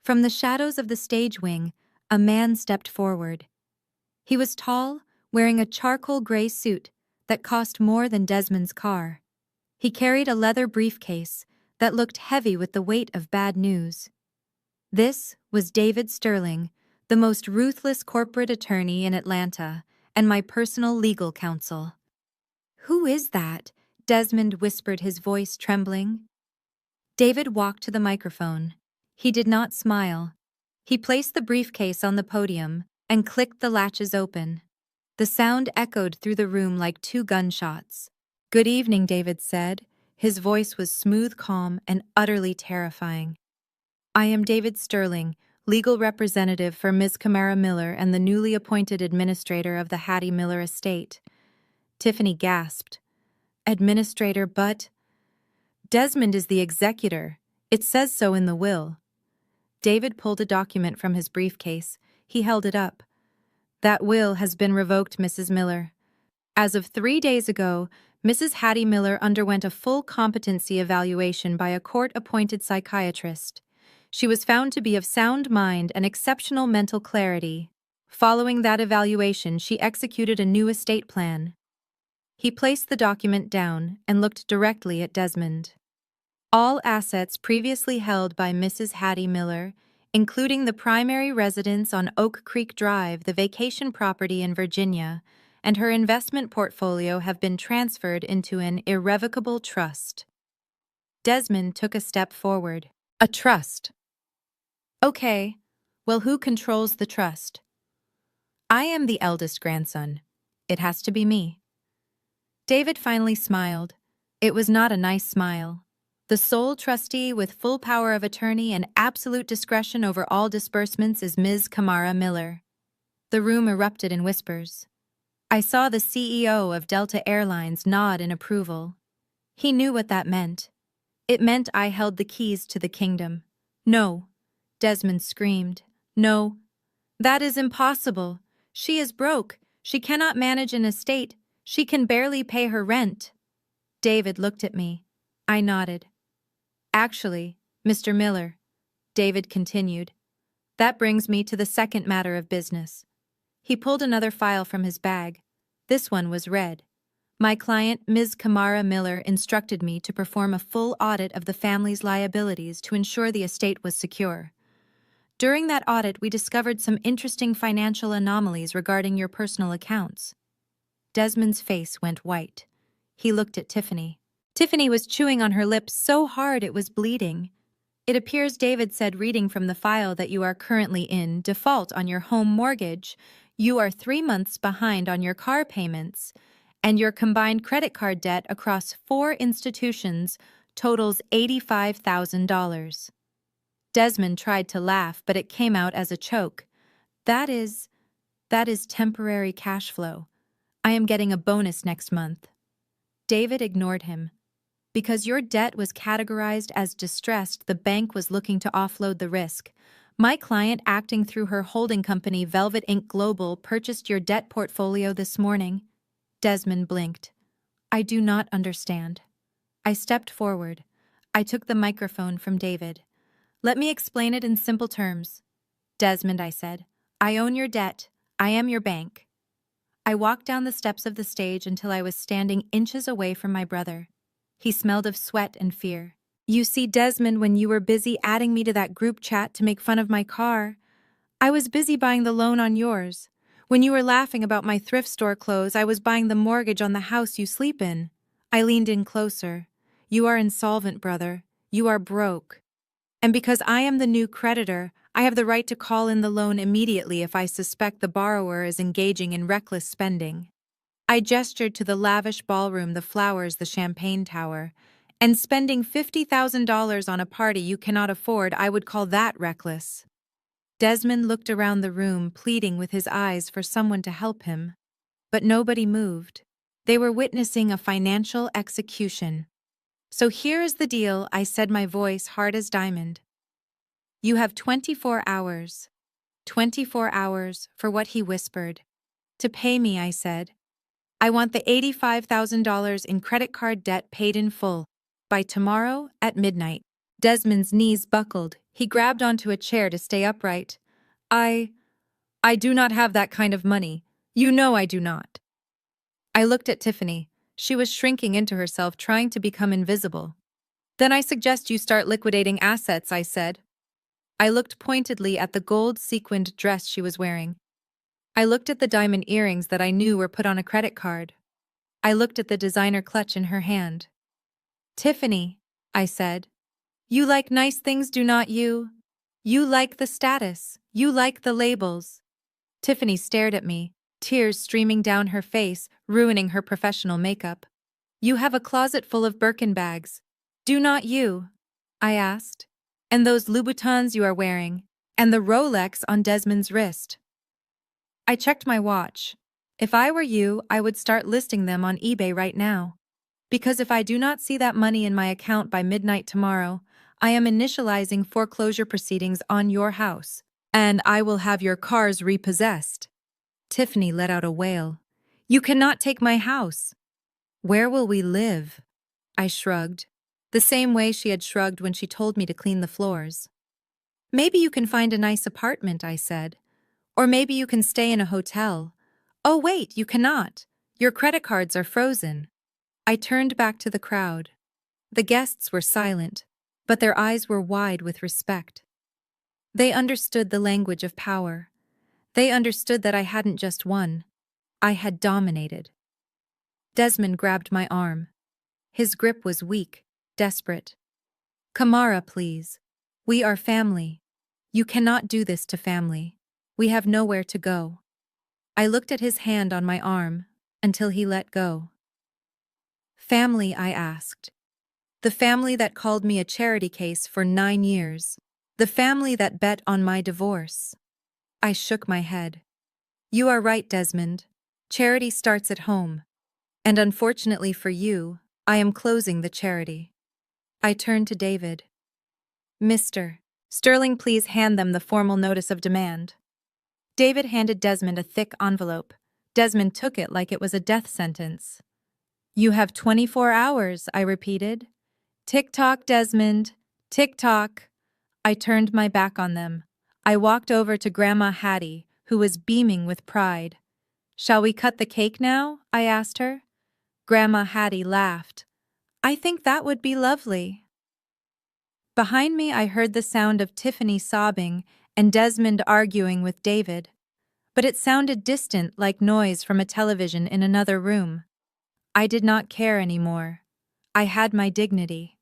From the shadows of the stage wing, a man stepped forward. He was tall, wearing a charcoal gray suit that cost more than Desmond's car. He carried a leather briefcase that looked heavy with the weight of bad news. This was David Sterling, the most ruthless corporate attorney in Atlanta, and my personal legal counsel. "Who is that?" Desmond whispered, his voice trembling. David walked to the microphone. He did not smile. He placed the briefcase on the podium and clicked the latches open. The sound echoed through the room like 2 gunshots. "Good evening," David said. His voice was smooth, calm, and utterly terrifying. "I am David Sterling, legal representative for Ms. Kamara Miller and the newly appointed administrator of the Hattie Miller estate." Tiffany gasped. "Administrator, but—" "Desmond is the executor. It says so in the will." David pulled a document from his briefcase. He held it up. "That will has been revoked, Mrs. Miller. As of 3 days ago, Mrs. Hattie Miller underwent a full competency evaluation by a court-appointed psychiatrist. She was found to be of sound mind and exceptional mental clarity. Following that evaluation, she executed a new estate plan." He placed the document down and looked directly at Desmond. "All assets previously held by Mrs. Hattie Miller, including the primary residence on Oak Creek Drive, the vacation property in Virginia, and her investment portfolio have been transferred into an irrevocable trust." Desmond took a step forward. "A trust? Okay, well, who controls the trust?" "I am the eldest grandson. It has to be me." David finally smiled. It was not a nice smile. The sole trustee with full power of attorney and absolute discretion over all disbursements is Ms. Kamara Miller. The room erupted in whispers. I saw the CEO of Delta Airlines nod in approval. He knew what that meant. It meant I held the keys to the kingdom. No, Desmond screamed. No, that is impossible. She is broke. She cannot manage an estate. She can barely pay her rent. David looked at me. I nodded. Actually, Mr. Miller, David continued, that brings me to the second matter of business. He pulled another file from his bag. This one was red. My client, Ms. Kamara Miller, instructed me to perform a full audit of the family's liabilities to ensure the estate was secure. During that audit, we discovered some interesting financial anomalies regarding your personal accounts. Desmond's face went white. He looked at Tiffany. Tiffany was chewing on her lips so hard it was bleeding. It appears David said, reading from the file, that you are currently in default on your home mortgage, you are 3 months behind on your car payments, and your combined credit card debt across 4 institutions totals $85,000. Desmond tried to laugh, but it came out as a choke. That is temporary cash flow. I am getting a bonus next month. David ignored him. Because your debt was categorized as distressed, the bank was looking to offload the risk. My client, acting through her holding company, Velvet Inc. Global, purchased your debt portfolio this morning. Desmond blinked. I do not understand. I stepped forward. I took the microphone from David. Let me explain it in simple terms. Desmond, I said, I own your debt. I am your bank. I walked down the steps of the stage until I was standing inches away from my brother. He smelled of sweat and fear. You see, Desmond, when you were busy adding me to that group chat to make fun of my car, I was busy buying the loan on yours. When you were laughing about my thrift store clothes, I was buying the mortgage on the house you sleep in. I leaned in closer. You are insolvent, brother. You are broke. And because I am the new creditor, I have the right to call in the loan immediately if I suspect the borrower is engaging in reckless spending. I gestured to the lavish ballroom, the flowers, the champagne tower, and spending $50,000 on a party you cannot afford, I would call that reckless. Desmond looked around the room, pleading with his eyes for someone to help him. But nobody moved. They were witnessing a financial execution. So here is the deal, I said, my voice hard as diamond. You have 24 hours. 24 hours for what he whispered. To pay me, I said. I want the $85,000 in credit card debt paid in full by tomorrow at midnight. Desmond's knees buckled. He grabbed onto a chair to stay upright. I do not have that kind of money. You know I do not. I looked at Tiffany. She was shrinking into herself, trying to become invisible. Then I suggest you start liquidating assets, I said. I looked pointedly at the gold-sequined dress she was wearing. I looked at the diamond earrings that I knew were put on a credit card. I looked at the designer clutch in her hand. Tiffany, I said, you like nice things, do not you? You like the status. You like the labels. Tiffany stared at me, tears streaming down her face, ruining her professional makeup. You have a closet full of Birkin bags. Do not you? I asked. And those Louboutins you are wearing, and the Rolex on Desmond's wrist. I checked my watch. If I were you, I would start listing them on eBay right now. Because if I do not see that money in my account by midnight tomorrow, I am initializing foreclosure proceedings on your house, and I will have your cars repossessed. Tiffany let out a wail. You cannot take my house. Where will we live? I shrugged, the same way she had shrugged when she told me to clean the floors. Maybe you can find a nice apartment, I said. Or maybe you can stay in a hotel. Oh wait, you cannot. Your credit cards are frozen. I turned back to the crowd. The guests were silent, but their eyes were wide with respect. They understood the language of power. They understood that I hadn't just won. I had dominated. Desmond grabbed my arm. His grip was weak, desperate. Kamara, please. We are family. You cannot do this to family. We have nowhere to go. I looked at his hand on my arm until he let go. Family, I asked. The family that called me a charity case for 9 years. The family that bet on my divorce. I shook my head. You are right, Desmond. Charity starts at home. And unfortunately for you, I am closing the charity. I turned to David. Mr. Sterling, please hand them the formal notice of demand. David handed Desmond a thick envelope. Desmond took it like it was a death sentence. You have 24 hours, I repeated. Tick-tock, Desmond. Tick-tock. I turned my back on them. I walked over to Grandma Hattie, who was beaming with pride. Shall we cut the cake now? I asked her. Grandma Hattie laughed. I think that would be lovely. Behind me, I heard the sound of Tiffany sobbing and Desmond arguing with David. But it sounded distant, like noise from a television in another room. I did not care anymore. I had my dignity.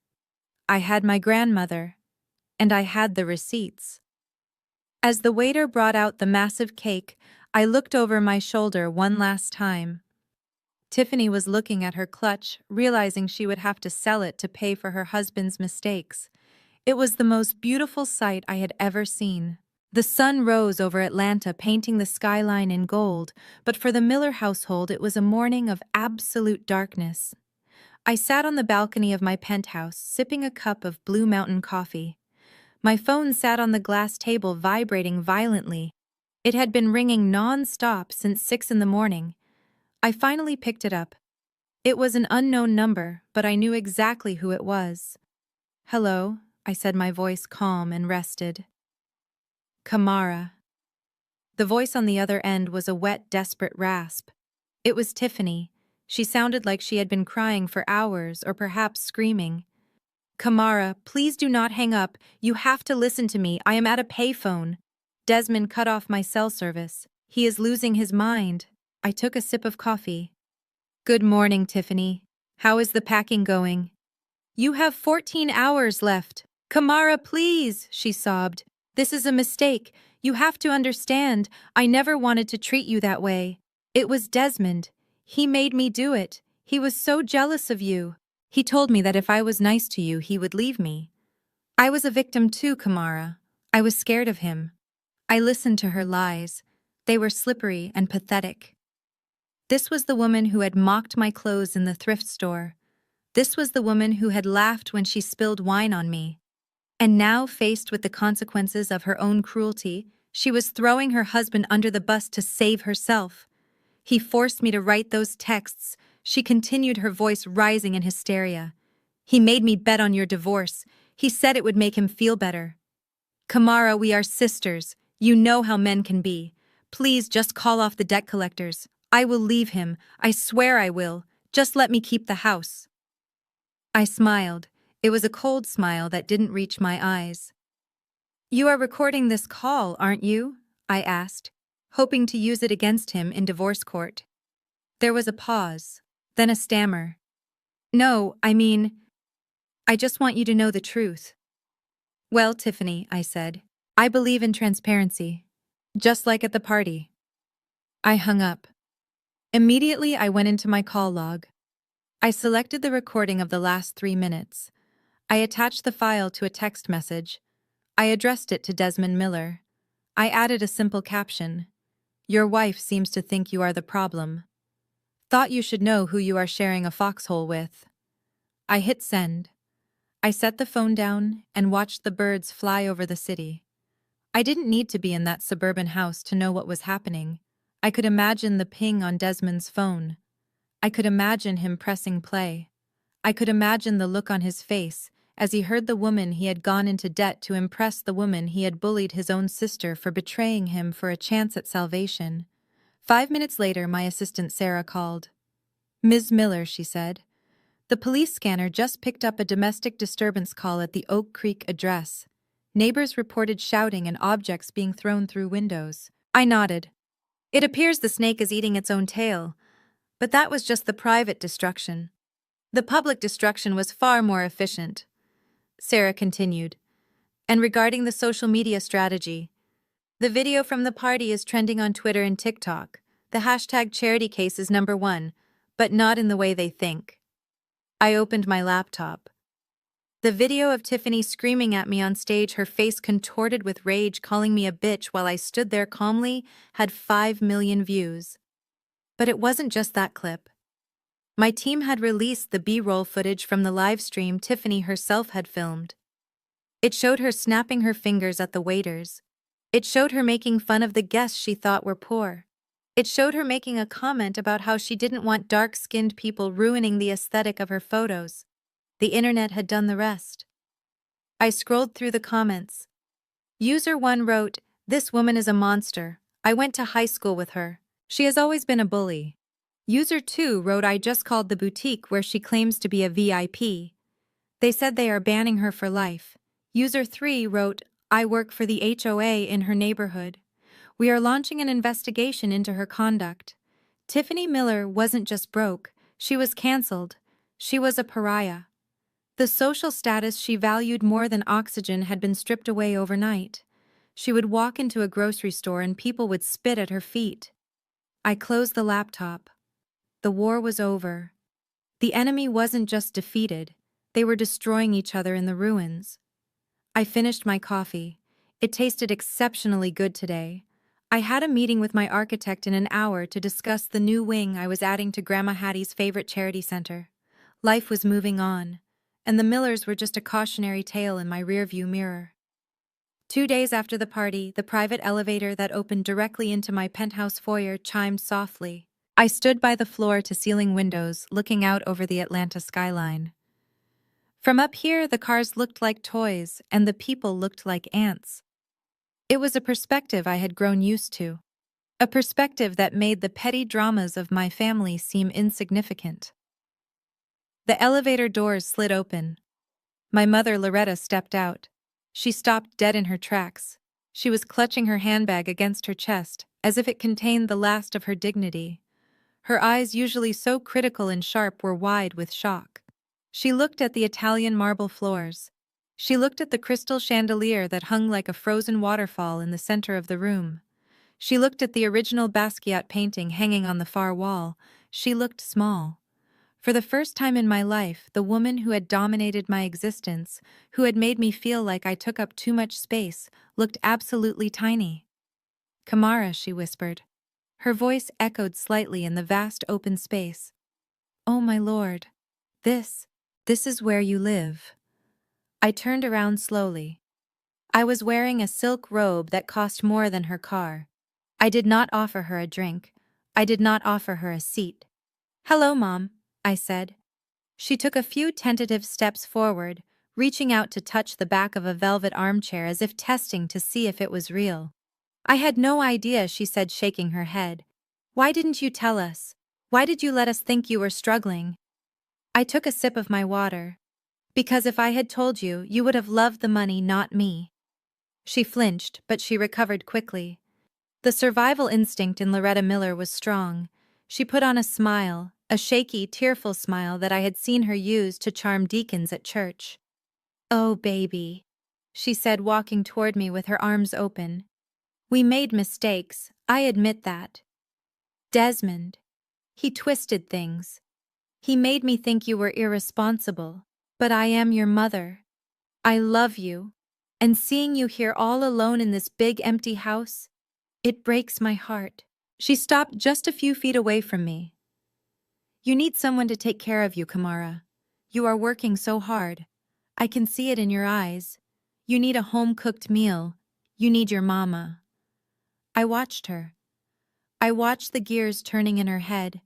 I had my grandmother. And I had the receipts. As the waiter brought out the massive cake, I looked over my shoulder one last time. Tiffany was looking at her clutch, realizing she would have to sell it to pay for her husband's mistakes. It was the most beautiful sight I had ever seen. The sun rose over Atlanta, painting the skyline in gold, but for the Miller household it was a morning of absolute darkness. I sat on the balcony of my penthouse, sipping a cup of Blue Mountain coffee. My phone sat on the glass table, vibrating violently. It had been ringing non-stop since 6 in the morning. I finally picked it up. It was an unknown number, but I knew exactly who it was. Hello, I said, my voice calm and rested. Kamara. The voice on the other end was a wet, desperate rasp. It was Tiffany. She sounded like she had been crying for hours, or perhaps screaming. Kamara, please do not hang up. You have to listen to me. I am at a payphone. Desmond cut off my cell service. He is losing his mind. I took a sip of coffee. Good morning, Tiffany. How is the packing going? You have 14 hours left. Kamara, please, she sobbed. This is a mistake. You have to understand. I never wanted to treat you that way. It was Desmond. He made me do it. He was so jealous of you. He told me that if I was nice to you, he would leave me. I was a victim too, Kamara. I was scared of him. I listened to her lies. They were slippery and pathetic. This was the woman who had mocked my clothes in the thrift store. This was the woman who had laughed when she spilled wine on me. And now, faced with the consequences of her own cruelty, she was throwing her husband under the bus to save herself. He forced me to write those texts. She continued, her voice rising in hysteria. He made me bet on your divorce. He said it would make him feel better. Kamara, we are sisters. You know how men can be. Please just call off the debt collectors. I will leave him. I swear I will. Just let me keep the house. I smiled. It was a cold smile that didn't reach my eyes. You are recording this call, aren't you? I asked, hoping to use it against him in divorce court. There was a pause, then a stammer. No, I just want you to know the truth. Well, Tiffany, I said, I believe in transparency. Just like at the party. I hung up. Immediately, I went into my call log. I selected the recording of the last 3 minutes. I attached the file to a text message. I addressed it to Desmond Miller. I added a simple caption. Your wife seems to think you are the problem. Thought you should know who you are sharing a foxhole with. I hit send. I set the phone down and watched the birds fly over the city. I didn't need to be in that suburban house to know what was happening. I could imagine the ping on Desmond's phone. I could imagine him pressing play. I could imagine the look on his face as he heard the woman he had gone into debt to impress, the woman he had bullied his own sister for betraying him for a chance at salvation. 5 minutes later, my assistant Sarah called. Ms. Miller, she said. The police scanner just picked up a domestic disturbance call at the Oak Creek address. Neighbors reported shouting and objects being thrown through windows. I nodded. It appears the snake is eating its own tail. But that was just the private destruction. The public destruction was far more efficient. Sarah continued. And regarding the social media strategy, the video from the party is trending on Twitter and TikTok. The hashtag charity case is #1, but not in the way they think. I opened my laptop. The video of Tiffany screaming at me on stage, her face contorted with rage, calling me a bitch while I stood there calmly, had 5 million views. But it wasn't just that clip. My team had released the B-roll footage from the live stream Tiffany herself had filmed. It showed her snapping her fingers at the waiters. It showed her making fun of the guests she thought were poor. It showed her making a comment about how she didn't want dark-skinned people ruining the aesthetic of her photos. The internet had done the rest. I scrolled through the comments. User 1 wrote, "This woman is a monster. I went to high school with her. She has always been a bully." User 2 wrote, "I just called the boutique where she claims to be a VIP. They said they are banning her for life." User 3 wrote, "I work for the HOA in her neighborhood. We are launching an investigation into her conduct. Tiffany Miller wasn't just broke, she was cancelled. She was a pariah. The social status she valued more than oxygen had been stripped away overnight. She would walk into a grocery store and people would spit at her feet." I closed the laptop. The war was over. The enemy wasn't just defeated, they were destroying each other in the ruins. I finished my coffee. It tasted exceptionally good today. I had a meeting with my architect in an hour to discuss the new wing I was adding to Grandma Hattie's favorite charity center. Life was moving on, and the Millers were just a cautionary tale in my rearview mirror. 2 days after the party, the private elevator that opened directly into my penthouse foyer chimed softly. I stood by the floor-to-ceiling windows, looking out over the Atlanta skyline. From up here, the cars looked like toys, and the people looked like ants. It was a perspective I had grown used to. A perspective that made the petty dramas of my family seem insignificant. The elevator doors slid open. My mother, Loretta, stepped out. She stopped dead in her tracks. She was clutching her handbag against her chest, as if it contained the last of her dignity. Her eyes, usually so critical and sharp, were wide with shock. She looked at the Italian marble floors. She looked at the crystal chandelier that hung like a frozen waterfall in the center of the room. She looked at the original Basquiat painting hanging on the far wall. She looked small. For the first time in my life, the woman who had dominated my existence, who had made me feel like I took up too much space, looked absolutely tiny. "Kamara," she whispered. Her voice echoed slightly in the vast open space. "Oh my lord, this is where you live." I turned around slowly. I was wearing a silk robe that cost more than her car. I did not offer her a drink. I did not offer her a seat. "Hello, Mom," I said. She took a few tentative steps forward, reaching out to touch the back of a velvet armchair as if testing to see if it was real. "I had no idea," she said, shaking her head. "Why didn't you tell us? Why did you let us think you were struggling?" I took a sip of my water. "Because if I had told you, you would have loved the money, not me." She flinched, but she recovered quickly. The survival instinct in Loretta Miller was strong. She put on a smile, a shaky, tearful smile that I had seen her use to charm deacons at church. "Oh, baby," she said, walking toward me with her arms open. "We made mistakes, I admit that. Desmond, he twisted things. He made me think you were irresponsible. But I am your mother. I love you. And seeing you here all alone in this big empty house, it breaks my heart." She stopped just a few feet away from me. "You need someone to take care of you, Kamara. You are working so hard. I can see it in your eyes. You need a home-cooked meal. You need your mama." I watched her. I watched the gears turning in her head.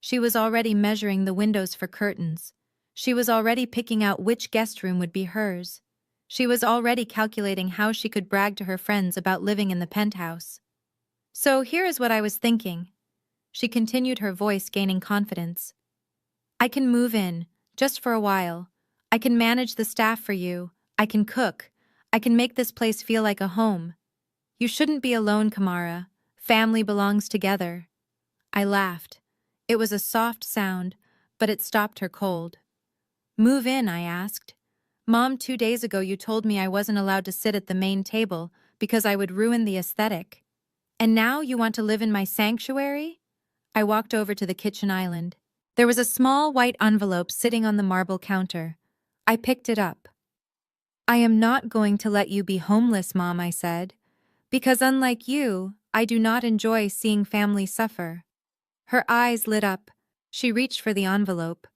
She was already measuring the windows for curtains. She was already picking out which guest room would be hers. She was already calculating how she could brag to her friends about living in the penthouse. "So here is what I was thinking." She continued, her voice gaining confidence. "I can move in, just for a while. I can manage the staff for you. I can cook. I can make this place feel like a home. You shouldn't be alone, Kamara. Family belongs together." I laughed. It was a soft sound, but it stopped her cold. "Move in?" I asked. "Mom, 2 days ago you told me I wasn't allowed to sit at the main table because I would ruin the aesthetic. And now you want to live in my sanctuary?" I walked over to the kitchen island. There was a small white envelope sitting on the marble counter. I picked it up. "I am not going to let you be homeless, Mom," I said, "because unlike you, I do not enjoy seeing family suffer." Her eyes lit up. She reached for the envelope,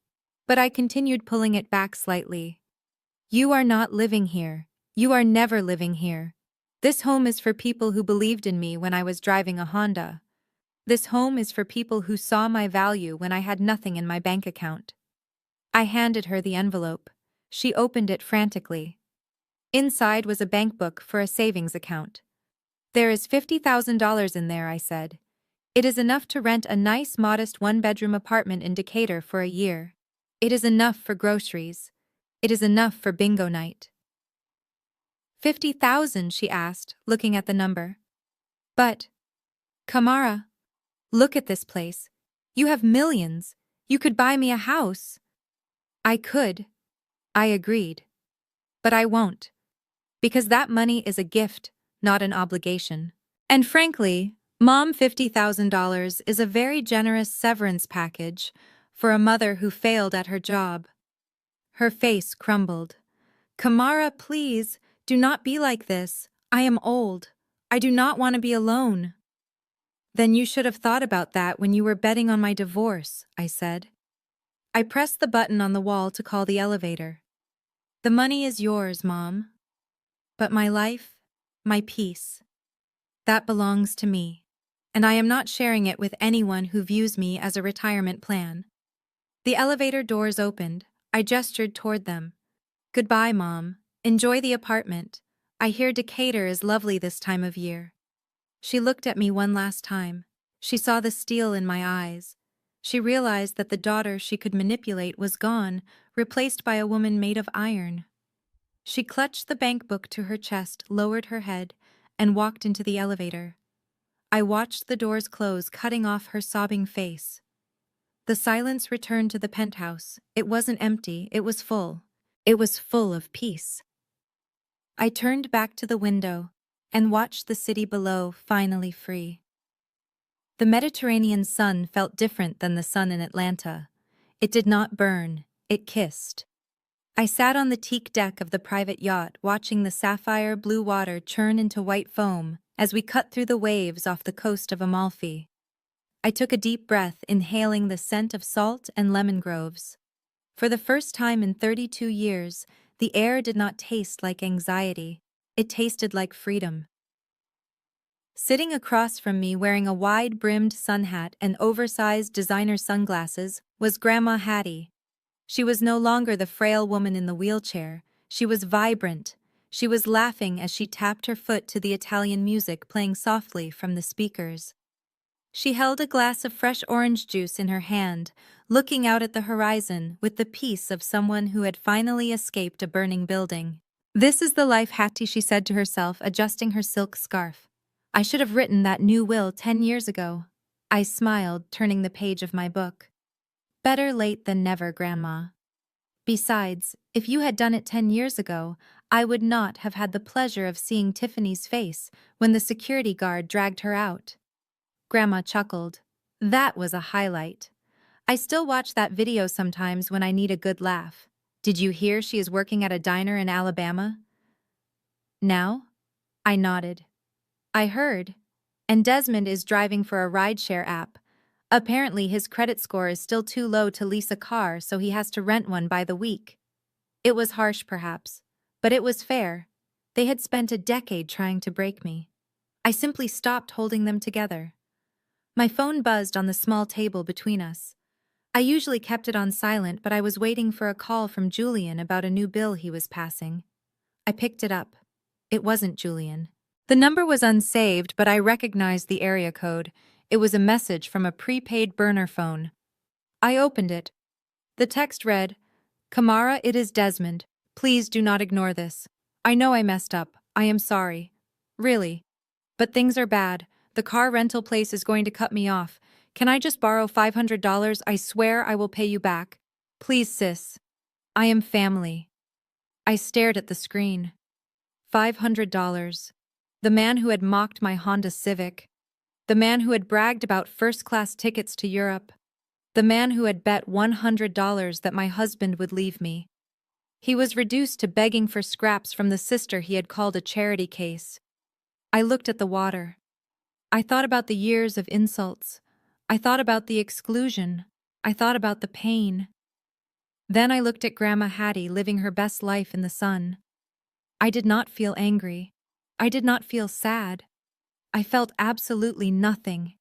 but I continued pulling it back slightly. "You are not living here. You are never living here. This home is for people who believed in me when I was driving a Honda. This home is for people who saw my value when I had nothing in my bank account." I handed her the envelope. She opened it frantically. Inside was a bank book for a savings account. "There is $50,000 in there," I said. "It is enough to rent a nice, modest one-bedroom apartment in Decatur for a year. It is enough for groceries. It is enough for bingo night." "50,000?" she asked, looking at the number. "But, Kamara, look at this place. You have millions. You could buy me a house." "I could," I agreed. "But I won't. Because that money is a gift, not an obligation. And frankly, Mom, $50,000 is a very generous severance package for a mother who failed at her job." Her face crumbled. "Kamara, please, do not be like this. I am old. I do not want to be alone." "Then you should have thought about that when you were betting on my divorce," I said. I pressed the button on the wall to call the elevator. "The money is yours, Mom. But my life, my peace, that belongs to me. And I am not sharing it with anyone who views me as a retirement plan." The elevator doors opened. I gestured toward them. "Goodbye, Mom. Enjoy the apartment. I hear Decatur is lovely this time of year." She looked at me one last time. She saw the steel in my eyes. She realized that the daughter she could manipulate was gone, replaced by a woman made of iron. She clutched the bank book to her chest, lowered her head, and walked into the elevator. I watched the doors close, cutting off her sobbing face. The silence returned to the penthouse. It wasn't empty, it was full. It was full of peace. I turned back to the window and watched the city below, finally free. The Mediterranean sun felt different than the sun in Atlanta. It did not burn, it kissed. I sat on the teak deck of the private yacht, watching the sapphire blue water churn into white foam as we cut through the waves off the coast of Amalfi. I took a deep breath, inhaling the scent of salt and lemon groves. For the first time in 32 years, the air did not taste like anxiety. It tasted like freedom. Sitting across from me, wearing a wide-brimmed sun hat and oversized designer sunglasses, was Grandma Hattie. She was no longer the frail woman in the wheelchair. She was vibrant. She was laughing as she tapped her foot to the Italian music playing softly from the speakers. She held a glass of fresh orange juice in her hand, looking out at the horizon with the peace of someone who had finally escaped a burning building. "This is the life, Hattie," she said to herself, adjusting her silk scarf. "I should have written that new will 10 years ago." I smiled, turning the page of my book. "Better late than never, Grandma. Besides, if you had done it 10 years ago, I would not have had the pleasure of seeing Tiffany's face when the security guard dragged her out." Grandma chuckled. "That was a highlight. I still watch that video sometimes when I need a good laugh. Did you hear she is working at a diner in Alabama now?" I nodded. "I heard. And Desmond is driving for a rideshare app. Apparently his credit score is still too low to lease a car, so he has to rent one by the week." It was harsh, perhaps, but it was fair. They had spent a decade trying to break me. I simply stopped holding them together. My phone buzzed on the small table between us. I usually kept it on silent, but I was waiting for a call from Julian about a new bill he was passing. I picked it up. It wasn't Julian. The number was unsaved, but I recognized the area code. It was a message from a prepaid burner phone. I opened it. The text read, "Kamara, it is Desmond. Please do not ignore this. I know I messed up. I am sorry. Really. But things are bad. The car rental place is going to cut me off. Can I just borrow $500? I swear I will pay you back. Please, sis. I am family." I stared at the screen. $500. The man who had mocked my Honda Civic. The man who had bragged about first-class tickets to Europe. The man who had bet $100 that my husband would leave me. He was reduced to begging for scraps from the sister he had called a charity case. I looked at the water. I thought about the years of insults. I thought about the exclusion. I thought about the pain. Then I looked at Grandma Hattie living her best life in the sun. I did not feel angry. I did not feel sad. I felt absolutely nothing.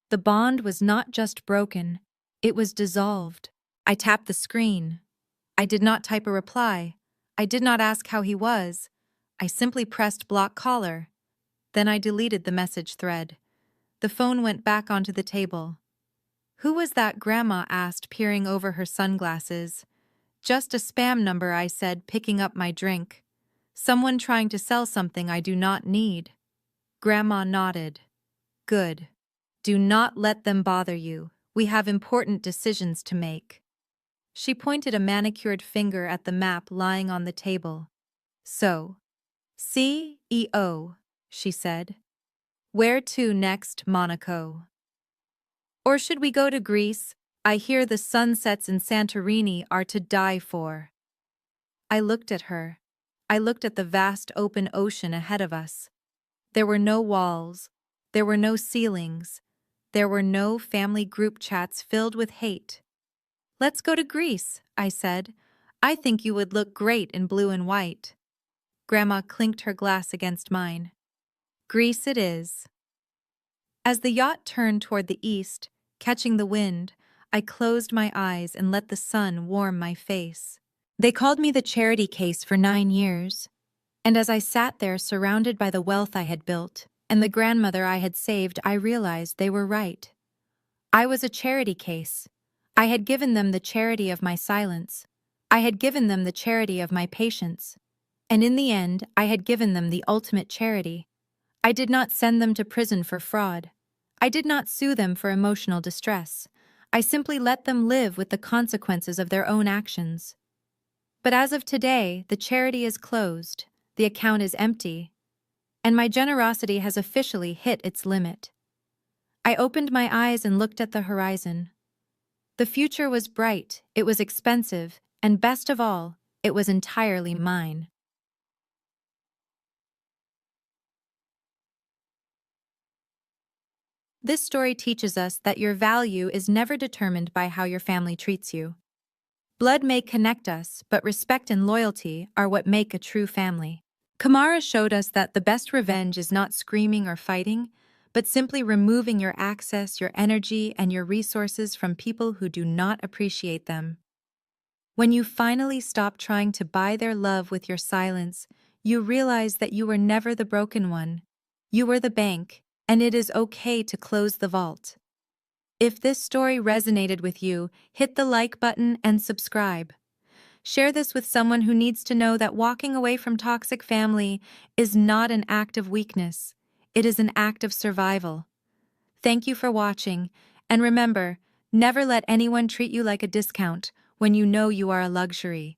The bond was not just broken, it was dissolved. I tapped the screen. I did not type a reply. I did not ask how he was. I simply pressed block caller. Then I deleted the message thread. The phone went back onto the table. Who was that? Grandma asked, peering over her sunglasses. Just a spam number, I said, picking up my drink. Someone trying to sell something I do not need. Grandma nodded. Good. Do not let them bother you. We have important decisions to make. She pointed a manicured finger at the map lying on the table. So, CEO, she said. Where to next, Monaco? Or should we go to Greece? I hear the sunsets in Santorini are to die for. I looked at her. I looked at the vast open ocean ahead of us. There were no walls. There were no ceilings. There were no family group chats filled with hate. Let's go to Greece, I said. I think you would look great in blue and white. Grandma clinked her glass against mine. Greece it is. As the yacht turned toward the east, catching the wind, I closed my eyes and let the sun warm my face. They called me the charity case for 9 years, and as I sat there surrounded by the wealth I had built and the grandmother I had saved, I realized they were right. I was a charity case. I had given them the charity of my silence. I had given them the charity of my patience. And in the end, I had given them the ultimate charity. I did not send them to prison for fraud. I did not sue them for emotional distress. I simply let them live with the consequences of their own actions. But as of today, the charity is closed, the account is empty, and my generosity has officially hit its limit. I opened my eyes and looked at the horizon. The future was bright, it was expensive, and best of all, it was entirely mine. This story teaches us that your value is never determined by how your family treats you. Blood may connect us, but respect and loyalty are what make a true family. Kamara showed us that the best revenge is not screaming or fighting, but simply removing your access, your energy, and your resources from people who do not appreciate them. When you finally stop trying to buy their love with your silence, you realize that you were never the broken one. You were the bank, and it is okay to close the vault. If this story resonated with you, hit the like button and subscribe. Share this with someone who needs to know that walking away from toxic family is not an act of weakness. It is an act of survival. Thank you for watching, and remember, never let anyone treat you like a discount when you know you are a luxury.